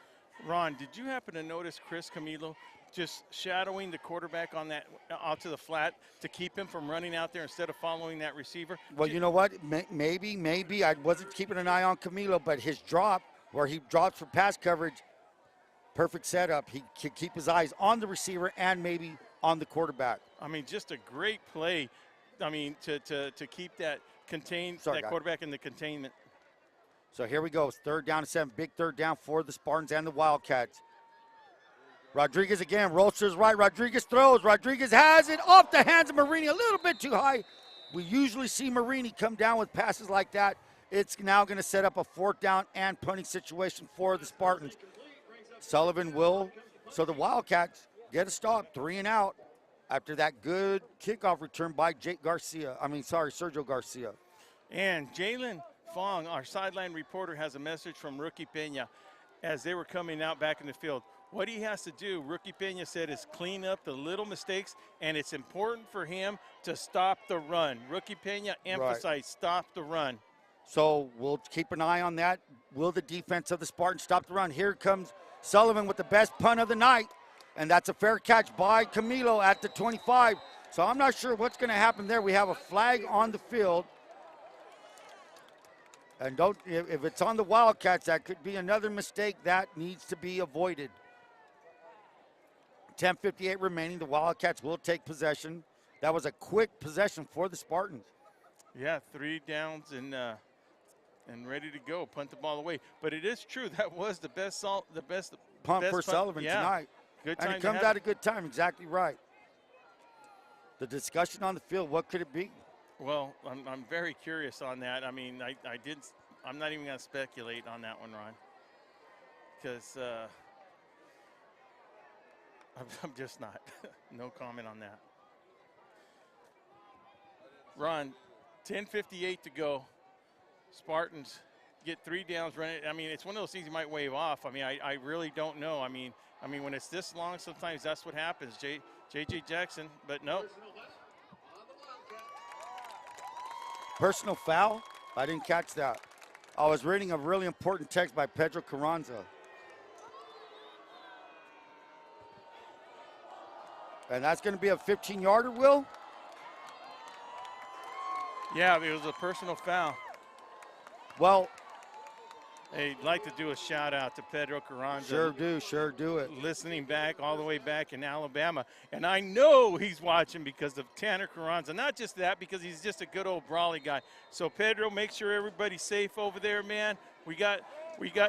A: Ron, did you happen to notice Chris Camilo just shadowing the quarterback on that out to the flat to keep him from running out there instead of following that receiver?
B: Well, you know what? Maybe. I wasn't keeping an eye on Camilo, but his drop, where he drops for pass coverage, perfect setup. He can keep his eyes on the receiver and maybe on the quarterback.
A: I mean, just a great play. I mean, to keep that quarterback in the containment.
B: So here we go. It's third down and 7. Big third down for the Spartans and the Wildcats. Rodriguez again, rolls to his right. Rodriguez throws. Rodriguez has it off the hands of Marini, a little bit too high. We usually see Marini come down with passes like that. It's now going to set up a fourth down and punting situation for the Spartans. Sullivan will, so the Wildcats get a stop, 3 and out, after that good kickoff return by Sergio Garcia.
A: And Jalen Fong, our sideline reporter, has a message from Rookie Pena as they were coming out back in the field. What he has to do, Rookie Pena said, is clean up the little mistakes, and it's important for him to stop the run. Rookie Pena emphasized stop the run.
B: So we'll keep an eye on that. Will the defense of the Spartans stop the run? Here comes Sullivan with the best punt of the night, and that's a fair catch by Camilo at the 25. So I'm not sure what's going to happen there. We have a flag on the field. And if it's on the Wildcats, that could be another mistake that needs to be avoided. 10:58 remaining. The Wildcats will take possession. That was a quick possession for the Spartans.
A: Yeah, 3 downs and ready to go. Punt the ball away. But it is true that was the best
B: Punt for Sullivan tonight.
A: Good time.
B: And it comes at a good time. Exactly right. The discussion on the field. What could it be?
A: Well, I'm very curious on that. I mean, I'm not even going to speculate on that one, Ron, because I'm just not. No comment on that. Ron, 10:58 to go. Spartans get 3 downs running. I mean, it's one of those things you might wave off. I mean, I really don't know. I mean, when it's this long, sometimes that's what happens. J.J. Jackson, but no.
B: Personal foul? I didn't catch that. I was reading a really important text by Pedro Carranza. And that's going to be a 15-yarder, Will?
A: Yeah, it was a personal foul.
B: Well,
A: I'd like to do a shout out to Pedro Carranza.
B: Sure do it.
A: Listening back all the way back in Alabama. And I know he's watching because of Tanner Carranza. Not just that, because he's just a good old Brawley guy. So Pedro, make sure everybody's safe over there, man. We got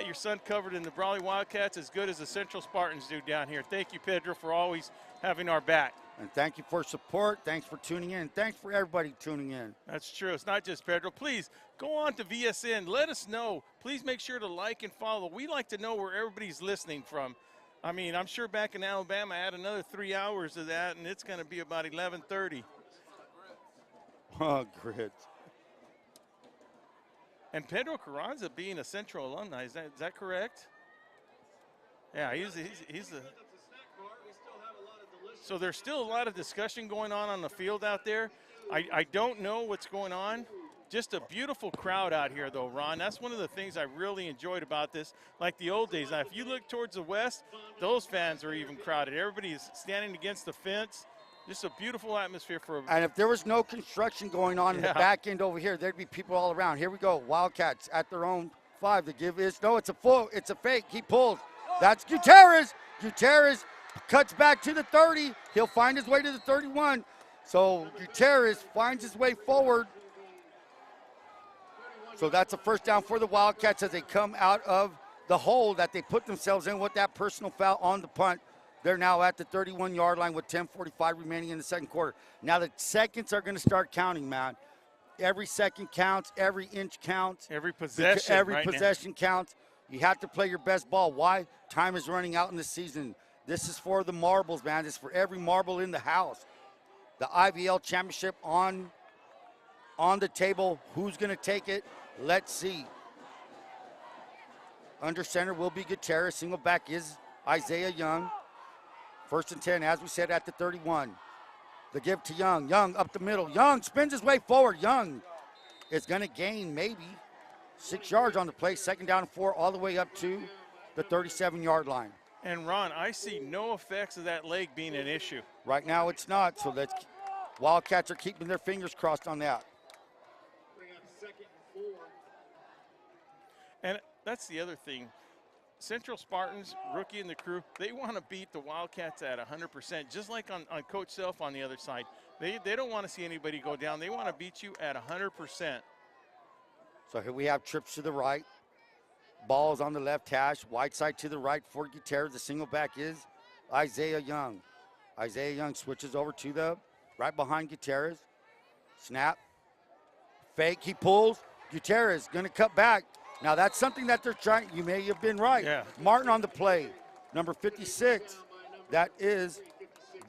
A: your son covered in the Brawley Wildcats as good as the Central Spartans do down here. Thank you, Pedro, for always having our back.
B: And thank you for support. Thanks for tuning in. Thanks for everybody tuning in.
A: That's true. It's not just Pedro. Please go on to VSN. Let us know. Please make sure to like and follow. We like to know where everybody's listening from. I mean, I'm sure back in Alabama, I had another 3 hours of that, and it's going to be about 11:30.
B: Oh, grit.
A: And Pedro Carranza being a Central alumni, is that correct? Yeah, he's a. So there's still a lot of discussion going on the field out there. I don't know what's going on. Just a beautiful crowd out here, though, Ron. That's one of the things I really enjoyed about this. Like the old days. Now, if you look towards the west, those fans are even crowded. Everybody is standing against the fence. Just a beautiful atmosphere for.
B: And if there was no construction going on in the back end over here, there'd be people all around. Here we go. Wildcats at their own 5. The give is no. It's a fake. He pulls. That's Gutierrez. Gutierrez cuts back to the 30. He'll find his way to the 31. So Gutierrez finds his way forward. So that's a first down for the Wildcats as they come out of the hole that they put themselves in with that personal foul on the punt. They're now at the 31-yard line with 10:45 remaining in the second quarter. Now the seconds are going to start counting, man. Every second counts. Every inch counts.
A: Every possession
B: counts. You have to play your best ball. Why? Time is running out in the season. This is for the marbles, man. This is for every marble in the house. The IVL championship on the table. Who's going to take it? Let's see. Under center will be Gutierrez. Single back is Isaiah Young. 1st and 10, as we said, at the 31. The give to Young. Young up the middle. Young spins his way forward. Young is going to gain maybe 6 yards on the play. 2nd down and 4 all the way up to the 37-yard line.
A: And, Ron, I see no effects of that leg being an issue.
B: Right now it's not, so Wildcats are keeping their fingers crossed on that.
A: And that's the other thing. Central Spartans, rookie and the crew, they want to beat the Wildcats at 100%, just like on Coach Self on the other side. They don't want to see anybody go down. They want to beat you at 100%.
B: So here we have trips to the right. Ball's on the left hash. Wide side to the right for Gutierrez. The single back is Isaiah Young. Isaiah Young switches over to the right behind Gutierrez. Snap. Fake. He pulls. Gutierrez going to cut back. Now that's something that they're trying. You may have been right.
A: Yeah.
B: Martin on the play. Number 56. That is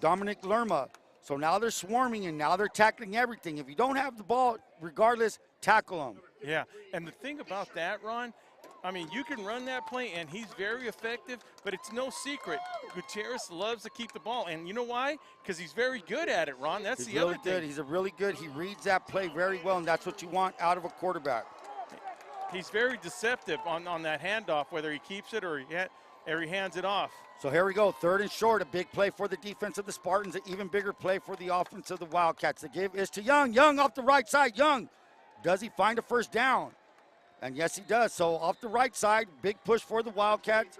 B: Dominic Lerma. So now they're swarming and now they're tackling everything. If you don't have the ball, regardless, tackle them.
A: Yeah, and the thing about that, Ron, I mean, you can run that play, and he's very effective, but it's no secret. Gutierrez loves to keep the ball, and you know why? Because he's very good at it, Ron. That's the other thing.
B: He's really good. He reads that play very well, and that's what you want out of a quarterback.
A: he's very deceptive on that handoff, whether he keeps it or he hands it off.
B: So here we go, 3rd and short, a big play for the defense of the Spartans, an even bigger play for the offense of the Wildcats. The give is to Young. Young off the right side. Young, does he find a first down? And yes, he does. So off the right side, big push for the Wildcats.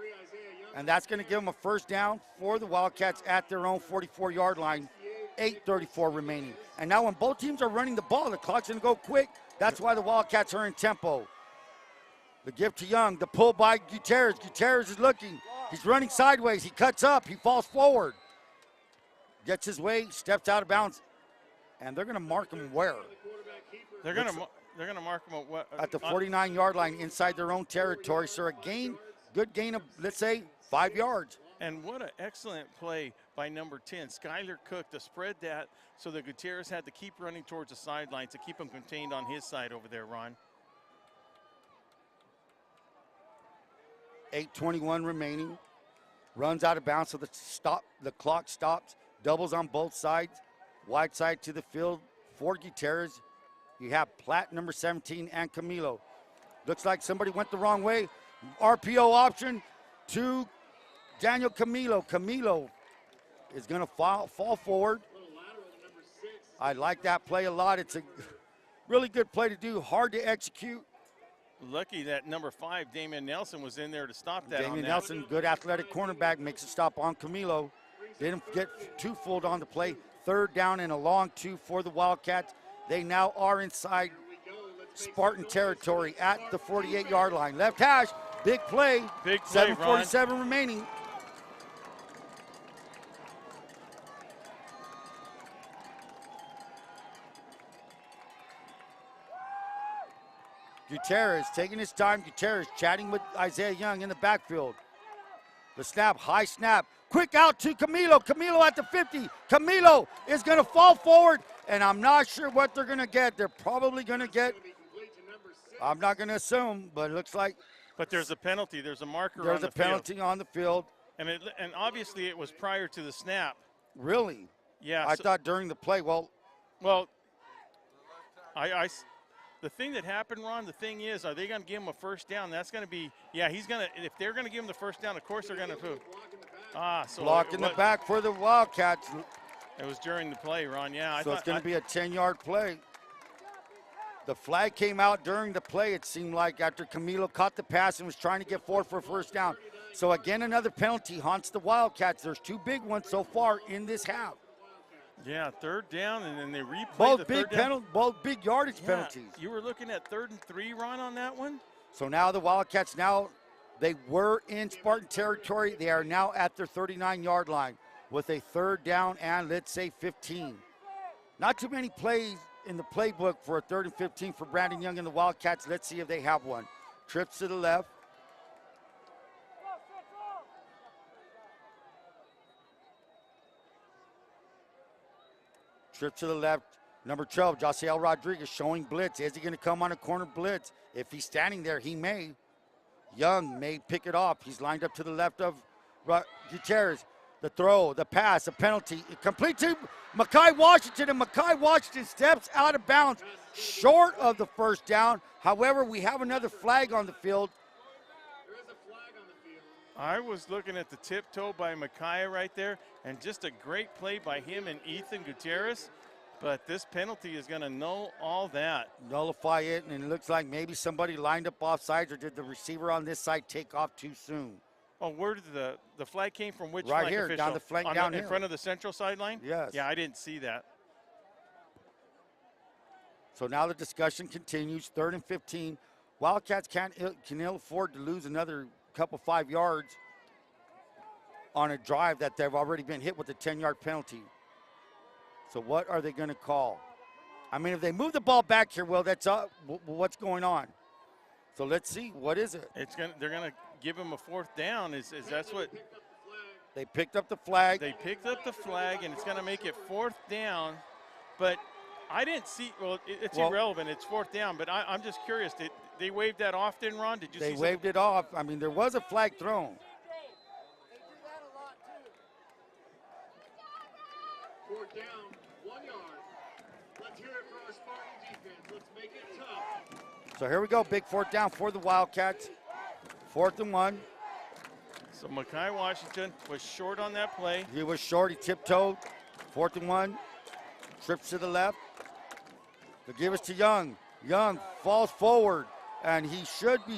B: And that's going to give them a first down for the Wildcats at their own 44-yard line. 8:34 remaining. And now when both teams are running the ball, the clock's going to go quick. That's why the Wildcats are in tempo. The give to Young, the pull by Gutierrez. Gutierrez is looking. He's running sideways. He cuts up. He falls forward. Gets his way, steps out of bounds. And they're going to mark him where?
A: They're going to mark him
B: at the 49-yard line inside their own territory. So a good gain of, let's say, 5 yards.
A: And what an excellent play by number 10, Skyler Cook, to spread that so that Gutierrez had to keep running towards the sidelines to keep him contained on his side over there, Ron.
B: 8:21 remaining. Runs out of bounds, so the clock stops. Doubles on both sides. Wide side to the field for Gutierrez. You have Platt, number 17, and Camilo. Looks like somebody went the wrong way. RPO option to Daniel Camilo. Camilo is going to fall forward. I like that play a lot. It's a really good play to do, hard to execute.
A: Lucky that number 5, Damian Nelson, was in there to stop that.
B: Damian Nelson, good athletic cornerback, makes a stop on Camilo. Didn't get too fooled on the play. 3rd down and a long 2 for the Wildcats. They now are inside Spartan territory at the 48-yard line. Left hash, big play.
A: Big play,
B: 7:47 remaining. Gutierrez taking his time. Gutierrez chatting with Isaiah Young in the backfield. The snap, high snap. Quick out to Camilo. Camilo at the 50. Camilo is going to fall forward, and I'm not sure what they're going to get. They're probably going to get, I'm not going to assume, but it looks like.
A: But there's a penalty. There's a marker on the field.
B: There's a penalty on the field.
A: And obviously it was prior to the snap.
B: Really?
A: Yeah.
B: I thought during the play. Well,
A: the thing that happened, Ron, the thing is, are they going to give him a first down? That's going to be, yeah, he's going to, if they're going to give him the first down, of course they're going to. So
B: blocked in the back for the Wildcats.
A: It was during the play, Ron, yeah.
B: So it's going to be a 10-yard play. The flag came out during the play, it seemed like, after Camilo caught the pass and was trying to get forward for a first down. So again, another penalty haunts the Wildcats. There's 2 big ones so far in this half.
A: Yeah, 3rd down, and then they replay
B: both big yardage penalties.
A: You were looking at 3rd and 3, Ron, on that one?
B: So now the Wildcats, they were in Spartan territory. They are now at their 39-yard line with a 3rd down and, let's say, 15. Not too many plays in the playbook for a 3rd and 15 for Brandon Young and the Wildcats. Let's see if they have one. Trips to the left. Trip to the left, number 12, Josiel Rodriguez showing blitz. Is he going to come on a corner blitz? If he's standing there, he may. Young may pick it off. He's lined up to the left of Gutierrez. The throw, the pass, the penalty. Complete to Mekhi Washington, and Mekhi Washington steps out of bounds short of the first down. However, we have another flag on the field.
A: I was looking at the tiptoe by Micaiah right there, and just a great play by him and Ethan Gutierrez. But this penalty is going to null all that.
B: Nullify it, and it looks like maybe somebody lined up off sides, or did the receiver on this side take off too soon?
A: Oh, where did the flag came from? Which
B: right
A: flag
B: here,
A: official?
B: down the flank, down here.
A: In front of the Central sideline?
B: Yes.
A: Yeah, I didn't see that.
B: So now the discussion continues, 3rd and 15. Wildcats can ill afford to lose another couple 5 yards on a drive that they've already been hit with a 10-yard penalty. So what are they going to call? I mean, if they move the ball back here, well, that's what's going on. So let's see, what is it?
A: They're going to give him a 4th down. Is that's what?
B: They picked up the flag.
A: They picked up the flag, and it's going to make it 4th down. But I didn't see. Well, it's irrelevant. It's 4th down. But I'm just curious. Did they wave that off then, Ron? Did you see?
B: They waved it off. I mean, there was a flag thrown.
D: Fourth down, 1 yard. Let's hear it for our Spartan defense. Let's make it tough.
B: So here we go, big 4th down for the Wildcats. 4th and 1.
A: So Mekhi Washington was short on that play.
B: He was short, he tiptoed. 4th and 1, trips to the left. They give us to Young. Young falls forward, and he should be.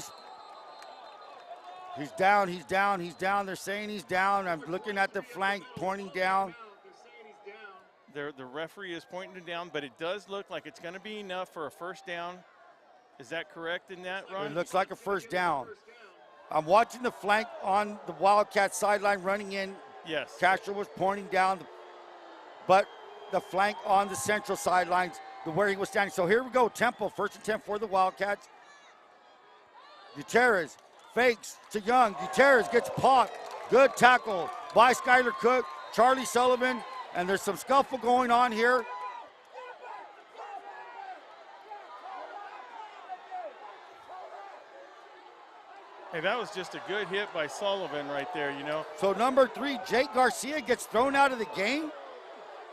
B: He's down, he's down, he's down. They're saying he's down. I'm looking at the flank, pointing down.
A: The referee is pointing him down, but it does look like it's going to be enough for a 1st down. Is that correct in that, Ron?
B: It looks like a 1st down. I'm watching the flank on the Wildcat sideline running in.
A: Yes.
B: Castro was pointing down, but the flank on the Central sidelines, where he was standing. So here we go, tempo, 1st and 10 for the Wildcats. Gutierrez fakes to Young. Gutierrez gets popped. Good tackle by Skylar Cook, Charlie Sullivan, and there's some scuffle going on here.
A: Hey, that was just a good hit by Sullivan right there, you know.
B: So number 3, Jake Garcia gets thrown out of the game.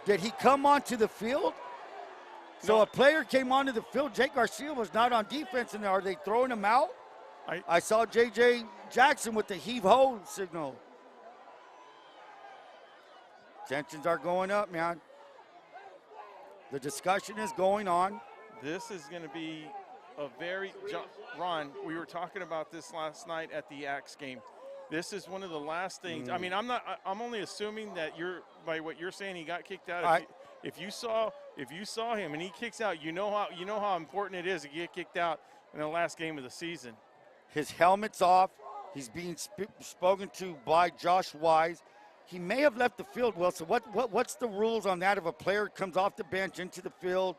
B: Did he come onto the field? So a player came onto the field. Jake Garcia was not on defense, and are they throwing him out? I saw J.J. Jackson with the heave-ho signal. Tensions are going up, man. The discussion is going on.
A: This is going to be a very, Ron, we were talking about this last night at the Axe game. This is one of the last things. I mean, I'm only assuming that by what you're saying, he got kicked out. If you saw him and he kicks out, you know how important it is to get kicked out in the last game of the season.
B: His helmet's off. He's being spoken to by Josh Wise. He may have left the field, Will. So what's the rules on that if a player comes off the bench into the field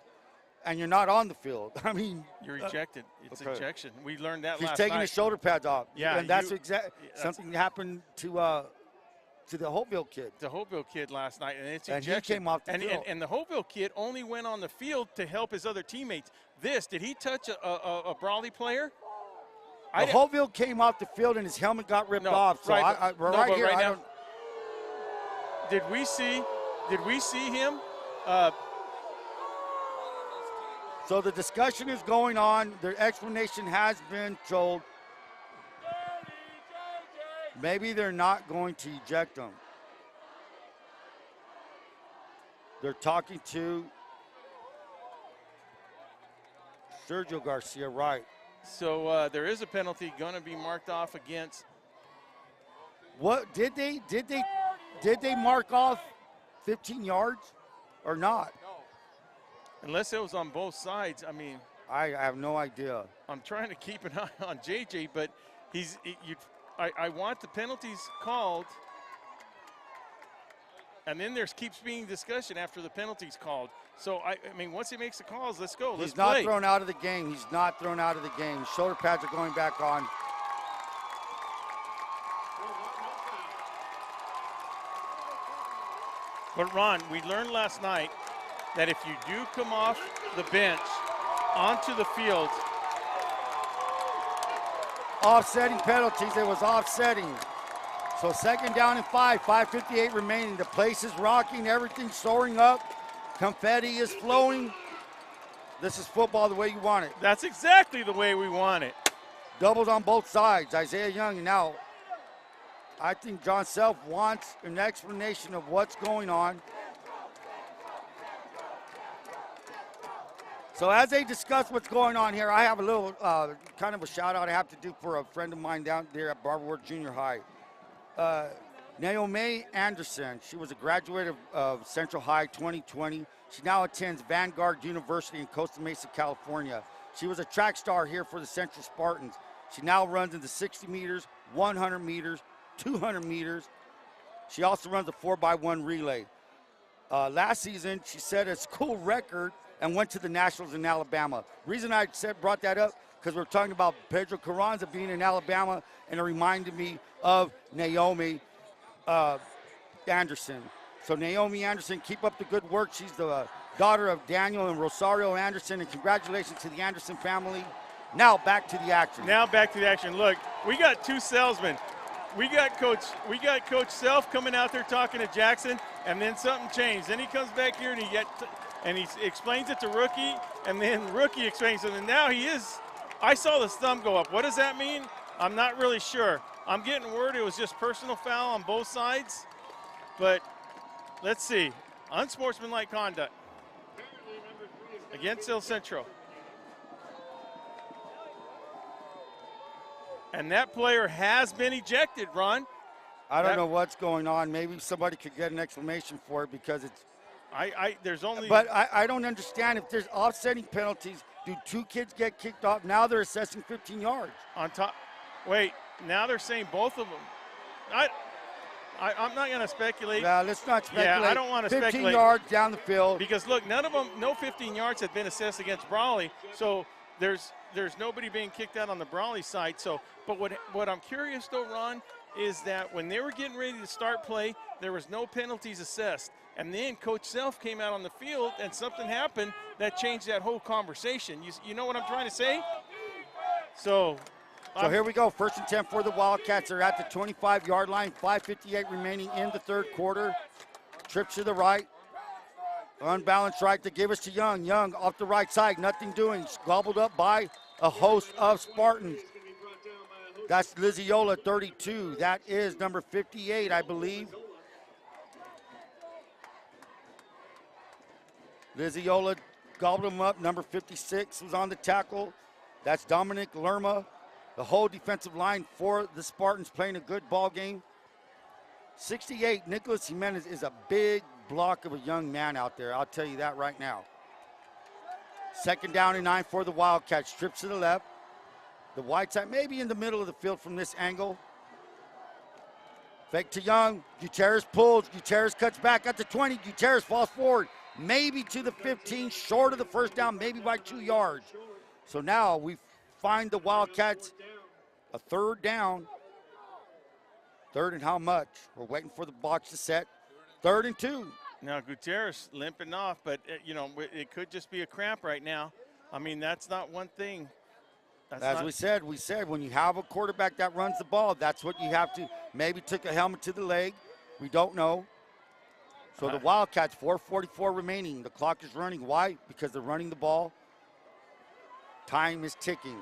B: and you're not on the field? I mean,
A: you're ejected. It's ejection. We learned that
B: He's
A: last
B: taking
A: night.
B: his shoulder pads off.
A: Yeah,
B: and that's something that happened to the Hopeville kid.
A: The Hopeville kid last night, and it's ejection.
B: And he came off the field.
A: And the Hopeville kid only went on the field to help his other teammates. Did he touch a Brawley player?
B: The Hopeville came off the field and his helmet got ripped off. So
A: did we see him?
B: So the discussion is going on. The explanation has been told. Maybe they're not going to eject him. They're talking to Sergio Garcia, right.
A: So there is a penalty going to be marked off against.
B: What did they mark off 15 yards or not?
A: Unless it was on both sides. I mean,
B: I have no idea.
A: I'm trying to keep an eye on JJ, but I want the penalties called. And then there keeps being discussion after the penalty's called. So, I mean, once he makes the calls, let's go.
B: He's not thrown out of the game. He's not thrown out of the game. His shoulder pads are going back on.
A: But, Ron, we learned last night that if you do come off the bench onto the field.
B: Offsetting penalties. It was offsetting. So 2nd down and 5, 5:58 remaining. The place is rocking, everything's soaring up. Confetti is flowing. This is football the way you want it.
A: That's exactly the way we want it.
B: Doubles on both sides. Isaiah Young now. I think John Self wants an explanation of what's going on. So as they discuss what's going on here, I have a little kind of a shout out I have to do for a friend of mine down there at Barbara Ward Junior High. Naomi Anderson, she was a graduate of Central High 2020. She now attends Vanguard University in Costa Mesa, California. She was a track star here for the Central Spartans. She now runs in the 60 meters, 100 meters, 200 meters. She also runs a 4x1 relay. Last season, she set a school record and went to the Nationals in Alabama. Reason I brought that up, because we're talking about Pedro Carranza being in Alabama, and it reminded me of Naomi Anderson. So Naomi Anderson, keep up the good work. She's the daughter of Daniel and Rosario Anderson, and congratulations to the Anderson family. Now back to the action.
A: Look, we got two salesmen. We got Coach Self coming out there talking to Jackson, and then something changed. Then he comes back here and he explains it to Rookie, and then Rookie explains it, and now he is I saw the thumb go up. What does that mean? I'm not really sure. I'm getting word it was just personal foul on both sides, but let's see. Unsportsmanlike conduct against El Centro. And that player has been ejected, Ron.
B: I don't know what's going on. Maybe somebody could get an explanation for it because it's.
A: There's only.
B: But I don't understand if there's offsetting penalties. Do 2 kids get kicked off? Now they're assessing 15 yards.
A: On top. Wait, now they're saying both of them. I'm not going to speculate.
B: Yeah, let's not speculate.
A: Yeah, I don't want to speculate.
B: 15 yards down the field.
A: Because look, none of them, no 15 yards have been assessed against Brawley. So there's nobody being kicked out on the Brawley side. So, but what I'm curious though, Ron, is that when they were getting ready to start play, there was no penalties assessed. And then Coach Self came out on the field and something happened that changed that whole conversation. You know what I'm trying to say? So
B: here we go. 1st and 10 for the Wildcats. They're at the 25-yard line. 5:58 remaining in the 3rd quarter. Trips to the right. Unbalanced right to give us to Young. Young off the right side. Nothing doing. Gobbled up by a host of Spartans. That's Liziola, 32. That is number 58, I believe. Liziola gobbled him up. Number 56 was on the tackle. That's Dominic Lerma. The whole defensive line for the Spartans playing a good ball game. 68, Nicholas Jimenez is a big block of a young man out there. I'll tell you that right now. 2nd down and 9 for the Wildcats. Trips to the left. The wide side maybe in the middle of the field from this angle. Fake to Young. Gutierrez pulls. Gutierrez cuts back at the 20. Gutierrez falls forward. Maybe to the 15, short of the 1st down, maybe by 2 yards. So now we find the Wildcats a 3rd down. 3rd and how much? We're waiting for the box to set. 3rd and 2.
A: Now Gutierrez limping off, but it could just be a cramp right now. I mean, that's not one thing.
B: We said when you have a quarterback that runs the ball, that's what you have to. Maybe took a helmet to the leg. We don't know. So the Wildcats, 4:44 remaining. The clock is running. Why? Because they're running the ball. Time is ticking.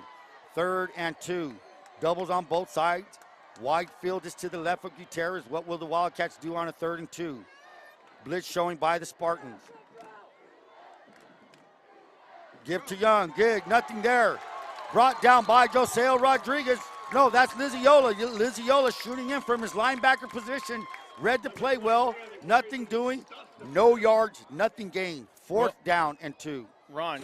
B: 3rd and 2. Doubles on both sides. Wide field is to the left of Gutierrez. What will the Wildcats do on a 3rd and 2? Blitz showing by the Spartans. Give to Young. Gig. Nothing there. Brought down by Joseo Rodriguez. No, that's Liziola. Liziola shooting in from his linebacker position. Read the play well. Nothing doing. No yards. Nothing gained. 4th down and 2.
A: Ron,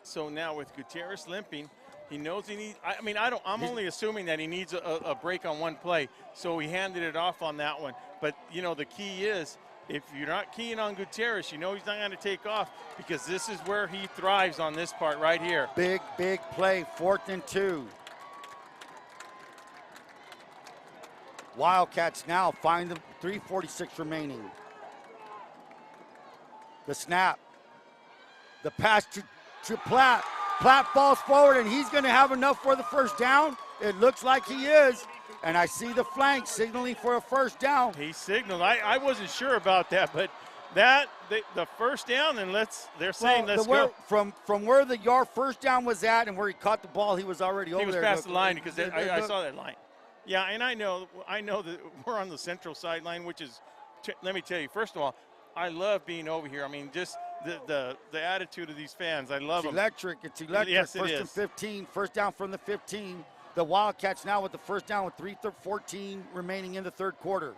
A: so now with Gutierrez limping, he knows he needs. I'm only assuming that he needs a break on one play, so he handed it off on that one. But the key is, if you're not keying on Gutierrez, he's not going to take off, because this is where he thrives on this part right here.
B: Big play. 4th and 2. Wildcats now find them. 3:46 remaining. The snap. The pass to Platt. Platt falls forward, and he's going to have enough for the 1st down. It looks like he is. And I see the flank signaling for a 1st down.
A: He signaled. I wasn't sure about that, but the 1st down, and they're saying let's go.
B: From where the 1st down was at and where he caught the ball, he was already over there.
A: He was past the line, because I saw that line. Yeah, and I know that we're on the Central sideline, which is, let me tell you, first of all, I love being over here. I mean, just the attitude of these fans, I love them.
B: It's electric.
A: Yes, it
B: 1st
A: is.
B: and 15, 1st down from the 15. The Wildcats now with the 1st down with 3:14 remaining in the 3rd quarter.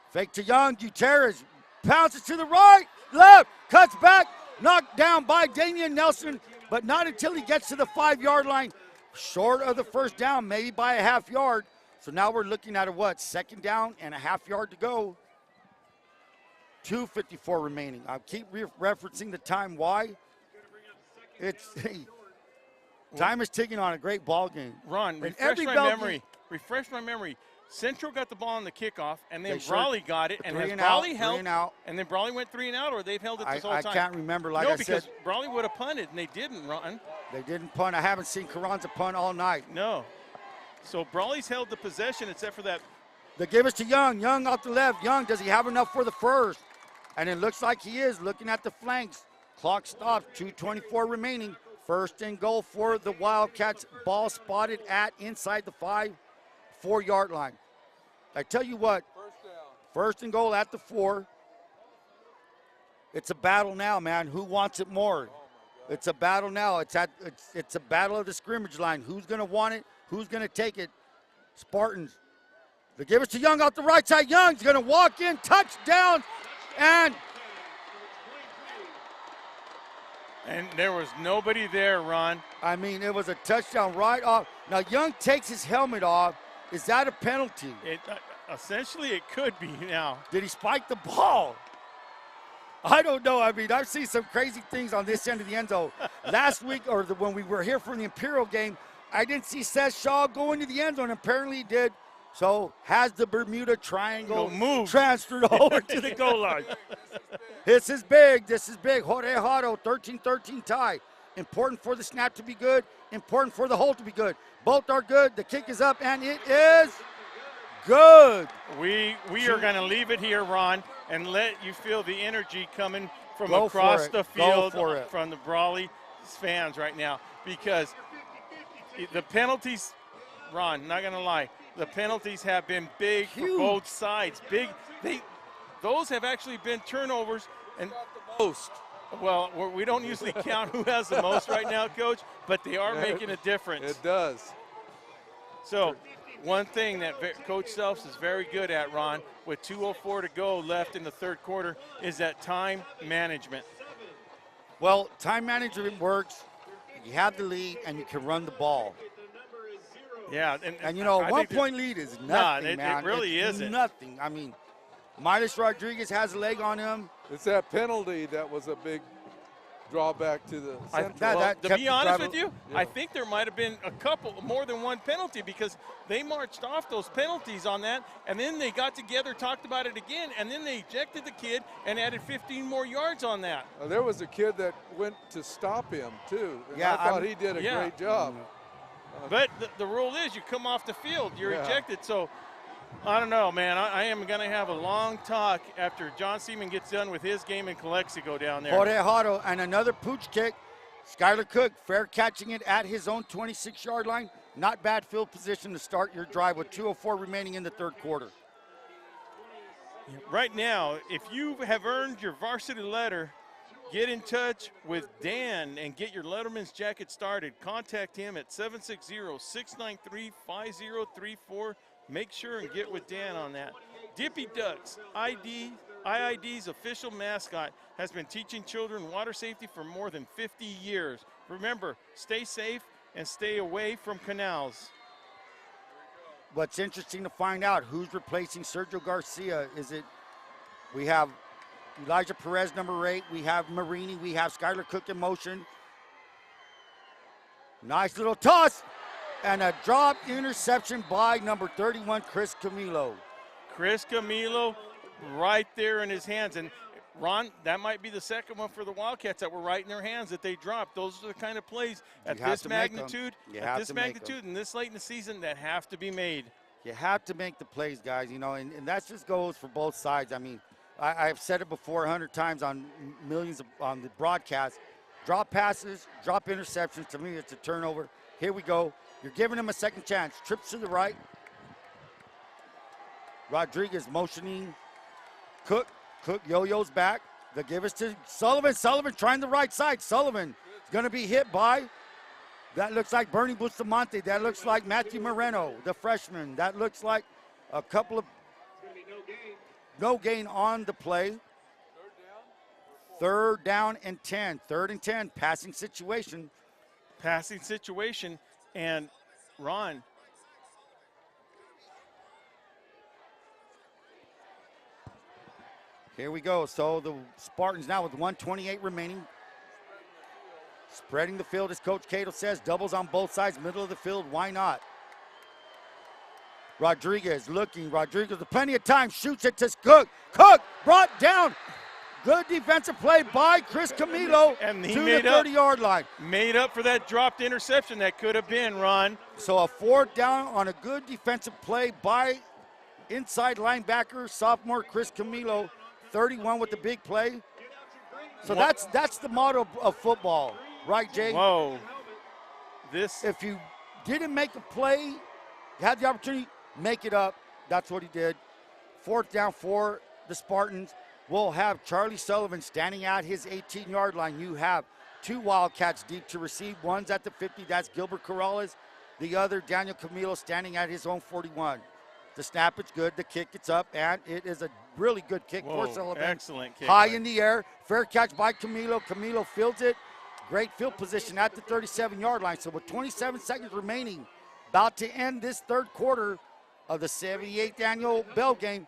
B: Fake to Young. Gutierrez pounces to the right, left, cuts back, knocked down by Damian Nelson, but not until he gets to the 5-yard line. Short of the 1st down, maybe by a half yard. So now we're looking at 2nd down and a half yard to go. 2:54 remaining. I'll keep referencing the time. Why? Time is ticking on a great ball game.
A: Ron, refresh my memory. Central got the ball on the kickoff, and then Brawley got it, and has Brawley held, and then Brawley went 3 and out, or they've held it this whole time?
B: I can't remember. I said,
A: because Brawley would have punted, and they didn't, Ron.
B: They didn't punt. I haven't seen Carranza punt all night.
A: No. So Brawley's held the possession, except for that.
B: They give us to Young. Young off the left. Young, does he have enough for the 1st? And it looks like he is, looking at the flanks. Clock stops. 2:24 remaining. First and goal for the Wildcats. Ball spotted at inside the 4-yard line. I tell you what, first and goal at the 4. It's a battle now, man. Who wants it more? It's a battle now. It's a battle of the scrimmage line. Who's going to want it? Who's going to take it? Spartans. They give it to Young out the right side. Young's going to walk in, touchdown, and
A: there was nobody there, Ron.
B: I mean, it was a touchdown right off. Now, Young takes his helmet off. Is that a penalty?
A: Essentially, it could be now.
B: Did he spike the ball? I don't know. I mean, I've seen some crazy things on this end of the end zone. Last week, when we were here for the Imperial game, I didn't see Seth Shaw go into the end zone. Apparently he did. So has the Bermuda Triangle transferred over to the goal line. This is big. This is big. Jorge Haro, 13-13 tie. Important for the snap to be good. Important for the hold to be good. Both are good. The kick is up, and it is good.
A: We are going to leave it here, Ron, and let you feel the energy coming from across the field from the Brawley fans right now, because the penalties, Ron, not going to lie, the penalties have been big for both sides. Those have actually been turnovers. And
C: the most.
A: Well, we don't usually count who has the most right now, Coach, but they are making a difference.
C: It does.
A: So one thing that Coach Selfs is very good at, Ron, with 2:04 to go left in the third quarter, is that time management.
B: Well, time management works. You have the lead, and you can run the ball.
A: Yeah,
B: and you know, a one-point lead is nothing, man.
A: It really isn't.
B: Nothing. I mean, Midas Rodriguez has a leg on him.
C: It's that penalty that was a big drawback to the Centro.
A: To be honest with you, I think there might have been more than one penalty, because they marched off those penalties on that, and then they got together, talked about it again, and then they ejected the kid and added 15 more yards on that.
C: There was a kid that went to stop him, too. And
B: yeah,
C: I thought he did a great job.
A: But the rule is you come off the field, you're ejected. So I don't know, man. I am going to have a long talk after John Seaman gets done with his game in Calexico down there.
B: Jorge Haro, and another pooch kick. Skylar Cook fair catching it at his own 26-yard line. Not bad field position to start your drive with 2:04 remaining in the third quarter.
A: Right now, if you have earned your varsity letter, get in touch with Dan and get your Letterman's jacket started. Contact him at 760-693-5034. Make sure and get with Dan on that. Dippy Ducks, IID's official mascot, has been teaching children water safety for more than 50 years. Remember, stay safe and stay away from canals.
B: What's interesting to find out, who's replacing Sergio Garcia? We have Elijah Perez, number 8. We have Marini. We have Skylar Cook in motion. Nice little toss. And a drop interception by number 31, Chris Camilo.
A: Chris Camilo right there in his hands. And, Ron, that might be the second one for the Wildcats that were right in their hands that they dropped. Those are the kind of plays at this magnitude, and this late in the season that have to be made.
B: You have to make the plays, guys, you know, and that just goes for both sides. I mean, I've said it before 100 times on on the broadcast. Drop passes, drop interceptions. To me, it's a turnover. Here we go. You're giving him a second chance. Trips to the right. Rodriguez motioning. Cook yo-yos back. They give us to Sullivan. Sullivan trying the right side. Sullivan is going to be hit by, that looks like Bernie Bustamante. That looks like Matthew Moreno, the freshman. That looks like a couple of no gain on the play. Third down and 10. Third and 10. Passing situation.
A: And Ron.
B: Here we go. So the Spartans now with 1:28 remaining. Spreading the field, as Coach Cato says. Doubles on both sides, middle of the field. Why not? Rodriguez looking. Rodriguez with plenty of time. Shoots it to Cook. Cook brought down. Good defensive play by Chris Camilo
A: and he
B: to the 30-yard line.
A: Made up for that dropped interception that could have been, Ron.
B: So a fourth down on a good defensive play by inside linebacker, sophomore Chris Camilo, 31 with the big play. So that's the motto of football. Right, Jay?
A: Whoa.
B: If you didn't make a play, had the opportunity, make it up. That's what he did. 4th down for the Spartans. We'll have Charlie Sullivan standing at his 18-yard line. You have 2 Wildcats deep to receive. One's at the 50. That's Gilbert Corrales. The other, Daniel Camilo, standing at his own 41. The snap is good. The kick, it's up, and it is a really good kick for Sullivan.
A: Excellent kick.
B: High in the air. Fair catch by Camilo. Camilo fields it. Great field position at the 37-yard line. So with 27 seconds remaining, about to end this 3rd quarter of the 78th annual Bell game,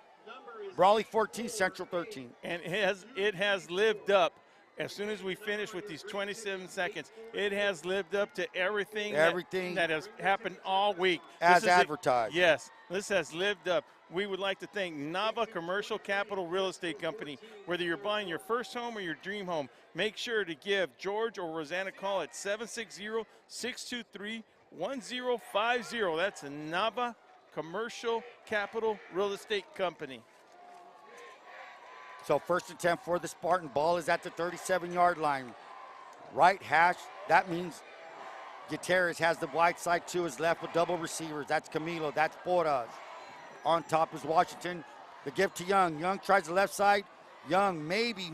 B: Brawley 14, Central 13.
A: And it has lived up. As soon as we finish with these 27 seconds, it has lived up to everything that has happened all week.
B: As advertised.
A: Yes, this has lived up. We would like to thank Nava Commercial Capital Real Estate Company. Whether you're buying your first home or your dream home, make sure to give George or Rosanna a call at 760-623-1050. That's Nava Commercial Capital Real Estate Company.
B: So 1st and 10 for the Spartan. Ball is at the 37-yard line. Right hash, that means Gutierrez has the wide side to his left with double receivers. That's Camilo, that's Torrez. On top is Washington. The give to Young. Young tries the left side. Young maybe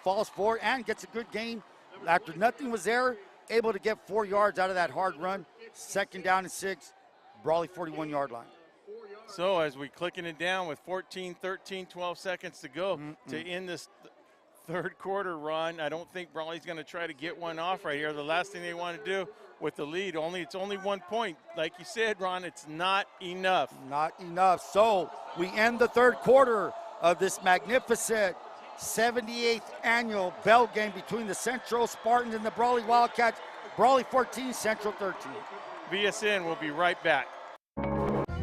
B: falls forward and gets a good gain. After nothing was there, able to get 4 yards out of that hard run. 2nd down and 6, Brawley 41-yard line.
A: So as we clicking it down with 14, 13, 12 seconds to go to end this 3rd quarter run, I don't think Brawley's going to try to get one off right here. The last thing they want to do with the lead, it's only 1 point. Like you said, Ron, it's not enough.
B: Not enough. So we end the 3rd quarter of this magnificent 78th annual Bell game between the Centro Spartans and the Brawley Wildcats. Brawley 14, Central 13.
A: VSN will be right back.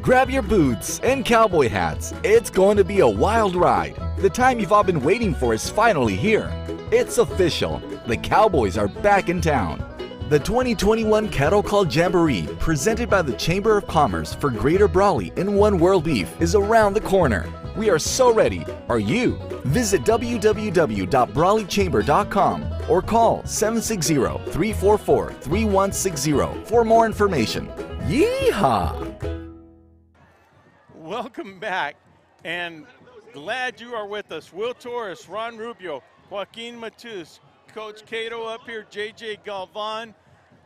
J: Grab your boots and cowboy hats. It's going to be a wild ride. The time you've all been waiting for is finally here. It's official. The Cowboys are back in town. The 2021 Cattle Call Jamboree, presented by the Chamber of Commerce for Greater Brawley and One World Beef, is around the corner. We are so ready. Are you? Visit www.brawleychamber.com or call 760-344-3160 for more information. Yeehaw!
A: Welcome back, and glad you are with us. Will Torres, Ron Rubio, Joaquin Matus, Coach Cato up here, JJ Galvan,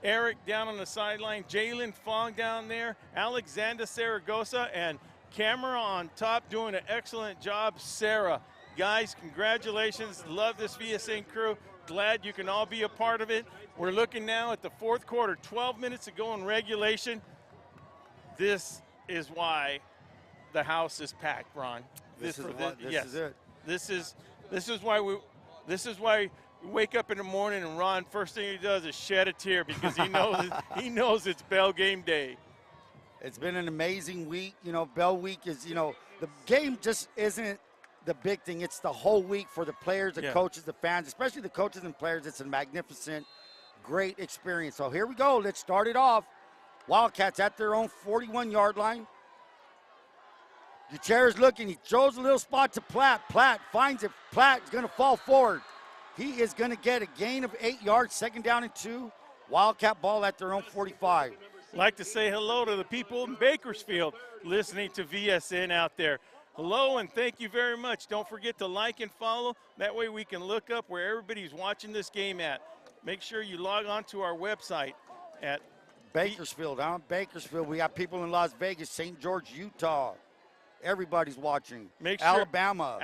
A: Eric down on the sideline, Jalen Fong down there, Alexander Saragosa, and camera on top doing an excellent job, Sarah. Guys, congratulations. Love this VSN crew. Glad you can all be a part of it. We're looking now at the 4th quarter, 12 minutes to go in regulation. This is why the house is packed, Ron.
B: This is it.
A: This is why we wake up in the morning and Ron, first thing he does is shed a tear because he knows it's Bell game day.
B: It's been an amazing week. Bell week is, the game just isn't the big thing. It's the whole week for the players, the coaches, the fans, especially the coaches and players. It's a magnificent, great experience. So here we go. Let's start it off. Wildcats at their own 41-yard line. Gutierrez looking. He throws a little spot to Platt. Platt finds it. Platt is going to fall forward. He is going to get a gain of 8 yards, 2nd down and 2. Wildcat ball at their own 45.
A: Like to say hello to the people in Bakersfield listening to VSN out there. Hello and thank you very much. Don't forget to like and follow. That way we can look up where everybody's watching this game at. Make sure you log on to our website at
B: Bakersfield. Bakersfield. We got people in Las Vegas, St. George, Utah. Everybody's watching.
A: Make sure, Alabama,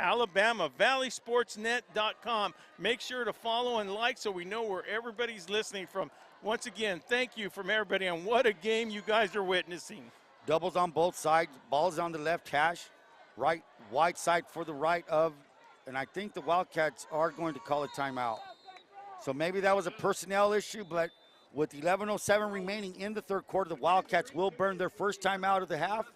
A: valleysportsnet.com. Make sure to follow and like so we know where everybody's listening from. Once again, thank you from everybody, and what a game you guys are witnessing.
B: Doubles on both sides. Ball is on the left hash. Right, wide side for the right of, and I think the Wildcats are going to call a timeout. So maybe that was a personnel issue, but with 11:07 remaining in the 3rd quarter, the Wildcats will burn their first timeout of the half.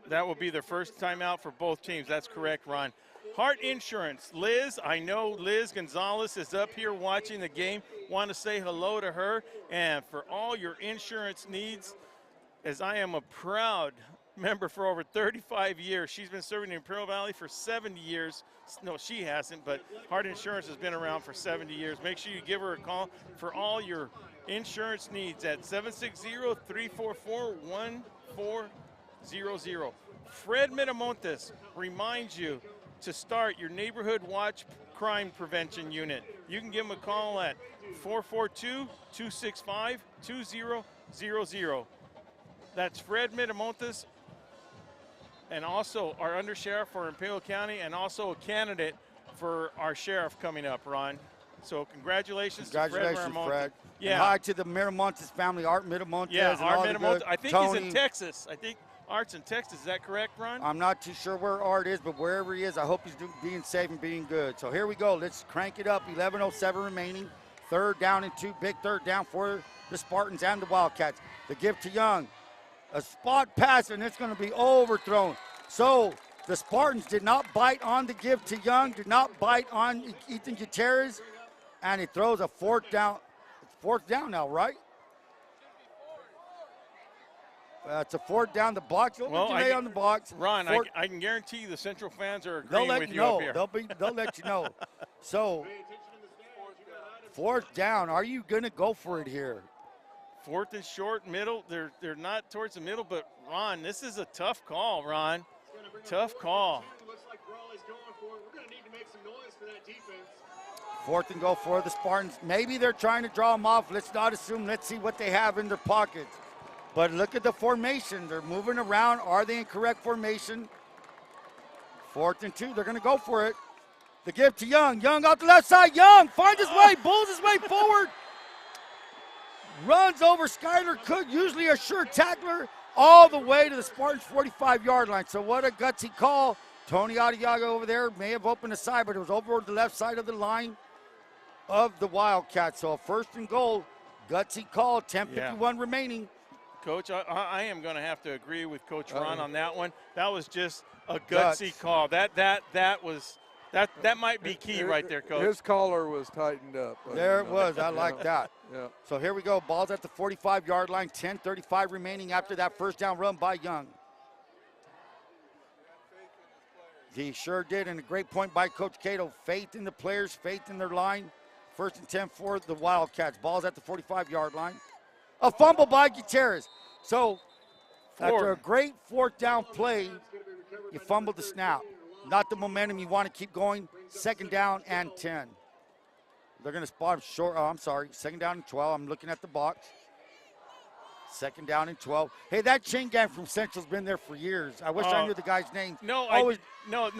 A: That will be their first timeout for both teams. That's correct, Ron. Hart Insurance, Liz, I know Liz Gonzalez is up here watching the game. Want to say hello to her. And for all your insurance needs, as I am a proud member for over 35 years. She's been serving in Imperial Valley for 70 years. No, she hasn't, but Hart Insurance has been around for 70 years. Make sure you give her a call for all your insurance needs at 760-344-1400. Fred Miramontes reminds you to start your neighborhood watch crime prevention unit. You can give him a call at 442-265-2000. That's Fred Miramontes, and also our undersheriff for Imperial County, and also a candidate for our sheriff coming up, Ron. So congratulations to Fred Miramontes.
B: Fred.
A: Yeah.
B: And hi to the Miramontes family, Art Miramontes.
A: Yeah,
B: and
A: Art
B: all
A: Miramontes.
B: the
A: I think
B: Tony.
A: he's in Texas. I think Art's in Texas. Is that correct, Ron?
B: I'm not too sure where Art is, but wherever he is, I hope he's being safe and being good. So here we go. Let's crank it up. 11:07 remaining. 3rd down and 2. Big 3rd down for the Spartans and the Wildcats. The give to Young. A spot pass, and it's going to be overthrown. So the Spartans did not bite on the give to Young, did not bite on Ethan Gutierrez, and he throws a 4th down. It's 4th down now, right? It's a 4th down the box.
A: Well,
B: on the box.
A: Ron, I can guarantee you the Central fans are
B: They'll
A: agreeing
B: let
A: with
B: you
A: you
B: know.
A: up here.
B: They'll let you know. So 4th down. Are you going to go for it here?
A: 4th and short, middle. They're not towards the middle, but Ron, this is a tough call, Ron. Tough call.
D: Looks like Brawley's going for it. We're going to need to make some noise for that defense.
B: 4th and go for the Spartans. Maybe they're trying to draw them off. Let's not assume. Let's see what they have in their pockets. But look at the formation. They're moving around. Are they in correct formation? 4th and 2. They're going to go for it. The give to Young. Young out the left side. Young finds his way, bulls his way forward. Runs over Skyler Cook, usually a sure tackler, all the way to the Spartans' 45-yard line. So what a gutsy call. Tony Adiaga over there may have opened the side, but it was over the left side of the line of the Wildcats. So a 1st and goal, gutsy call, 10:51 remaining.
A: Coach, I am going to have to agree with Coach Ron on that one. That was just a gutsy call. That might be key right there, Coach.
C: His collar was tightened up.
B: There it was. I like that.
C: Yeah.
B: So here we go. Ball's at the 45-yard line. 10:35 remaining after that 1st down run by Young. He sure did, and a great point by Coach Cato. Faith in the players, faith in their line. 1st and 10 for the Wildcats. Ball's at the 45-yard line. A fumble by Gutierrez. So after a great 4th down play, you fumbled the snap. Not the momentum you want to keep going. 2nd down and 10. They're going to spot short. Oh, I'm sorry. 2nd down and 12. I'm looking at the box. 2nd down and 12. Hey, that chain gang from Central's been there for years. I wish I knew the guy's name.
A: No,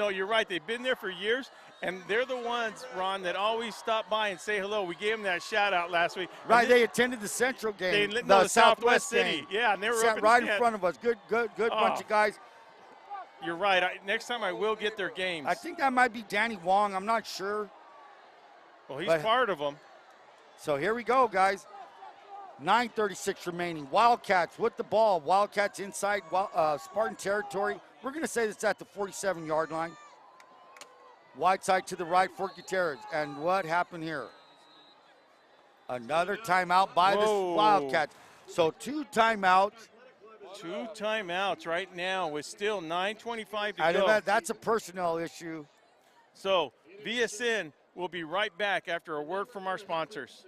A: you're right. They've been there for years, and they're the ones, Ron, that always stop by and say hello. We gave them that shout-out last week.
B: Right, they attended the Central game.
A: The Southwest City.
B: game.
A: Yeah, and they were
B: sat right in front of us. Good bunch of guys.
A: You're right. Next time I will get their games.
B: I think that might be Danny Wong. I'm not sure.
A: Well, he's part of them.
B: So here we go, guys. 9:36 remaining. Wildcats with the ball. Wildcats inside Spartan territory. We're going to say it's at the 47-yard line. Wide side to the right for Gutierrez. And what happened here? Another timeout by the Wildcats. So 2 timeouts.
A: 2 timeouts right now with still 9:25 to go.
B: That's a personnel issue.
A: So VSN will be right back after a word from our sponsors.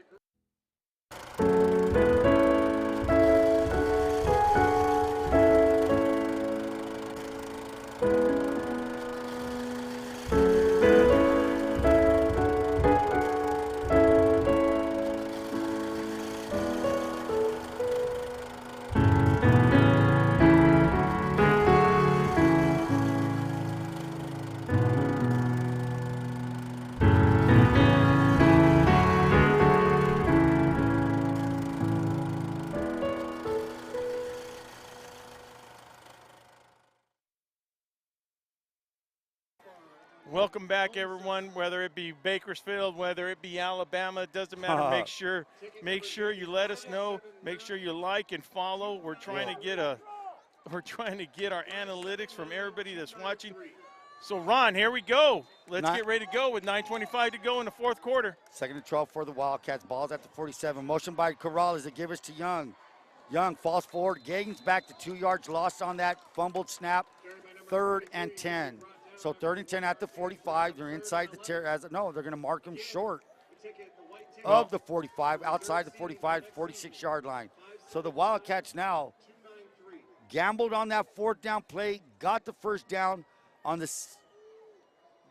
A: Welcome back, everyone. Whether it be Bakersfield, whether it be Alabama, it doesn't matter. Make sure you let us know. Make sure you like and follow. We're trying to get our analytics from everybody that's watching. So Ron, here we go. Let's get ready to go with 9:25 to go in the 4th quarter.
B: 2nd and 12 for the Wildcats. Ball's at the 47. Motion by Corrales to give us to Young. Young falls forward, gains back to 2 yards, lost on that fumbled snap. 3rd and 10. So 3rd and 10 at the 45. They're inside the they're going to mark them short. of the 45, outside the 45, 46-yard line. So the Wildcats now gambled on that 4th down play, got the 1st down. On the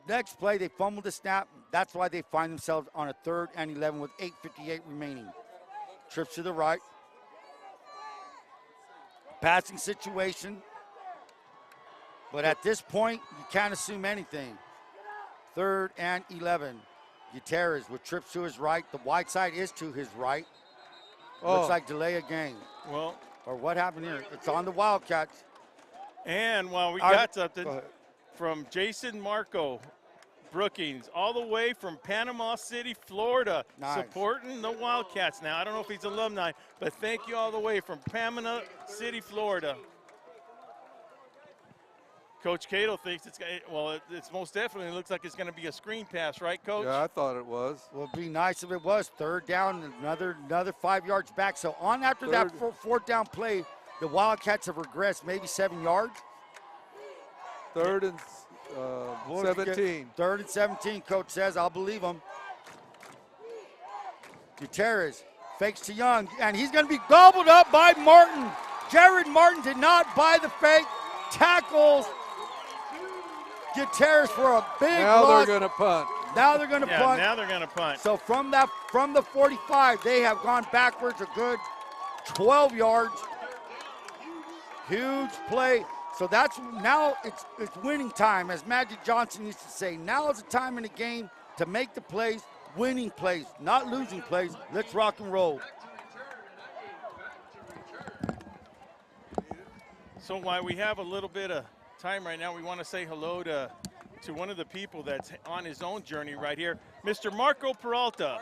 B: next play, they fumbled the snap. That's why they find themselves on a 3rd and 11 with 8:58 remaining. Trips to the right. Passing situation. But at this point, you can't assume anything. 3rd and 11. Gutierrez with trips to his right. The wide side is to his right. Looks like delay a game.
A: Well.
B: Or what happened here? It's on the Wildcats.
A: And while we got something from Jason Marco Brookings, all the way from Panama City, Florida, supporting the Wildcats. Now, I don't know if he's alumni, but thank you all the way from Panama City, Florida. Coach Cato thinks it's most definitely looks like it's going to be a screen pass, right, Coach?
C: Yeah, I thought it was.
B: Well, it'd be nice if it was. 3rd down, another 5 yards back. So on after that 4th down play, the Wildcats have regressed maybe 7 yards.
C: 3rd and 17.
B: 3rd and 17, Coach says. I'll believe him. Gutierrez fakes to Young, and he's going to be gobbled up by Martin. Jared Martin did not buy the fake. Tackles Gutierrez for a big
C: Now
B: loss.
C: they're going to punt.
B: Now they're going to punt.
A: Now they're going to punt.
B: So from the 45, they have gone backwards a good 12 yards. Huge play. So that's now it's winning time, as Magic Johnson used to say. Now is the time in the game to make the plays, winning plays, not losing plays. Let's rock and roll.
A: So while we have a little bit of time right now, we want to say hello to one of the people that's on his own journey right here. Mr. Marco Peralta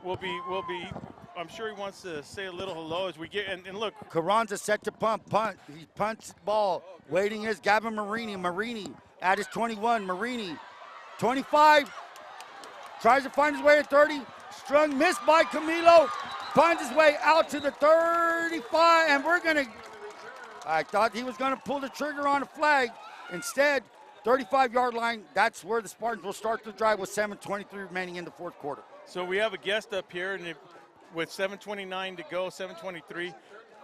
A: will be I'm sure he wants to say a little hello as we get, and look.
B: Carranza set to punt. He punts the ball. Waiting is Gavin Marini. Marini at his 21. Marini, 25. Tries to find his way to 30. Strung, missed by Camilo. Finds his way out to the 35, and I thought he was gonna pull the trigger on a flag. Instead, 35-yard line, that's where the Spartans will start the drive with 7:23 remaining in the 4th quarter.
A: So we have a guest up here, and with 7:29 to go, 7:23.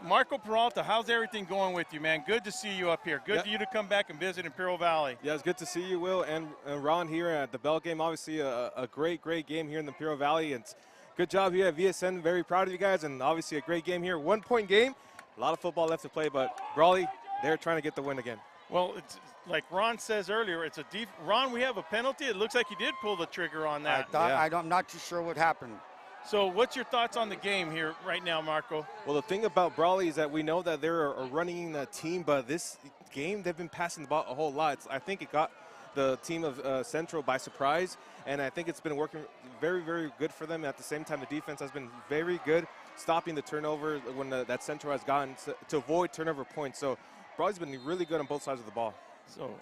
A: Marco Peralta, how's everything going with you, man? Good to see you up here. Good for you to come back and visit Imperial Valley.
M: Yeah, it's good to see you, Will, and Ron here at the Bell game. Obviously, a great game here in the Imperial Valley. It's good job here at VSN. Very proud of you guys, and obviously a great game here. 1-point game. A lot of football left to play, but Brawley, they're trying to get the win again.
A: Well, it's like Ron says earlier, it's a deep. Ron, we have a penalty. It looks like you did pull the trigger on that.
B: I'm not too sure what happened.
A: So what's your thoughts on the game here right now, Marco?
M: Well, the thing about Brawley is that we know that they're a running team, but this game they've been passing the ball a whole lot. I think it got the team of Centro by surprise, and I think it's been working very, very good for them. At the same time, the defense has been very good, stopping the turnover when that Centro has gotten to avoid turnover points. So Brawley's been really good on both sides of the ball.
A: So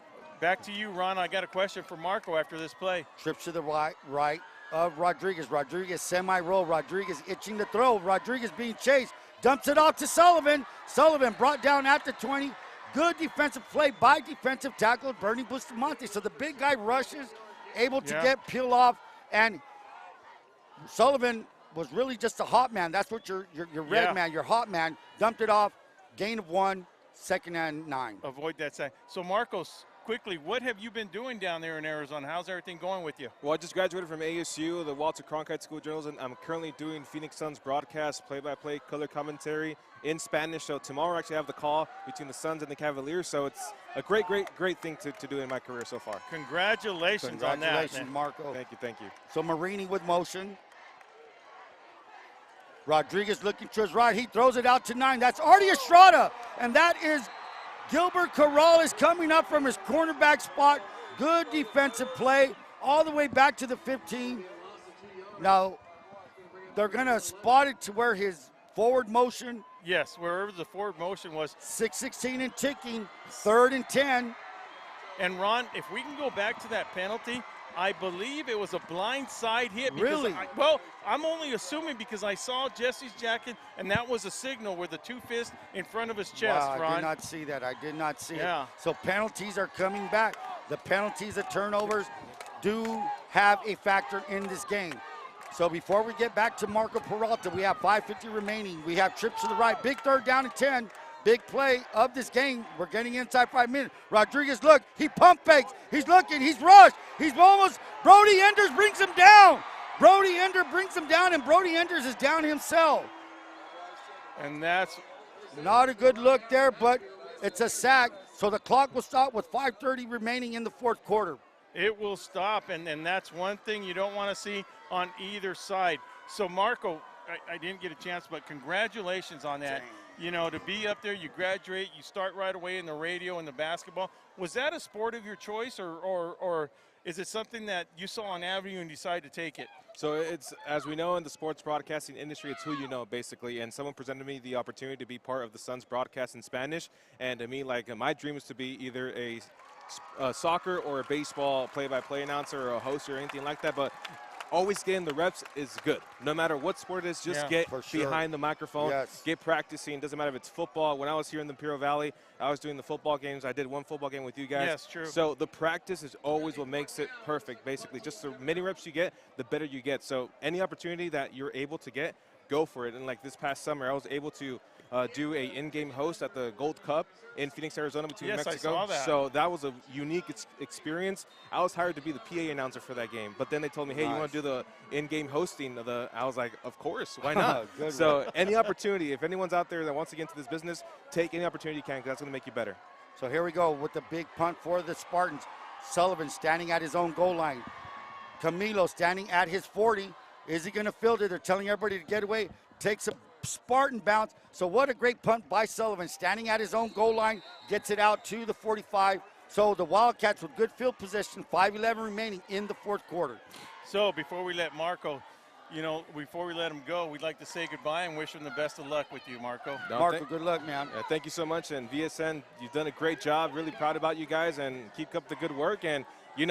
A: back to you, Ron. I got a question for Marco after this play.
B: Trips to the right of Rodriguez. Rodriguez semi-roll. Rodriguez itching to throw. Rodriguez being chased. Dumps it off to Sullivan. Sullivan brought down at the 20. Good defensive play by defensive tackle Bernie Bustamante. So the big guy rushes, able to get peel off, and Sullivan was really just a hot man. That's what your red man, your hot man, dumped it off. Gain of 1, 2nd and 9.
A: Avoid that side. So Marcos, quickly, what have you been doing down there in Arizona? How's everything going with you?
M: Well, I just graduated from ASU, the Walter Cronkite School of Journalism. I'm currently doing Phoenix Suns broadcast, play-by-play, color commentary in Spanish. So tomorrow I actually have the call between the Suns and the Cavaliers. So it's a great thing to do in my career so far.
A: Congratulations on that.
B: Congratulations, Marco.
M: Thank you.
B: So Marini with motion. Rodriguez looking to his right. He throws it out to 9. That's Artie Estrada. And that is Gilbert Corrales coming up from his cornerback spot. Good defensive play all the way back to the 15. Now, they're going to spot it to where his forward motion.
A: Yes, wherever the forward motion was.
B: 6:16 and ticking, 3rd and 10.
A: And Ron, if we can go back to that penalty, I believe it was a blind side hit.
B: Really?
A: I'm only assuming because I saw Jesse's jacket, and that was a signal with the 2 fists in front of his chest,
B: wow,
A: Ron.
B: I did not see that. I did not see it.
A: Yeah.
B: So penalties are coming back. The penalties, the turnovers do have a factor in this game. So before we get back to Marco Peralta, we have 5:50 remaining. We have trips to the right. Big third down and 10. Big play of this game. We're getting inside 5 minutes. Rodriguez, look, he pump fakes. He's looking, he's rushed. He's almost, Brody Enders brings him down. Brody Enders brings him down, and Brody Enders is down himself.
A: And that's
B: not a good look there, but it's a sack. So the clock will stop with 5:30 remaining in the fourth quarter.
A: It will stop, and that's one thing you don't want to see on either side. So, Marco, I didn't get a chance, but congratulations on that. Dang. You know, to be up there, you graduate, you start right away in the radio and the basketball. Was that a sport of your choice, or is it something that you saw on Avenue and decided to take it?
M: So it's, as we know in the sports broadcasting industry, it's who you know, basically. And someone presented me the opportunity to be part of the Suns broadcast in Spanish. And to me, like, my dream is to be either a soccer or a baseball play-by-play announcer or a host or anything like that. But always getting the reps is good. No matter what sport it is, just get behind the microphone, get practicing. Doesn't matter if it's football. When I was here in the Imperial Valley, I was doing the football games. I did one football game with you guys.
A: Yes, true.
M: So the practice is always what makes it perfect, basically. Just the many reps you get, the better you get. So any opportunity that you're able to get, go for it. And like this past summer, I was able to do a in-game host at the Gold Cup in Phoenix, Arizona between Mexico.
A: I saw that.
M: So that was a unique experience. I was hired to be the PA announcer for that game, but then they told me, hey, you want to do the in-game hosting of the, I was like, of course, why not? So any opportunity, if anyone's out there that wants to get into this business, take any opportunity you can, because that's going to make you better.
B: So here we go with the big punt for the Spartans. Sullivan standing at his own goal line. Camilo standing at his 40. Is he going to field it? They're telling everybody to get away. Takes a Spartan bounce. So what a great punt by Sullivan, standing at his own goal line, gets it out to the 45. So the Wildcats with good field position, 5:11 remaining in the fourth quarter.
A: So before we let Marco, before we let him go, we'd like to say goodbye and wish him the best of luck with you, Marco.
B: Marco, good luck, man.
M: Yeah, thank you so much. And VSN, you've done a great job. Really proud about you guys, and keep up the good work. And you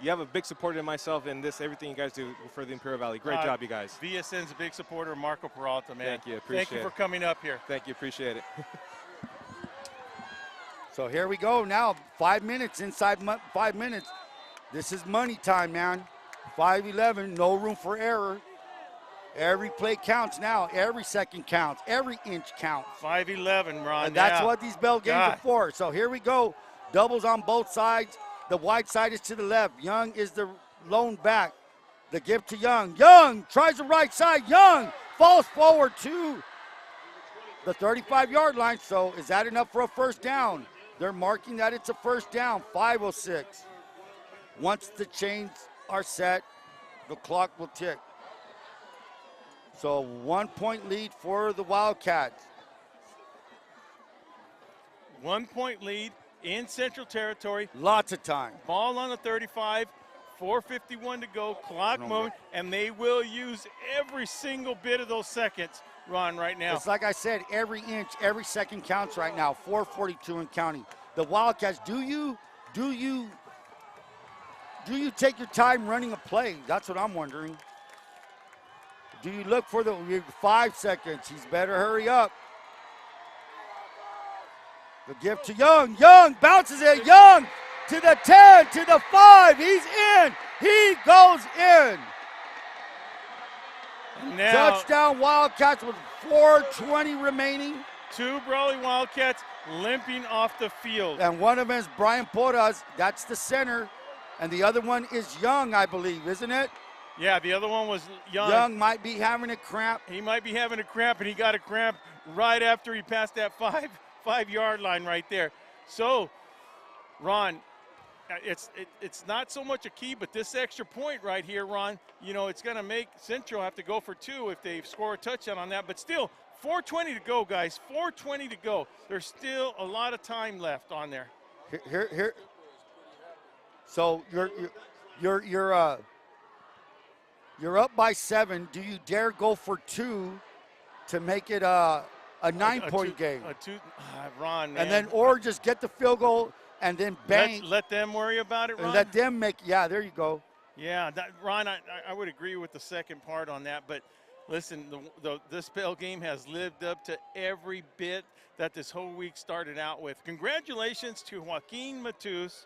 M: have a big supporter in myself in this, everything you guys do for the Imperial Valley. Great job, you guys.
A: VSN's a big supporter of Marco Peralta, man.
M: Thank you, appreciate it.
A: Thank you for coming up here.
M: Thank you, appreciate it.
B: So here we go now, 5 minutes, inside 5 minutes. This is money time, man. 5:11, no room for error. Every play counts now. Every second counts. Every inch counts.
A: 5:11, Ron.
B: And that's what these bell games are for. So here we go. Doubles on both sides. The wide side is to the left. Young is the lone back. The give to Young. Young tries the right side. Young falls forward to the 35-yard line. So is that enough for a first down? They're marking that it's a first down. 5:06. Once the chains are set, the clock will tick. So 1 point lead for the Wildcats.
A: 1 point lead in Central Territory.
B: Lots of time.
A: Ball on the 35, 4:51 to go, clock moving, and they will use every single bit of those seconds, Ron, right now.
B: It's like I said, every inch, every second counts right now. 4:42 and counting. The Wildcats, do you take your time running a play? That's what I'm wondering. Do you look for the 5 seconds? He's better hurry up. The give to Young. Young bounces it. Young to the 10, to the 5. He's in. He goes in.
A: Now,
B: touchdown Wildcats with 4:20 remaining.
A: 2 Brawley Wildcats limping off the field.
B: And one of them is Brian Porras. That's the center. And the other one is Young, I believe, isn't it?
A: Yeah, the other one was Young.
B: Young might be having a cramp.
A: He might be having a cramp, and he got a cramp right after he passed that 5-yard line right there. So, Ron, it's not so much a key, but this extra point right here, Ron, it's going to make Centro have to go for 2 if they score a touchdown on that. But still, 4:20 to go, guys. 4:20 to go. There's still a lot of time left on there.
B: Here. So you're up by 7. Do you dare go for 2 to make it a 9-point game?
A: Ron, man.
B: And then, or just get the field goal and then bang.
A: Let them worry about it, Ron.
B: And let them make. Yeah, there you go.
A: Yeah, Ron, I would agree with the second part on that. But listen, this bell game has lived up to every bit that this whole week started out with. Congratulations to Joaquin Matus,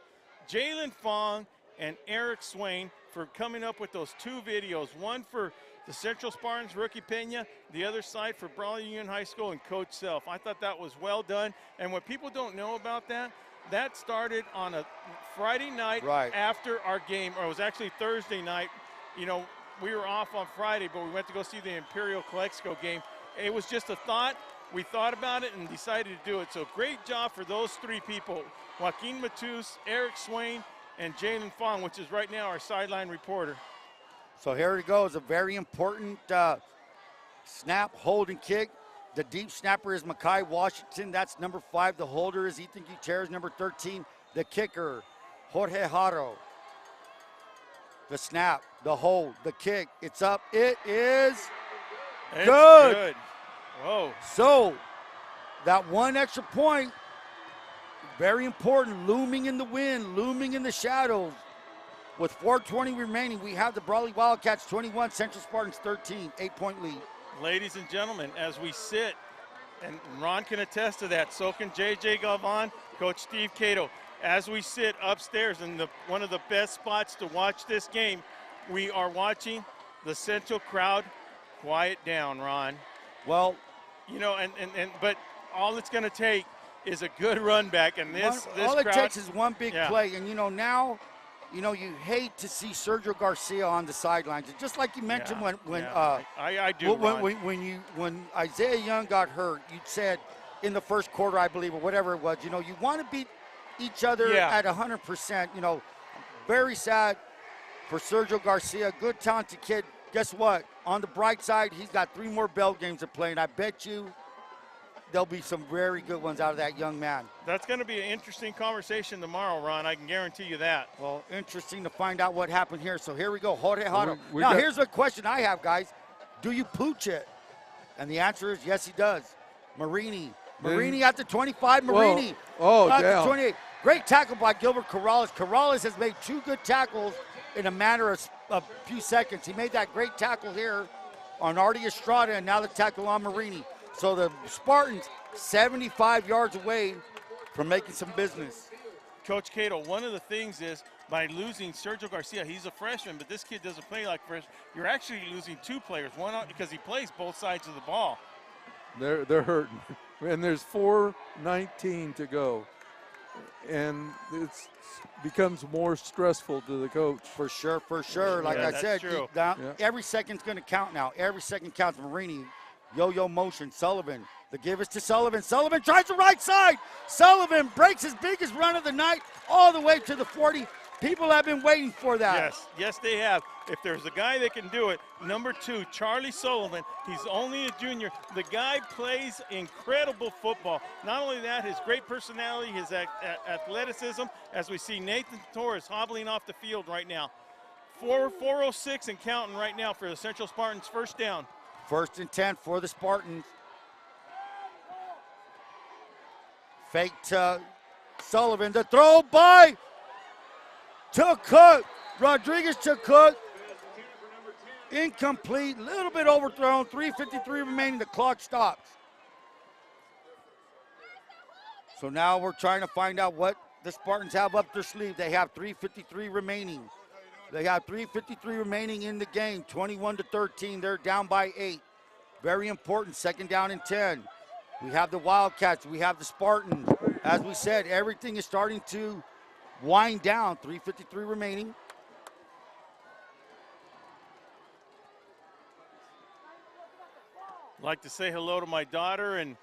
A: Jalen Fong, and Eric Swain for coming up with those 2 videos. One for the Central Spartans, Rookie Pena, the other side for Brawley Union High School, and Coach Self. I thought that was well done. And what people don't know about that, that started on a Friday night after our game, or it was actually Thursday night. You know, we were off on Friday, but we went to go see the Imperial Calexico game. It was just a thought. We thought about it and decided to do it. So great job for those three people, Joaquin Matus, Eric Swain, and Jalen Fong, which is right now our sideline reporter.
B: So here it goes, a very important snap, hold, and kick. The deep snapper is Makai Washington. That's number 5. The holder is Ethan Gutierrez, number 13. The kicker, Jorge Haro. The snap, the hold, the kick. It's up. It is good.
A: Whoa.
B: So that one extra point, very important, looming in the wind, looming in the shadows. With 4:20 remaining, we have the Brawley Wildcats 21, Central Spartans 13, 8-point lead.
A: Ladies and gentlemen, as we sit, and Ron can attest to that, so can J.J. Galvan, Coach Steve Cato. As we sit upstairs in one of the best spots to watch this game, we are watching the Central crowd quiet down, Ron.
B: Well,
A: you know, but all it's going to take is a good run back, and this
B: all
A: crowd,
B: it takes is one big play, and you know now. You know, you hate to see Sergio Garcia on the sidelines. Just like you mentioned when Isaiah Young got hurt, you said in the first quarter, I believe, or whatever it was, you know, you want to beat each other at 100%. You know, very sad for Sergio Garcia, good talented kid. Guess what? On the bright side, he's got 3 more bell games to play, and I bet you there'll be some very good ones out of that young man.
A: That's going to be an interesting conversation tomorrow, Ron. I can guarantee you that.
B: Well, interesting to find out what happened here. So here we go, Jorge Haro. Now, here's a question I have, guys. Do you pooch it? And the answer is yes, he does. Marini at the 25, Marini.
C: At
B: the 28. Great tackle by Gilbert Corrales. Corrales has made 2 good tackles in a matter of a few seconds. He made that great tackle here on Artie Estrada, and now the tackle on Marini. So the Spartans 75 yards away from making some business.
A: Coach Cato, one of the things is by losing Sergio Garcia, he's a freshman, but this kid doesn't play like freshman. You're actually losing 2 players, one out because he plays both sides of the ball.
C: They're hurting, and there's 4:19 to go, and it becomes more stressful to the coach.
B: For sure. Like I said, every second's going to count now. Every second counts. Marini. Yo-yo motion, Sullivan. The give is to Sullivan. Sullivan tries the right side. Sullivan breaks his biggest run of the night all the way to the 40. People have been waiting for that.
A: Yes, they have. If there's a guy that can do it, number 2, Charlie Sullivan. He's only a junior. The guy plays incredible football. Not only that, his great personality, his athleticism, as we see Nathan Torrez hobbling off the field right now. 4:06 and counting right now for the Central Spartans, first down.
B: 1st and 10 for the Spartans. Fake to Sullivan. The throw by to Cook. Rodriguez to Cook. Incomplete. Little bit overthrown. 3:53 remaining. The clock stops. So now we're trying to find out what the Spartans have up their sleeve. They have 3:53 remaining. They have 3:53 remaining in the game, 21-13. They're down by 8. Very important, 2nd down and 10. We have the Wildcats. We have the Spartans. As we said, everything is starting to wind down. 3:53 remaining.
A: I'd like to say hello to my daughter and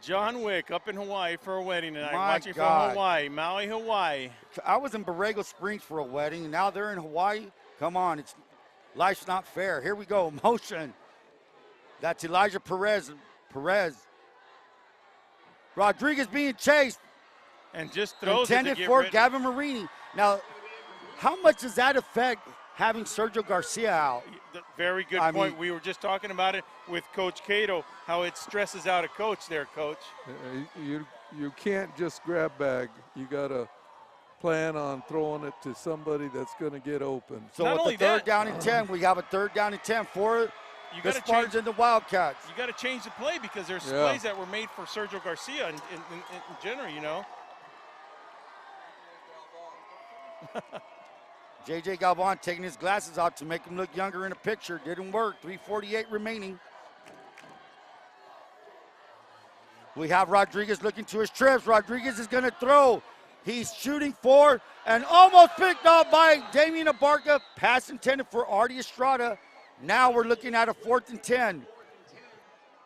A: John Wick up in Hawaii for a wedding tonight. Watching from Hawaii, Maui, Hawaii.
B: I was in Borrego Springs for a wedding, and now they're in Hawaii. Come on, life's not fair. Here we go, motion. That's Elijah Perez. Rodriguez being chased.
A: And just throws
B: intended for Gavin Marini. Now, how much does that affect having Sergio Garcia out?
A: Very good point. We were just talking about it with Coach Cato, how it stresses out a coach there, Coach.
C: You can't just grab bag. You got to plan on throwing it to somebody that's going to get open.
B: So with the 3rd down and 10, we have a 3rd down and 10 for the Spartans and the Wildcats.
A: You got to change the play because there's plays that were made for Sergio Garcia in general, you know.
B: J.J. Galvan taking his glasses out to make him look younger in a picture. Didn't work. 3:48 remaining. We have Rodriguez looking to his trips. Rodriguez is going to throw. He's shooting for and almost picked off by Damian Abarca. Pass intended for Artie Estrada. Now we're looking at a 4th and 10.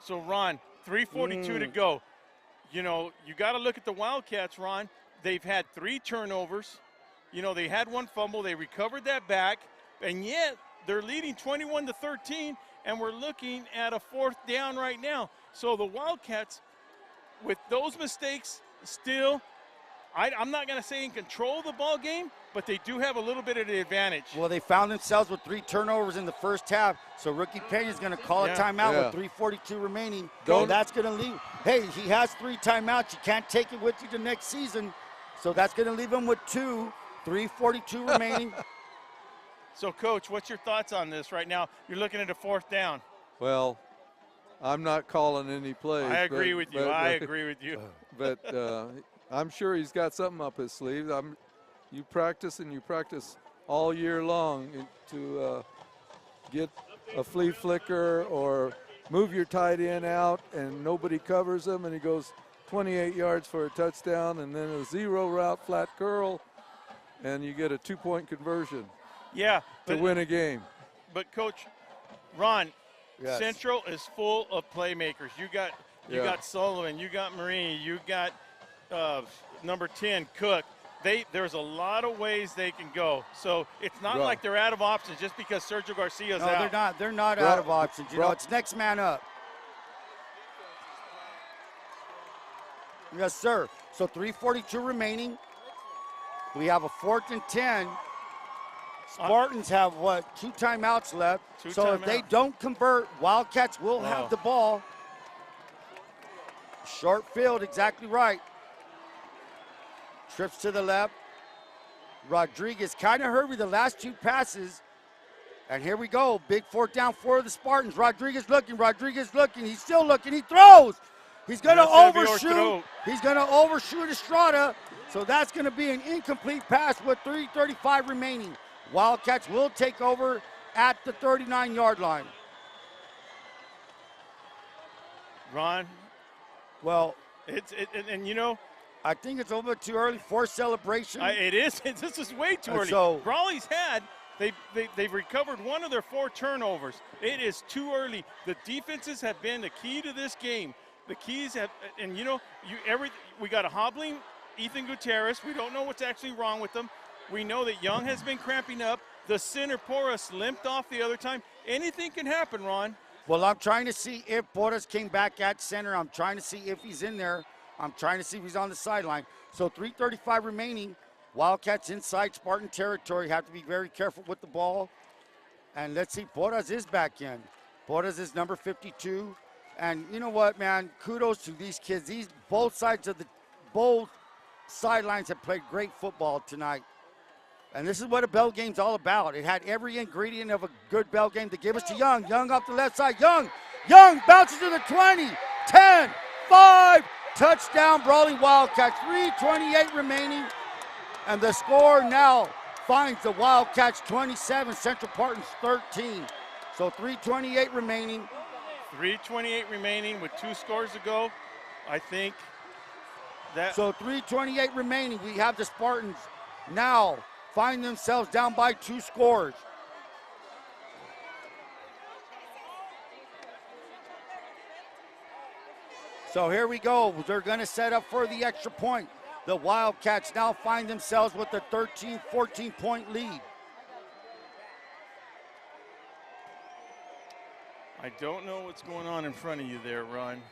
A: So, Ron, 3:42 to go. You know, you got to look at the Wildcats, Ron. They've had 3 turnovers. You know, they had 1 fumble. They recovered that back. And yet, they're leading 21-13, and we're looking at a 4th down right now. So the Wildcats, with those mistakes, still, I'm not going to say in control of the ball game, but they do have a little bit of the advantage.
B: Well, they found themselves with 3 turnovers in the first half, so Rookie Peña's going to call a timeout with 3:42 remaining. So that's going to leave. Hey, he has 3 timeouts. You can't take it with you the next season, so that's going to leave him with 2. 3:42 remaining.
A: So, Coach, what's your thoughts on this right now? You're looking at a 4th down.
C: Well, I'm not calling any plays.
A: I agree with you. I agree with you.
C: But I'm sure he's got something up his sleeve. You practice and you practice all year long to get a flea flicker or move your tight end out and nobody covers him and he goes 28 yards for a touchdown and then a 0 route flat curl and you get a 2-point conversion.
A: Yeah.
C: To win a game.
A: But, Coach, Ron,
B: yes.
A: Centro is full of playmakers. You got Sullivan, you got Marie, you got number 10, Cook. There's a lot of ways they can go. So it's not like they're out of options just because Sergio Garcia's out.
B: No, they're not. They're not out of options. You know, it's next man up. Yes, sir. So 3:42 remaining. We have a 4th and 10. Spartans have, 2 timeouts left. So if they don't convert, Wildcats will have the ball. Short field, exactly right. Trips to the left. Rodriguez kind of hurried the last 2 passes. And here we go. Big 4th down for the Spartans. Rodriguez looking. He's still looking. He throws. He's going to overshoot. He's going to overshoot Estrada. So that's going to be an incomplete pass with 3:35 remaining. Wildcats will take over at the 39-yard line.
A: Ron?
B: Well,
A: and you know,
B: I think it's a little bit too early for celebration.
A: It is. This is way too early.
B: So
A: Brawley's they've recovered 1 of their 4 turnovers. It is too early. The defenses have been the key to this game. The keys have, and you know, we got a hobbling Ethan Gutierrez. We don't know what's actually wrong with him. We know that Young has been cramping up. The center Torrez limped off the other time. Anything can happen, Ron.
B: Well, I'm trying to see if Torrez came back at center. I'm trying to see if he's in there. I'm trying to see if he's on the sideline. So 3:35 remaining. Wildcats inside Spartan territory. Have to be very careful with the ball. And let's see, Torrez is back in. Torrez is number 52. And you know what, man? Kudos to these kids. Both sidelines have played great football tonight. And this is what a bell game's all about. It had every ingredient of a good bell game to give us to Young. Young off the left side. Young bounces to the 20, 10, 5. Touchdown, Brawley Wildcats. 3:28 remaining. And the score now finds the Wildcats 27, Central Spartans 13. So 3:28 remaining.
A: 3:28 remaining with 2 scores to go. I think that.
B: So 3:28 remaining. We have the Spartans now find themselves down by 2 scores. So here we go. They're going to set up for the extra point. The Wildcats now find themselves with a 13, 14-point lead.
A: I don't know what's going on in front of you there, Ron.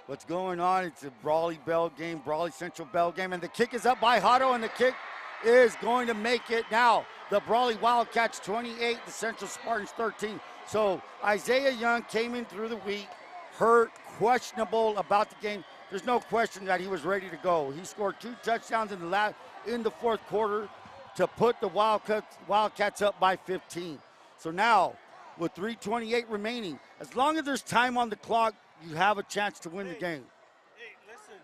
B: What's going on? It's a Brawley Bell game, Brawley Central Bell game, and the kick is up by Hotto, and the kick is going to make it now. The Brawley Wildcats 28, the Central Spartans 13. So Isaiah Young came in through the week, hurt, questionable about the game. There's no question that he was ready to go. He scored 2 touchdowns in the 4th quarter to put the Wildcats up by 15. So now, with 3:28 remaining, as long as there's time on the clock, you have a chance to win the game.
A: Hey, listen.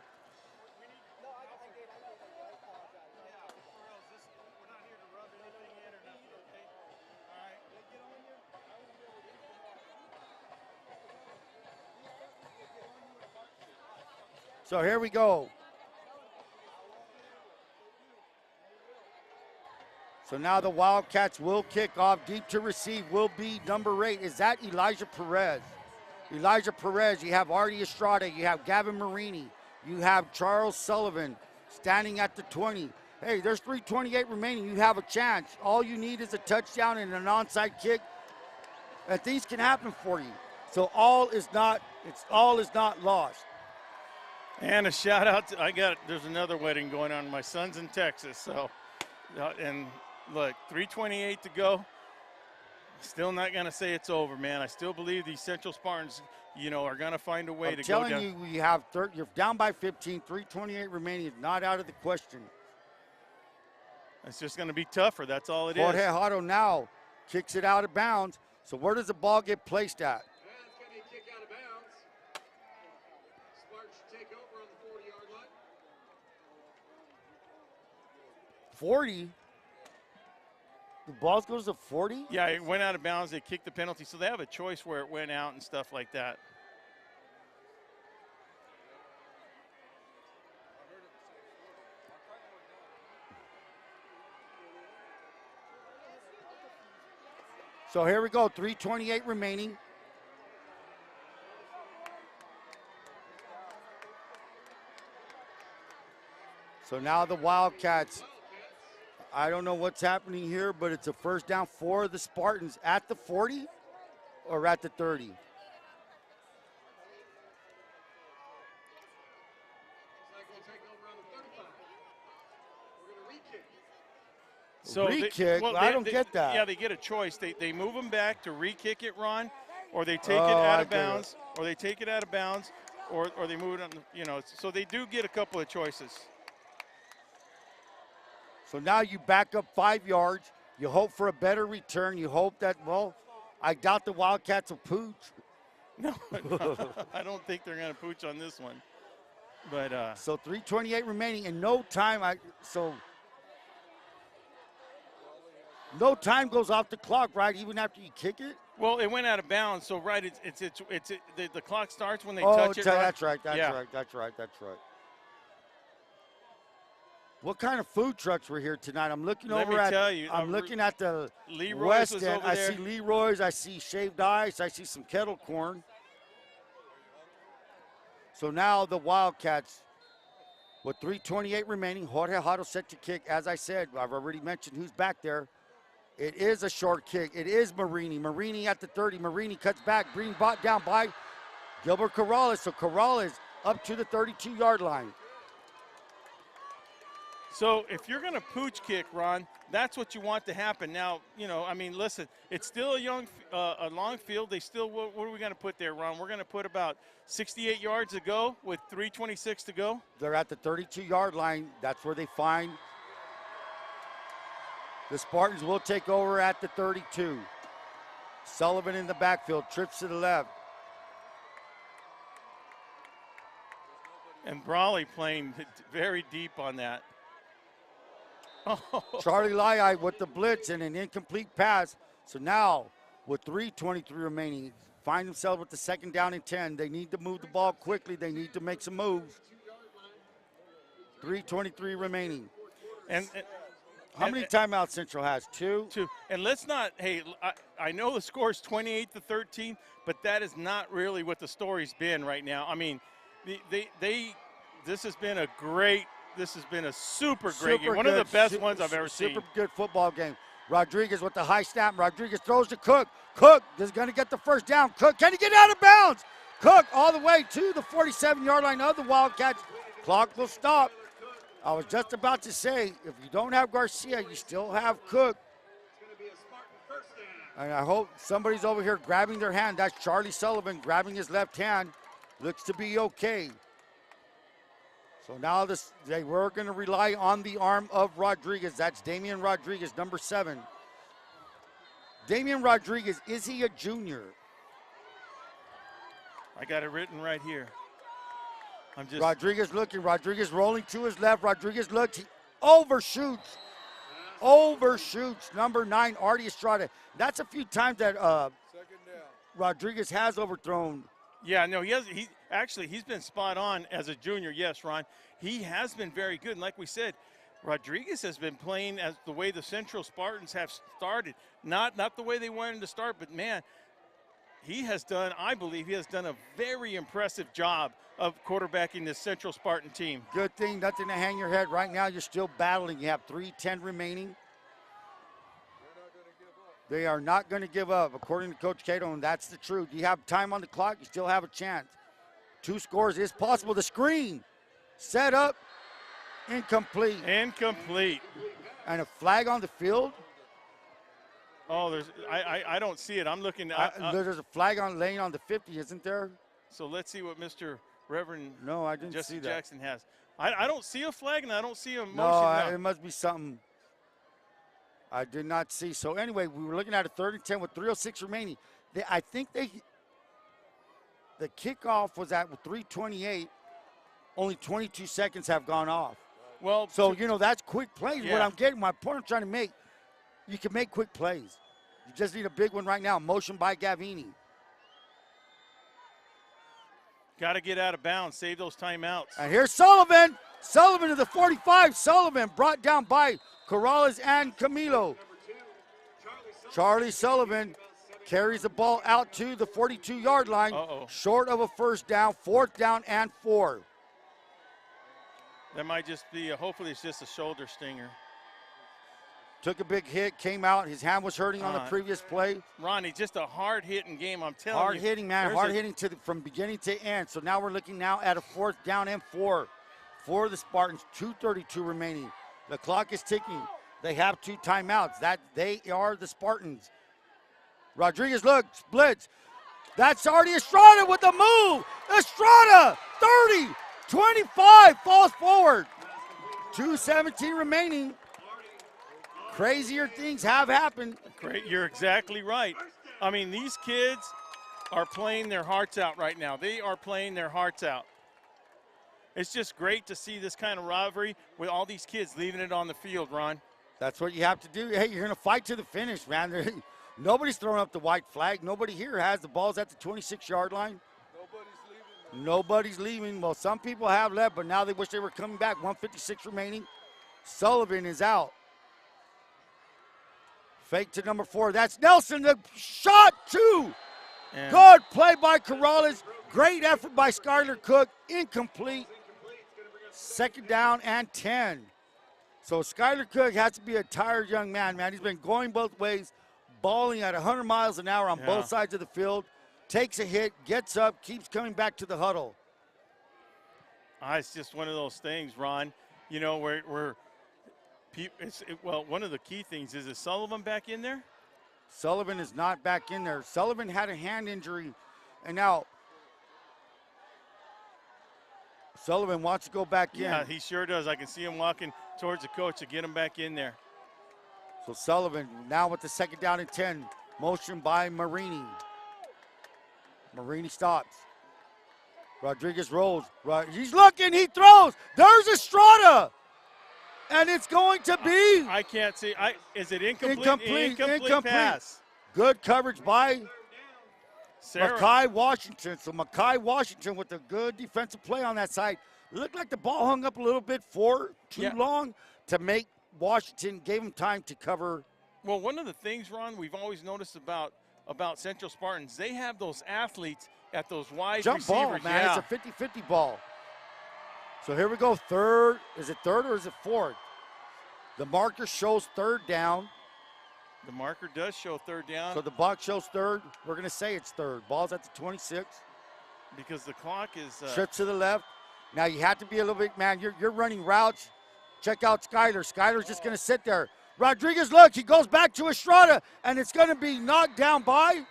B: So here we go. So now the Wildcats will kick off. Deep to receive will be number 8. Is that Elijah Perez? Elijah Perez, you have Artie Estrada, you have Gavin Marini, you have Charles Sullivan standing at the 20. Hey, there's 3:28 remaining. You have a chance. All you need is a touchdown and an onside kick, and things can happen for you. So all is not lost.
A: And a shout out to, there's another wedding going on. My son's in Texas, so, and look, 3:28 to go. Still not going to say it's over, man. I still believe these Central Spartans, are going to find a way to go down.
B: I'm telling you, you're down by 15, 3:28 remaining. It's not out of the question.
A: It's just going to be tougher. That's all it is.
B: Jorge Hotto now kicks it out of bounds. So where does the ball get placed at?
D: It's going to be a kick out of bounds. Spartans should take over on the 40-yard line.
B: 40? The ball goes to 40?
A: Yeah, it went out of bounds. They kicked the penalty. So they have a choice where it went out and stuff like that.
B: So here we go, 3:28 remaining. So now the Wildcats, I don't know what's happening here, but it's a first down for the Spartans at the 40 or at the 30?
A: So
B: re-kick? I don't get that.
A: Yeah, they get a choice. They move them back to re-kick it, Ron, or they take it out of bounds, or they take it out of bounds, or they move it on, so they do get a couple of choices.
B: So now you back up 5 yards. You hope for a better return. You hope that, I doubt the Wildcats will pooch.
A: No, I don't think they're going to pooch on this one. But
B: so 3:28 remaining in no time. No time goes off the clock, right? Even after you kick it.
A: Well, it went out of bounds, so right, the clock starts when they touch it.
B: That's right. That's right. What kind of food trucks were here tonight? I'm looking looking at the
A: Leroy's
B: West End. I see Leroy's. I see shaved ice. I see some kettle corn. So now the Wildcats, with 3:28 remaining, Jorge Hotto set to kick. As I said, I've already mentioned who's back there. It is a short kick. It is Marini. Marini at the 30. Marini cuts back. Green bought down by Gilbert Corrales. So Corrales up to the 32-yard line.
A: So if you're going to pooch kick, Ron, that's what you want to happen. Now, listen, it's still a long field. They still, what are we going to put there, Ron? We're going to put about 68 yards to go with 3:26 to go.
B: They're at the 32-yard line. That's where they find. The Spartans will take over at the 32. Sullivan in the backfield, trips to the left.
A: And Brawley playing very deep on that.
B: Charlie Lai with the blitz and an incomplete pass. So now, with 3:23 remaining, find themselves with the second down and 10. They need to move the ball quickly. They need to make some moves. 3:23 remaining.
A: And
B: how many timeouts Central has? Two?
A: Two. And let's not, I know the score is 28-13, but that is not really what the story's been right now. I mean, this has been a super great game. One of the best ones I've ever seen.
B: Super good football game. Rodriguez with the high snap. Rodriguez throws to Cook. Cook is going to get the first down. Cook, can he get out of bounds? Cook all the way to the 47-yard line of the Wildcats. Clock will stop. I was just about to say, if you don't have Garcia, you still have Cook. And I hope somebody's over here grabbing their hand. That's Charlie Sullivan grabbing his left hand. Looks to be okay. So now they were going to rely on the arm of Rodriguez. That's Damian Rodriguez, number 7. Damian Rodriguez, is he a junior?
A: I got it written right here.
B: Rodriguez looking. Rodriguez rolling to his left. Rodriguez looks. He overshoots. Overshoots. Number 9, Artie Estrada. That's a few times that Rodriguez has overthrown.
A: Yeah, no, actually, he's been spot on as a junior. Yes, Ron. He has been very good. And like we said, Rodriguez has been playing as the way the Central Spartans have started. Not the way they wanted to start, but, man, he has done, I believe he has done a very impressive job of quarterbacking this Central Spartan team.
B: Good thing, nothing to hang your head. Right now, you're still battling. You have 3:10 remaining. They are not going to give up, according to Coach Cato, and that's the truth. You have time on the clock, you still have a chance. 2 scores is possible. The screen, set up, incomplete.
A: Incomplete.
B: And a flag on the field.
A: Oh, I don't see it. I'm looking.
B: There's a flag laying on the 50, isn't there?
A: So let's see what Mr. Reverend
B: I didn't
A: Justin
B: see that.
A: Jackson has. I don't see a flag, and I don't see a motion.
B: No, it must be something I did not see. So anyway, we were looking at a 3rd and 10 with 3:06 remaining. I think the kickoff was at 3:28. Only 22 seconds have gone off.
A: Well,
B: so that's quick plays.
A: Yeah.
B: What I'm getting, my point I'm trying to make, you can make quick plays. You just need a big one right now. Motion by Gavini.
A: Got to get out of bounds. Save those timeouts.
B: And here's Sullivan. Sullivan to the 45. Sullivan brought down by Corrales and Camilo. Charlie Sullivan carries the ball out to the 42-yard line. Short of a first down. 4th down and 4.
A: That might just be, hopefully it's just a shoulder stinger.
B: Took a big hit, came out. His hand was hurting on the previous play.
A: Ronnie, just a hard-hitting game, I'm telling you.
B: Hard-hitting, man. Hard-hitting from beginning to end. So now we're looking now at a 4th down and 4 for the Spartans. 2:32 remaining. The clock is ticking. They have 2 timeouts. They are the Spartans. Rodriguez looks, blitz. That's already Estrada with the move. Estrada, 30, 25, falls forward. 2:17 remaining. Crazier things have happened.
A: Great, you're exactly right. I mean, these kids are playing their hearts out right now. They are playing their hearts out. It's just great to see this kind of rivalry with all these kids leaving it on the field, Ron.
B: That's what you have to do. Hey, you're going to fight to the finish, man. Nobody's throwing up the white flag. Nobody here has the balls at the 26-yard line. Nobody's leaving. Well, some people have left, but now they wish they were coming back. 1:56 remaining. Sullivan is out. Fake to number 4. That's Nelson. The shot, 2. Good play by Corrales. Great effort by Skylar Cook. Incomplete. 2nd down and 10. So Skylar Cook has to be a tired young man. He's been going both ways, balling at 100 miles an hour on both sides of the field. Takes a hit, gets up, keeps coming back to the huddle.
A: It's just one of those things, Ron. You know, one of the key things is Sullivan back in there?
B: Sullivan is not back in there. Sullivan had a hand injury, and now Sullivan wants to go back in.
A: Yeah, he sure does. I can see him walking towards the coach to get him back in there.
B: So Sullivan now with the 2nd down and 10. Motion by Marini. Marini stops. Rodriguez rolls. He's looking, he throws. There's Estrada. And it's going to be.
A: I can't see. Is it incomplete? Incomplete pass.
B: Good coverage by
A: Sarah.
B: Mackay Washington. So Mackay Washington with a good defensive play on that side. It looked like the ball hung up a little bit too long to make Washington, gave him time to cover.
A: Well, one of the things, Ron, we've always noticed about Central Spartans, they have those athletes at those wide
B: jump
A: receivers.
B: Ball, man. It's a 50-50 ball. So here we go, 3rd. Is it 3rd or is it 4th? The marker shows 3rd down.
A: The marker does show 3rd down.
B: So the box shows 3rd. We're going to say it's 3rd. Ball's at the 26.
A: Because the clock is.
B: Trip to the left. Now you have to be a little bit, man. You're running routes. Check out Skylar. Skylar's just going to sit there. Rodriguez, look, he goes back to Estrada, and it's going to be knocked down by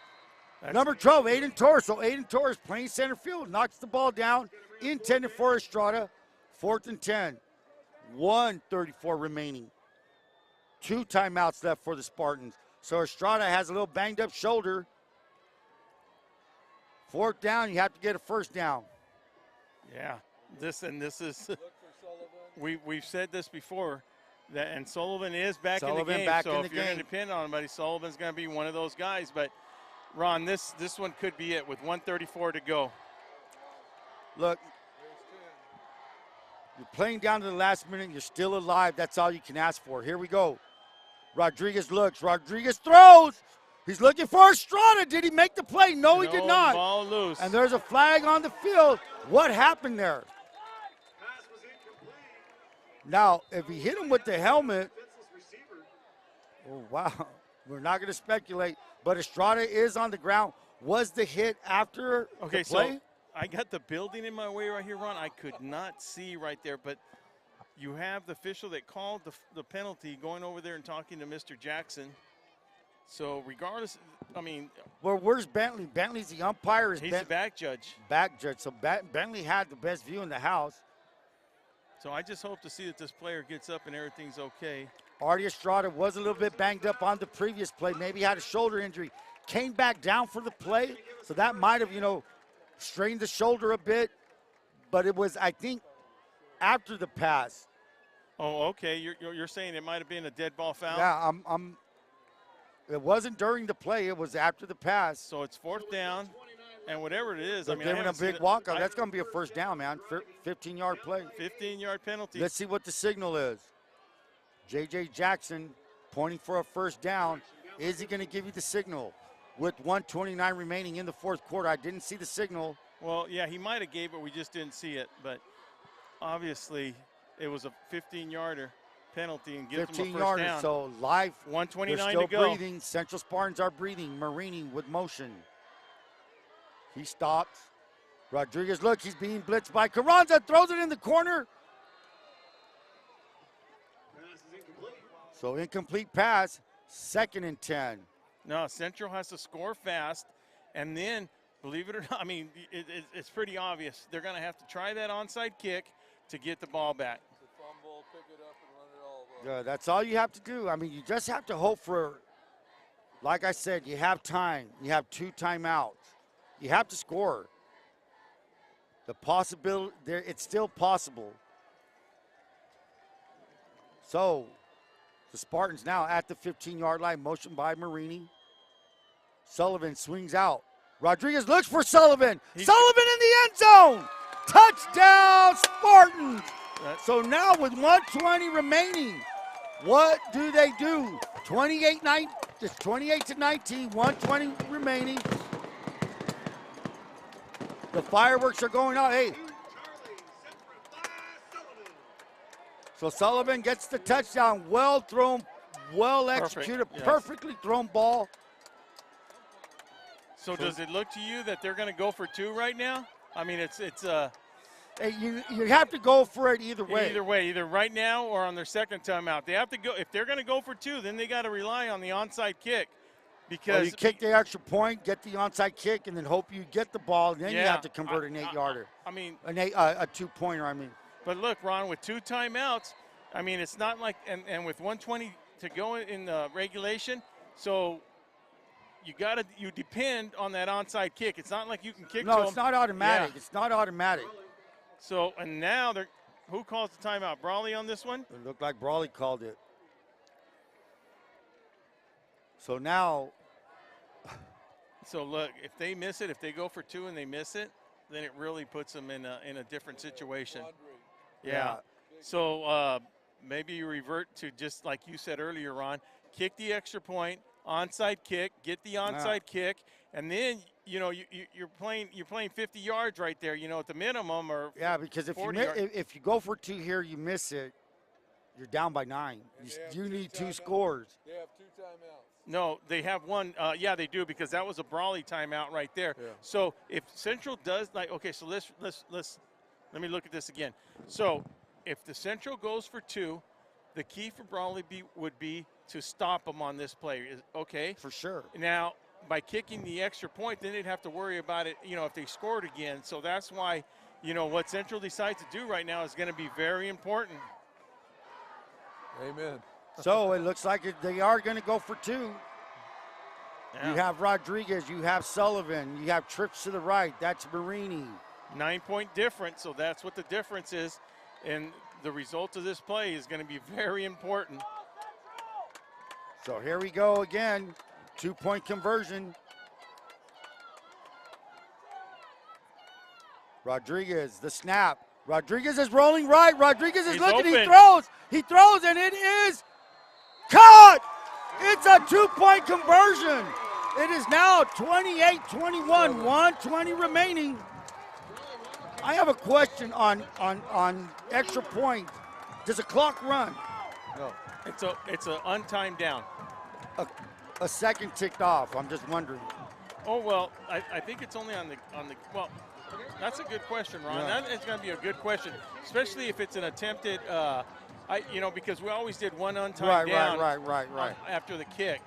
B: number 12, Aiden Torres. So Aiden Torres playing center field, knocks the ball down, intended for Estrada. 4th and 10. 1:34 remaining. 2 timeouts left for the Spartans. So Estrada has a little banged up shoulder. 4th down, you have to get a first down.
A: Yeah, this is, we've said this before, and Sullivan is back in the game. So if you're going to depend on him, Sullivan's going to be one of those guys. But Ron, this one could be it with 1:34 to go.
B: Look, you're playing down to the last minute. You're still alive. That's all you can ask for. Here we go. Rodriguez looks. Rodriguez throws. He's looking for Estrada. Did he make the play? No, he did not.
A: Ball loose.
B: And there's a flag on the field. What happened there? Now, if he hit him with the helmet, oh, wow. We're not going to speculate, but Estrada is on the ground. Was the hit after the play?
A: So I got the building in my way right here, Ron. I could not see right there, but you have the official that called the penalty going over there and talking to Mr. Jackson. So regardless, I mean.
B: Well, where's Bentley? Bentley's the umpire.
A: He's the back judge.
B: Back judge. So Bentley had the best view in the house.
A: So I just hope to see that this player gets up and everything's okay.
B: Artie Estrada was a little bit banged up on the previous play. Maybe had a shoulder injury. Came back down for the play. So that might have, strained the shoulder a bit. But it was, I think, after the pass.
A: Oh, okay. You're saying it might have been a dead ball foul?
B: Yeah, it wasn't during the play. It was after the pass.
A: So it's 4th down. And whatever it is,
B: They're giving a big walkout. That's going to be a first down, man. 15-yard play.
A: 15-yard penalty.
B: Let's see what the signal is. J.J. Jackson pointing for a first down. Is he going to give you the signal? With 1:29 remaining in the fourth quarter, I didn't see the signal.
A: Well, yeah, he might have gave it. We just didn't see it. But obviously, it was a 15-yarder penalty and gives them a first down.
B: So live.
A: 1:29
B: they're still
A: to go.
B: Breathing. Central Spartans are breathing. Marini with motion. He stops. Rodriguez, look, he's being blitzed by Carranza. Throws it in the corner. So incomplete pass. 2nd and 10.
A: No, Central has to score fast. And then, believe it or not, I mean, it's pretty obvious. They're going to have to try that onside kick to get the ball back.
C: Fumble, pick it up, and run it all
B: Yeah, that's all you have to do. I mean, you just have to hope for, like I said, you have time. You have 2 timeouts. You have to score. The possibility, it's still possible. So, the Spartans now at the 15-yard line, motion by Marini. Sullivan swings out. Rodriguez looks for Sullivan. Sullivan in the end zone. Touchdown, Spartans. So now with 1:20 remaining, what do they do? 28-19, just 28-19, 1:20 remaining. The fireworks are going on. Hey. So Sullivan gets the touchdown. Well thrown, well executed, perfectly thrown ball.
A: So does it look to you that they're going to go for 2 right now? I mean, it's
B: hey, you have to go for it either way.
A: Either way, either right now or on their second timeout. They have to go. If they're going to go for 2, then they got to rely on the onside kick. Because
B: you kick the extra point, get the onside kick, and then hope you get the ball. And then you have to convert an 8-yarder.
A: I mean,
B: a 2-pointer. I mean.
A: But look, Ron, with 2 timeouts, I mean, it's not like and with 1:20 to go in the regulation, so you depend on that onside kick. It's not like you can kick.
B: No,
A: to
B: it's
A: them.
B: not automatic.
A: Yeah.
B: It's not automatic.
A: So and now who calls the timeout? Brawley on this one?
B: It looked like Brawley called it. So now.
A: So look, if they miss it, if they go for 2 and they miss it, then it really puts them in a different situation. Yeah. So maybe you revert to just like you said earlier, Ron, kick the extra point, onside kick, get the onside kick, and then you're playing 50 yards right there, at the minimum or
B: because if you go for 2 here, you miss it, you're down by 9. You need 2 scores.
C: They have 2 timeouts.
A: No, they have 1. Yeah, they do because that was a Brawley timeout right there. Yeah. So if Central does so let me look at this again. So if the Central goes for 2, the key for Brawley would be to stop them on this play. Okay?
B: For sure.
A: Now, by kicking the extra point, then they'd have to worry about it, if they scored again. So that's why, what Central decides to do right now is going to be very important.
C: Amen.
B: So it looks like they are going to go for 2.
A: Yeah.
B: You have Rodriguez, you have Sullivan, you have trips to the right. That's Marini.
A: 9-point difference, so that's what the difference is. And the result of this play is going to be very important.
B: So here we go again. 2-point conversion. Rodriguez, the snap. Rodriguez is rolling right. Rodriguez is
A: He's
B: looking.
A: open.
B: He throws. He throws, and it is caught. It's a 2-point conversion. It is now 28-21, 1:20 remaining. I have a question on extra point. Does the clock run?
C: No.
A: It's a untimed down.
B: A second ticked off. I'm just wondering.
A: Oh well, I think it's only on the well. That's a good question, Ron.
B: Yeah.
A: That is going to be a good question, especially if it's an attempted. Because we always did one untimed down.
B: Right.
A: After the kick.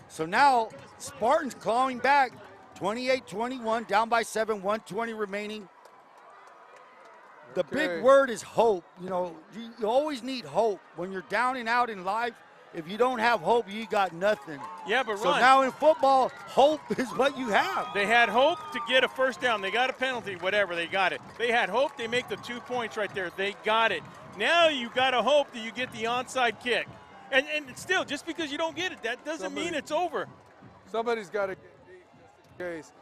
B: So now Spartans clawing back, 28-21, down by 7, 1:20 remaining. The big word is hope. You know, you always need hope. When you're down and out in life, if you don't have hope, you got nothing.
A: Yeah, but
B: so
A: Ron,
B: now in football, hope is what you have.
A: they had hope to get a first down. They got a penalty, whatever, they got it. They had hope, they make the 2 points right there. They got it. Now you got to hope that you get the onside kick. And still, just because you don't get it, that doesn't mean it's over.
C: Somebody's got to get deep just in case,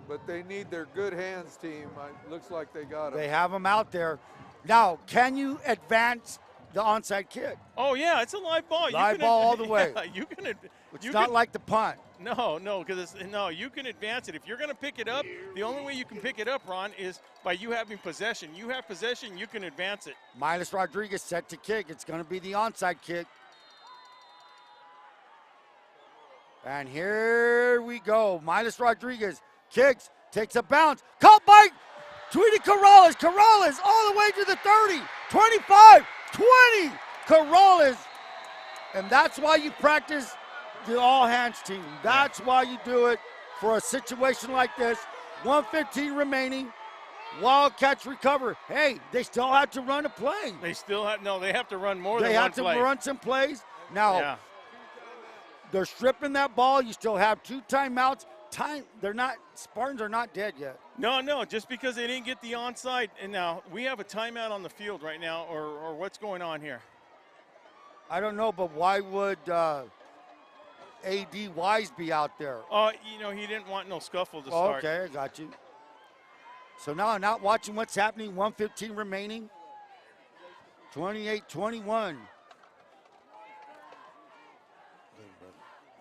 C: but they need their good hands team. Looks like they got it.
B: They have them out there. Now, can you advance the onside kick?
A: Oh, yeah, it's a live ball.
B: Live ball all the way.
A: Yeah,
B: It's not like the punt.
A: No, because you can advance it. If you're going to pick it up, the only way you can pick it up, Ron, is by you having possession. You have possession, you can advance it.
B: Miles Rodriguez set to kick. It's going to be the onside kick. And here we go. Miles Rodriguez kicks, takes a bounce. Caught by Tweety Corrales. Corrales all the way to the 30, 25, 20. Corrales. And that's why you practice the all-hands team. That's why you do it for a situation like this. 1:15 remaining. Wildcats recover. Hey, they still have to run a play.
A: They still have, they have to run more than one
B: They have
A: play.
B: to run some plays. Now, they're stripping that ball. You still have 2 timeouts. Spartans are not dead yet.
A: No, just because they didn't get the onside. And now we have a timeout on the field right now, or what's going on here?
B: I don't know, but why would A.D. Wise be out there?
A: Oh, he didn't want no scuffle to start.
B: Okay, I got you. So now not watching what's happening. 1:15 remaining. 28-21.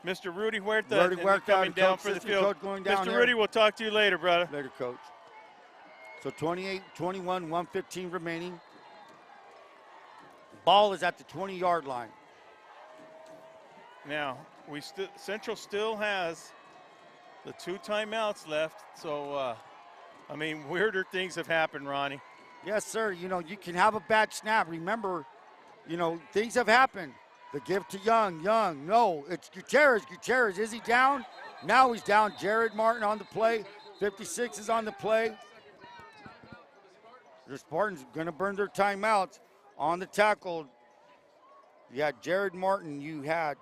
A: Mr. Rudy Huerta coming down for the field. Mr. Rudy, we'll talk to you later, brother.
B: Later, Coach. So 28-21, 1:15 remaining. Ball is at the 20-yard line.
A: Now, Central still has the 2 timeouts left. So, weirder things have happened, Ronnie.
B: Yes, sir. You can have a bad snap. Remember, things have happened. The give to Young. No, it's Gutierrez. Gutierrez, is he down? Now he's down. Jared Martin on the play. 56 is on the play. The Spartans going to burn their timeouts. On the tackle, you had Jared Martin. You had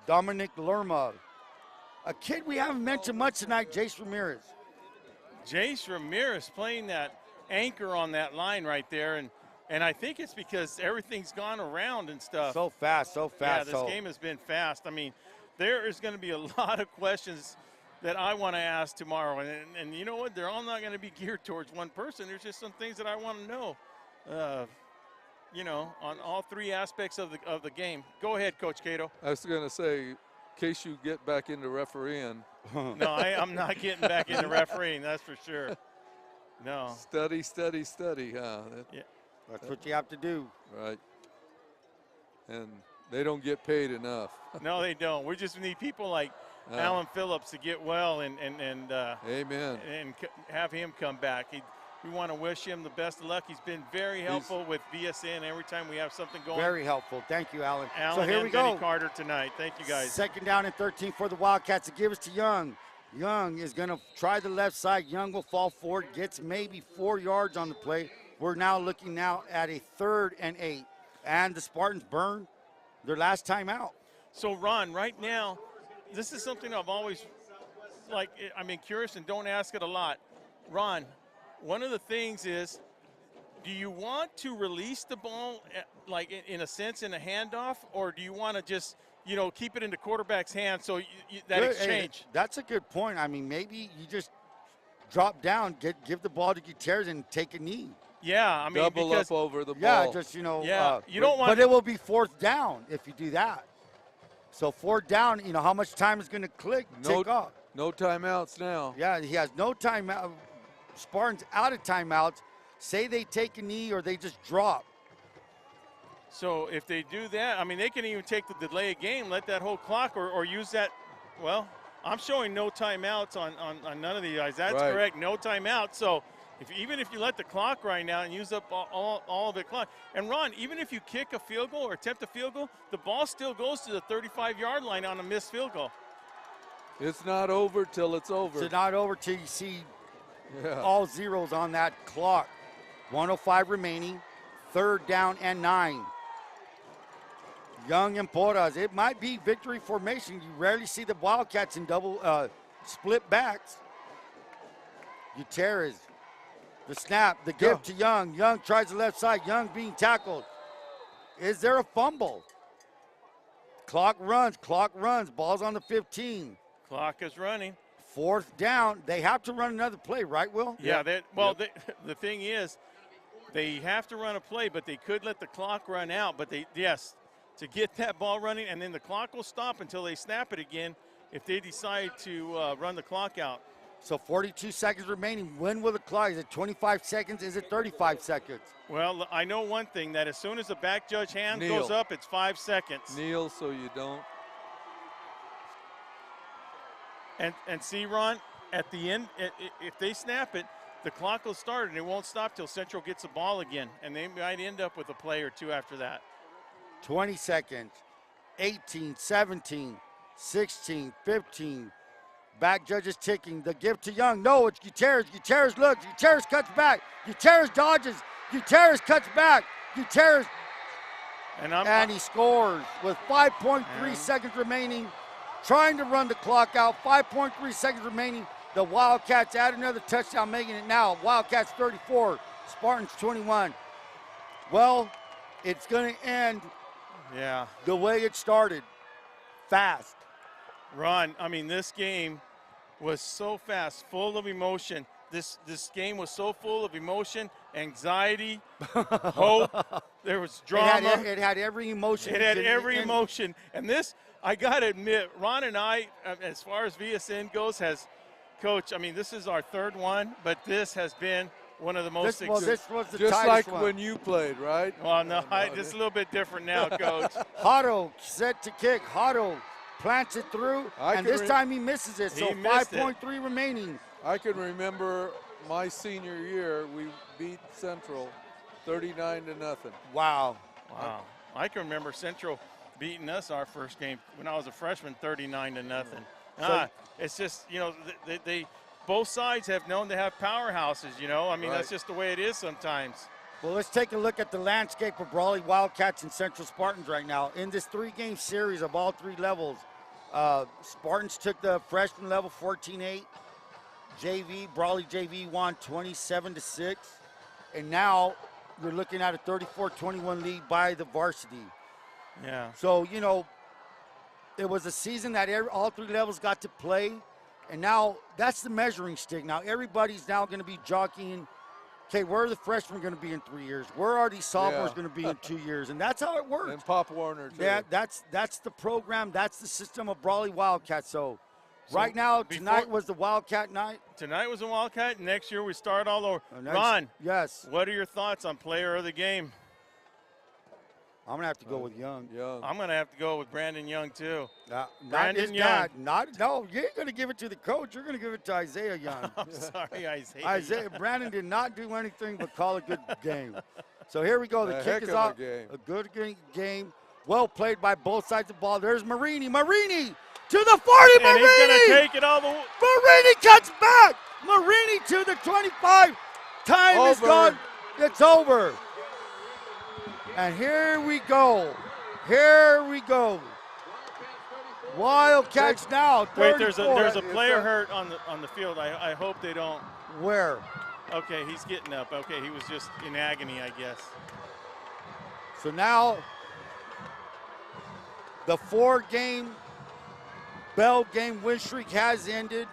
B: Dominic Lerma. A kid we haven't mentioned much tonight, Jace Ramirez.
A: Jace Ramirez playing that anchor on that line right there. And I think it's because everything's gone around and stuff.
B: So fast.
A: Yeah, this game has been fast. There is going to be a lot of questions that I want to ask tomorrow. And you know what? They're all not going to be geared towards one person. There's just some things that I want to know, on all 3 aspects of the game. Go ahead, Coach Cato.
C: I was going to say, in case you get back into refereeing.
A: No, I'm not getting back into refereeing, that's for sure. No.
C: Study, huh?
A: Yeah.
B: That's what you have to do.
C: Right. And they don't get paid enough.
A: No, they don't. We just need people like Alan Phillips to get well and
C: amen.
A: And have him come back. We want to wish him the best of luck. He's been very helpful with VSN every time we have something going.
B: Very helpful. Thank you, Alan.
A: Alan
B: so here
A: and
B: we
A: Benny
B: go.
A: Carter tonight. Thank you, guys.
B: 2nd down and 13 for the Wildcats to give us to Young. Young is going to try the left side. Young will fall forward, gets maybe 4 yards on the play. We're now looking at a 3rd and 8. And the Spartans burn their last time out.
A: So, Ron, right now, this is something I've always, curious and don't ask it a lot. Ron, one of the things is, do you want to release the ball, in a sense, in a handoff, or do you want to just, keep it in the quarterback's hands so that exchange?
B: Hey, that's a good point. Maybe you just drop down, give the ball to Gutierrez and take a knee.
A: Yeah, I mean,
C: double
A: because,
C: up over the ball.
B: Yeah, just, you know.
A: Yeah, you don't want.
B: But it will be 4th down if you do that. So 4th down, you know, how much time is going to take off?
C: No timeouts now.
B: Yeah, he has no timeout. Spartans out of timeouts. Say they take a knee or they just drop.
A: So if they do that, I mean, they can even take the delay of game, let that whole clock, or use that. Well, I'm showing no timeouts on none of these guys. That's
C: right.
A: correct, no timeouts. So even if you let the clock right now and use up all of the clock, and Ron, even if you kick a field goal or attempt a field goal, the ball still goes to the 35-yard line on a missed field goal.
C: It's not over till it's over.
B: It's not over till you see all zeros on that clock. 1:05 remaining, 3rd down and 9. Young and Torrez. It might be victory formation. You rarely see the Wildcats in double split backs. Gutierrez, the snap, the give to Young. Young tries the left side. Young being tackled. Is there a fumble? Clock runs. Ball's on the 15.
A: Clock is running.
B: 4th down. They have to run another play, right, Will?
A: Yeah. The thing is, they have to run a play, but they could let the clock run out. But to get that ball running, and then the clock will stop until they snap it again if they decide to run the clock out.
B: So 42 seconds remaining. When will the clock? Is it 25 seconds? Is it 35 seconds?
A: Well, I know one thing, that as soon as the back judge hand goes up, it's 5 seconds.
C: Kneel so you don't.
A: And see, Ron, at the end, if they snap it, the clock will start, and it won't stop till Central gets the ball again, and they might end up with a play or two after that.
B: 20 seconds, 18, 17, 16, 15. Back judge is ticking. The give to Young. No, it's Gutierrez. Gutierrez looks. Gutierrez cuts back. Gutierrez dodges. Gutierrez cuts back. Gutierrez. And he scores with 5.3 seconds remaining. Trying to run the clock out. 5.3 seconds remaining. The Wildcats add another touchdown, making it now Wildcats 34, Spartans 21. Well, it's going to end the way it started, fast.
A: Ron, I mean, this game was so fast, full of emotion. This game was so full of emotion, anxiety, hope. There was drama.
B: It had every emotion.
A: It had every emotion. And this, I got to admit, Ron and I, as far as VSN goes, Coach, I mean, this is our 3rd one, but this has been one of the most
B: this was the
C: just like
B: one.
C: when you played, right?
A: Well, no, it's a little bit different now, Coach.
B: Hotto set to kick. Hotto plants it through, and this time he misses it. So 5.3 remaining.
C: I can remember my senior year, we beat Central 39-0.
B: Wow.
A: I can remember Central beating us our first game when I was a freshman, 39-0. It's just, you know, they both sides have known to have powerhouses, you know. I mean, that's just the way it is sometimes.
B: Well, let's take a look at the landscape of Brawley Wildcats and Central Spartans right now. In this 3-game series of all 3 levels, Spartans took the freshman level 14-8. Brawley JV won 27-6. And now you're looking at a 34-21 lead by the varsity.
A: Yeah.
B: So, you know, it was a season that all 3 levels got to play. And now that's the measuring stick. Now everybody's now going to be jockeying. Okay, where are the freshmen going to be in 3 years? Where are these sophomores going to be in 2 years? And that's how it works.
C: And Pop Warner, too.
B: Yeah, that's the program. That's the system of Brawley Wildcats. So right now, tonight was the Wildcat night.
A: Tonight was the Wildcat. Next year we start all over.
B: Ron,
A: yes. What are your thoughts on player of the game?
B: I'm going to have to go with Young.
A: I'm going to have to go with Brandon Young, too.
B: Brandon Young. No, you ain't going to give it to the coach. You're going to give it to Isaiah Young.
A: I'm sorry, Isaiah.
B: Brandon did not do anything but call a good game. So here we go. The kick is off. A good game. Well played by both sides of the ball. There's Marini. Marini to the 40.
A: And
B: Marini.
A: He's going to take it all the way.
B: Marini cuts back. Marini to the 25. Time is gone. It's over. And here we go. Wildcats now.
A: Wait, there's a player hurt on the field. I hope they don't.
B: Where?
A: Okay, he's getting up. Okay, he was just in agony, I guess.
B: So now the 4-game Bell game win streak has ended.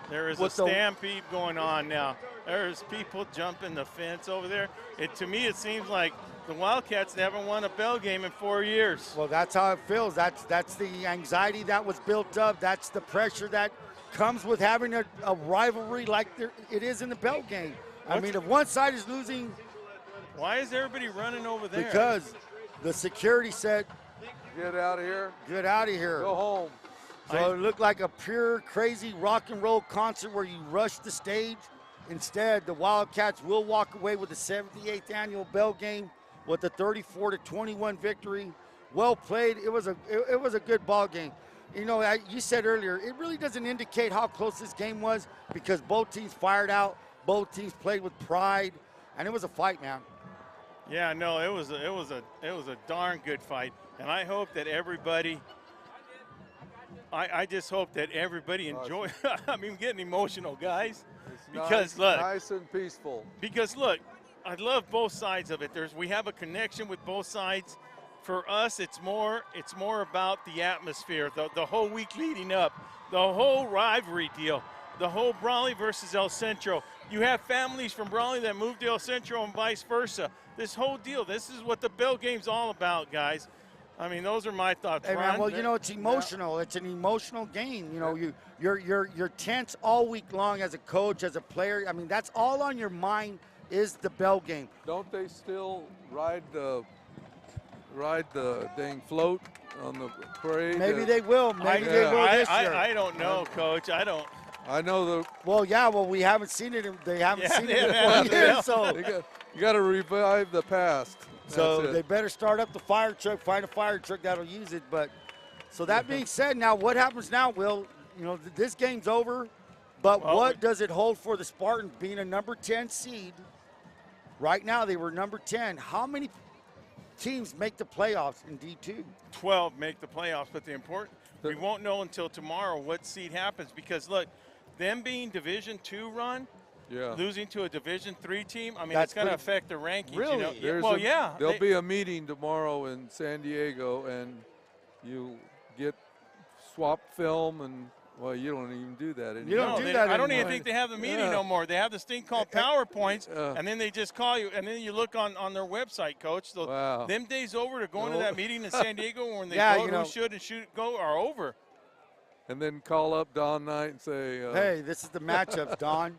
A: There is a stampede going on now. There's people jumping the fence over there. To me, it seems like the Wildcats haven't won a bell game in 4 years.
B: Well, that's how it feels. That's the anxiety that was built up. That's the pressure that comes with having a rivalry like it is in the bell game. I mean, if one side is losing.
A: Why is everybody running over there?
B: Because the security said,
C: get out of here.
B: Get out of here.
C: Go home.
B: So it looked like a pure crazy rock and roll concert where you rush the stage. Instead, the Wildcats will walk away with the 78th annual bell game with a 34-21 victory. Well played. It was a good ball game. You know, you said earlier, it really doesn't indicate how close this game was because both teams fired out, both teams played with pride, and it was a fight, man.
A: Yeah, no, it was a darn good fight, and I hope that everybody. I just hope that everybody enjoy. I mean, I'm getting emotional, guys, because look,
C: nice and peaceful.
A: Because look, I love both sides of it. We have a connection with both sides. For us, it's more about the atmosphere, the whole week leading up, the whole rivalry deal, the whole Brawley versus El Centro. You have families from Brawley that moved to El Centro and vice versa. This whole deal, this is what the bell game's all about, guys. I mean, those are my thoughts.
B: Hey, man,
A: Ron?
B: well, you know, it's emotional. Yeah. It's an emotional game. You know, you're tense all week long as a coach, as a player. I mean, that's all on your mind is the bell game.
C: Don't they still ride the dang float on the parade?
B: Maybe they will. Maybe they will this year.
A: I don't know, Coach. I don't.
C: I know the.
B: Well, yeah. Well, we haven't seen it. They haven't seen it in 4 years. So
C: you got to revive the past.
B: So they better start up the fire truck, find a fire truck that'll use it. But so that being said, now what happens now, Will? You know, this game's over, but what does it hold for the Spartans being a number 10 seed? Right now, they were number 10. How many teams make the playoffs in D2?
A: 12 make the playoffs, but we won't know until tomorrow what seed happens because look, them being Division II run. Yeah. Losing to a Division III team, I mean, it's going to affect the rankings.
B: Really?
A: You know?
C: There'll be a meeting tomorrow in San Diego, and you get swap film, and, well, you don't even do that anymore.
B: You don't do that anymore.
A: I don't even think they have the meeting no more. They have this thing called PowerPoints, and then they just call you, and then you look on their website, Coach. So them days over to going to that meeting in San Diego when they vote who should and should go are over.
C: And then call up Don Knight and say,
B: hey, this is the matchups, Don.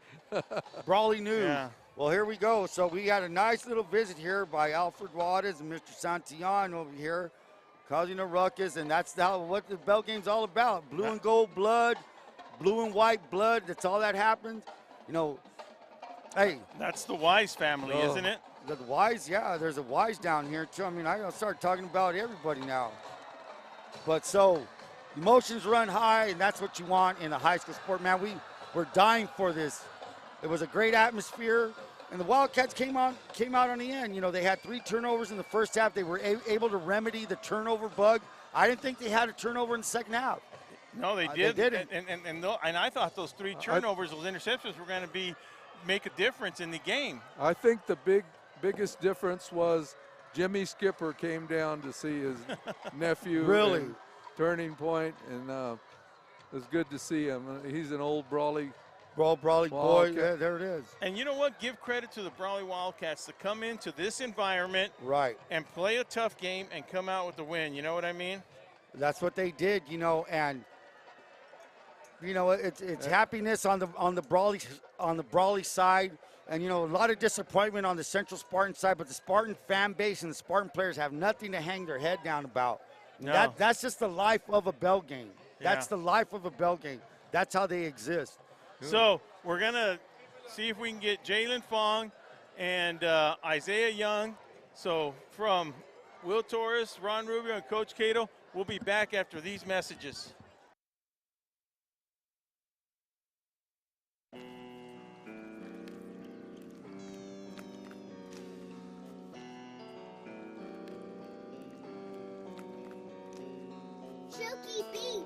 B: Brawley News. Yeah. Well, here we go. So we got a nice little visit here by Alfred Waters and Mr. Santillan over here causing a ruckus, and that's what the bell game's all about. Blue and gold blood, blue and white blood. That's all that happens. You know, hey.
A: That's the Wise family, isn't it?
B: The Wise, yeah. There's a Wise down here, too. I mean, I'm going to start talking about everybody now. But so emotions run high, and that's what you want in a high school sport. Man, we're dying for this. It was a great atmosphere, and the Wildcats came out on the end. You know, they had 3 turnovers in the first half. They were able to remedy the turnover bug. I didn't think they had a turnover in the second half.
A: No, they did. They didn't. And I thought those 3 turnovers, those interceptions, were going to make a difference in the game.
C: I think the biggest difference was Jimmy Skipper came down to see his nephew.
B: Really?
C: Turning point, and it was good to see him. He's an old Brawley
B: boy. Yeah, there it is.
A: And you know what? Give credit to the Brawley Wildcats to come into this environment and play a tough game and come out with the win. You know what I mean?
B: That's what they did, you know, and you know it's happiness on the Brawley side, and you know a lot of disappointment on the Central Spartan side, but the Spartan fan base and the Spartan players have nothing to hang their head down about. No. That's just the life of a bell game. That's the life of a bell game. That's how they exist.
A: So we're going to see if we can get Jalen Fong and Isaiah Young. So from Will Torrez, Ron Rubio, and Coach Cato, we'll be back after these messages.
K: Silky beef.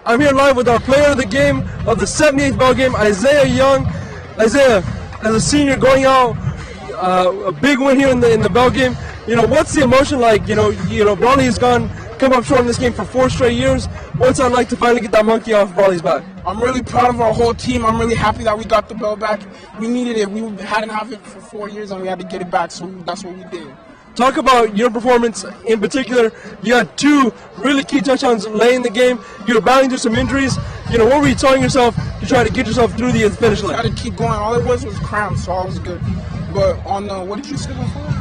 N: I'm here live with our player of the game of the 78th ball game, Isaiah Young. Isaiah, as a senior going out, a big win here in the ball game. You know, what's the emotion like? You know, Brawley has come up short in this game for 4 straight years. What's it like to finally get that monkey off Brawley's back?
O: I'm really proud of our whole team. I'm really happy that we got the belt back. We needed it. We hadn't had it for 4 years, and we had to get it back, so that's what we did.
N: Talk about your performance in particular. You had 2 really key touchdowns late in the game. You were battling through some injuries. You know, what were you telling yourself to try to get yourself through the finish line?
O: I had to keep going. All it was cramps, so I was good. But on what did you say before?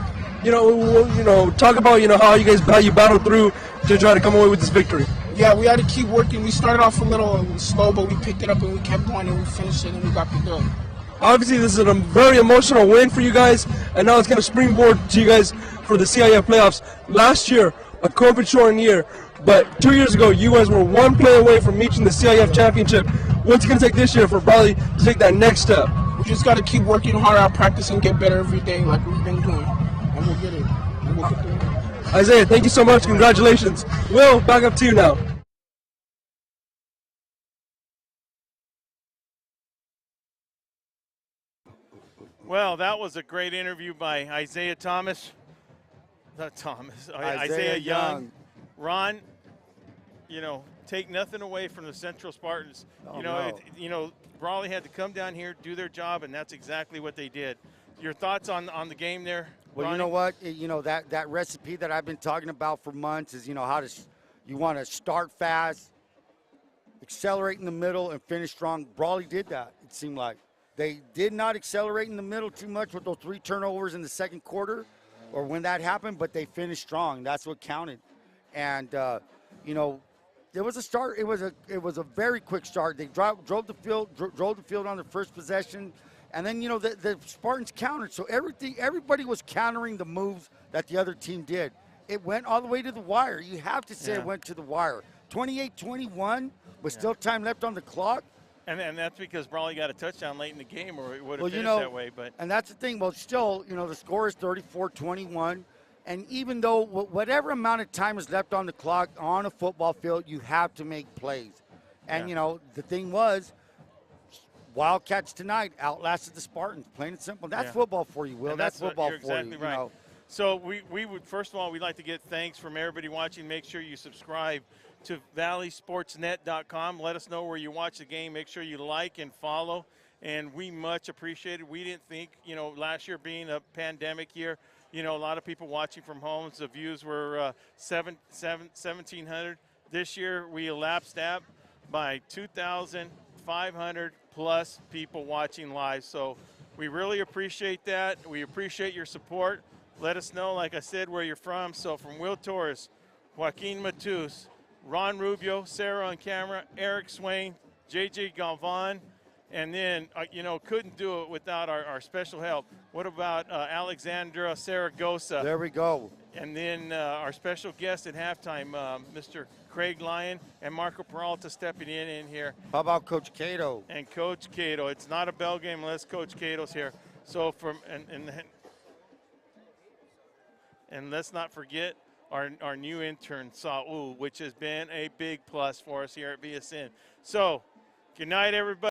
N: You know, talk about how you battled through to try to come away with this victory.
O: Yeah, we had to keep working. We started off a little slow, but we picked it up and we kept going and we finished it and we got the dub.
N: Obviously, this is a very emotional win for you guys, and now it's going to springboard to you guys for the CIF playoffs. Last year, a COVID-shortened year, but 2 years ago, you guys were 1 play away from reaching the CIF championship. What's it going to take this year for Brawley to take that next step?
O: We just got to keep working hard at practice and get better every day like we've been doing, and we'll get it. And we'll get there.
N: Isaiah, thank you so much. Congratulations. Will, back up to you now.
A: Well, that was a great interview by Isaiah Isaiah Young. Ron, take nothing away from the Central Spartans. Brawley had to come down here, do their job, and that's exactly what they did. Your thoughts on the game there,
B: Well,
A: Ronnie?
B: you know what? That recipe that I've been talking about for months is, you want to start fast, accelerate in the middle, and finish strong. Brawley did that, it seemed like. They did not accelerate in the middle too much with those 3 turnovers in the second quarter or when that happened, but they finished strong. That's what counted. And, it was a start. It was a very quick start. They drove the field on the first possession. And then, the Spartans countered. So everybody was countering the moves that the other team did. It went all the way to the wire. You have to say It went to the wire. 28-21 with still time left on the clock.
A: And that's because Brawley got a touchdown late in the game, or it would have finished that way. But
B: and that's the thing. Well, still, the score is 34-21. And even though whatever amount of time is left on the clock on a football field, you have to make plays. And, the thing was, Wildcats tonight outlasted the Spartans, plain and simple. That's football for you, Will. That's football
A: you're
B: for
A: exactly
B: you.
A: Right. So we would, first of all, we'd like to get thanks from everybody watching. Make sure you subscribe to valleysportsnet.com. Let us know where you watch the game. Make sure you like and follow. And we much appreciate it. We didn't think, last year being a pandemic year, a lot of people watching from home. The views were 1,700. This year we elapsed that by 2,500 plus people watching live. So we really appreciate that. We appreciate your support. Let us know, like I said, where you're from. So from Will Torrez, Joaquin Matus, Ron Rubio, Sarah on camera, Eric Swain, JJ Galvan, and then, couldn't do it without our special help. What about Alexandra Saragosa?
B: There we go.
A: And then our special guest at halftime, Mr. Craig Lyon and Marco Peralta stepping in here.
B: How about Coach Cato?
A: And Coach Cato. It's not a bell game unless Coach Cato's here. So and let's not forget our new intern, Saul, which has been a big plus for us here at VSN. So, good night, everybody.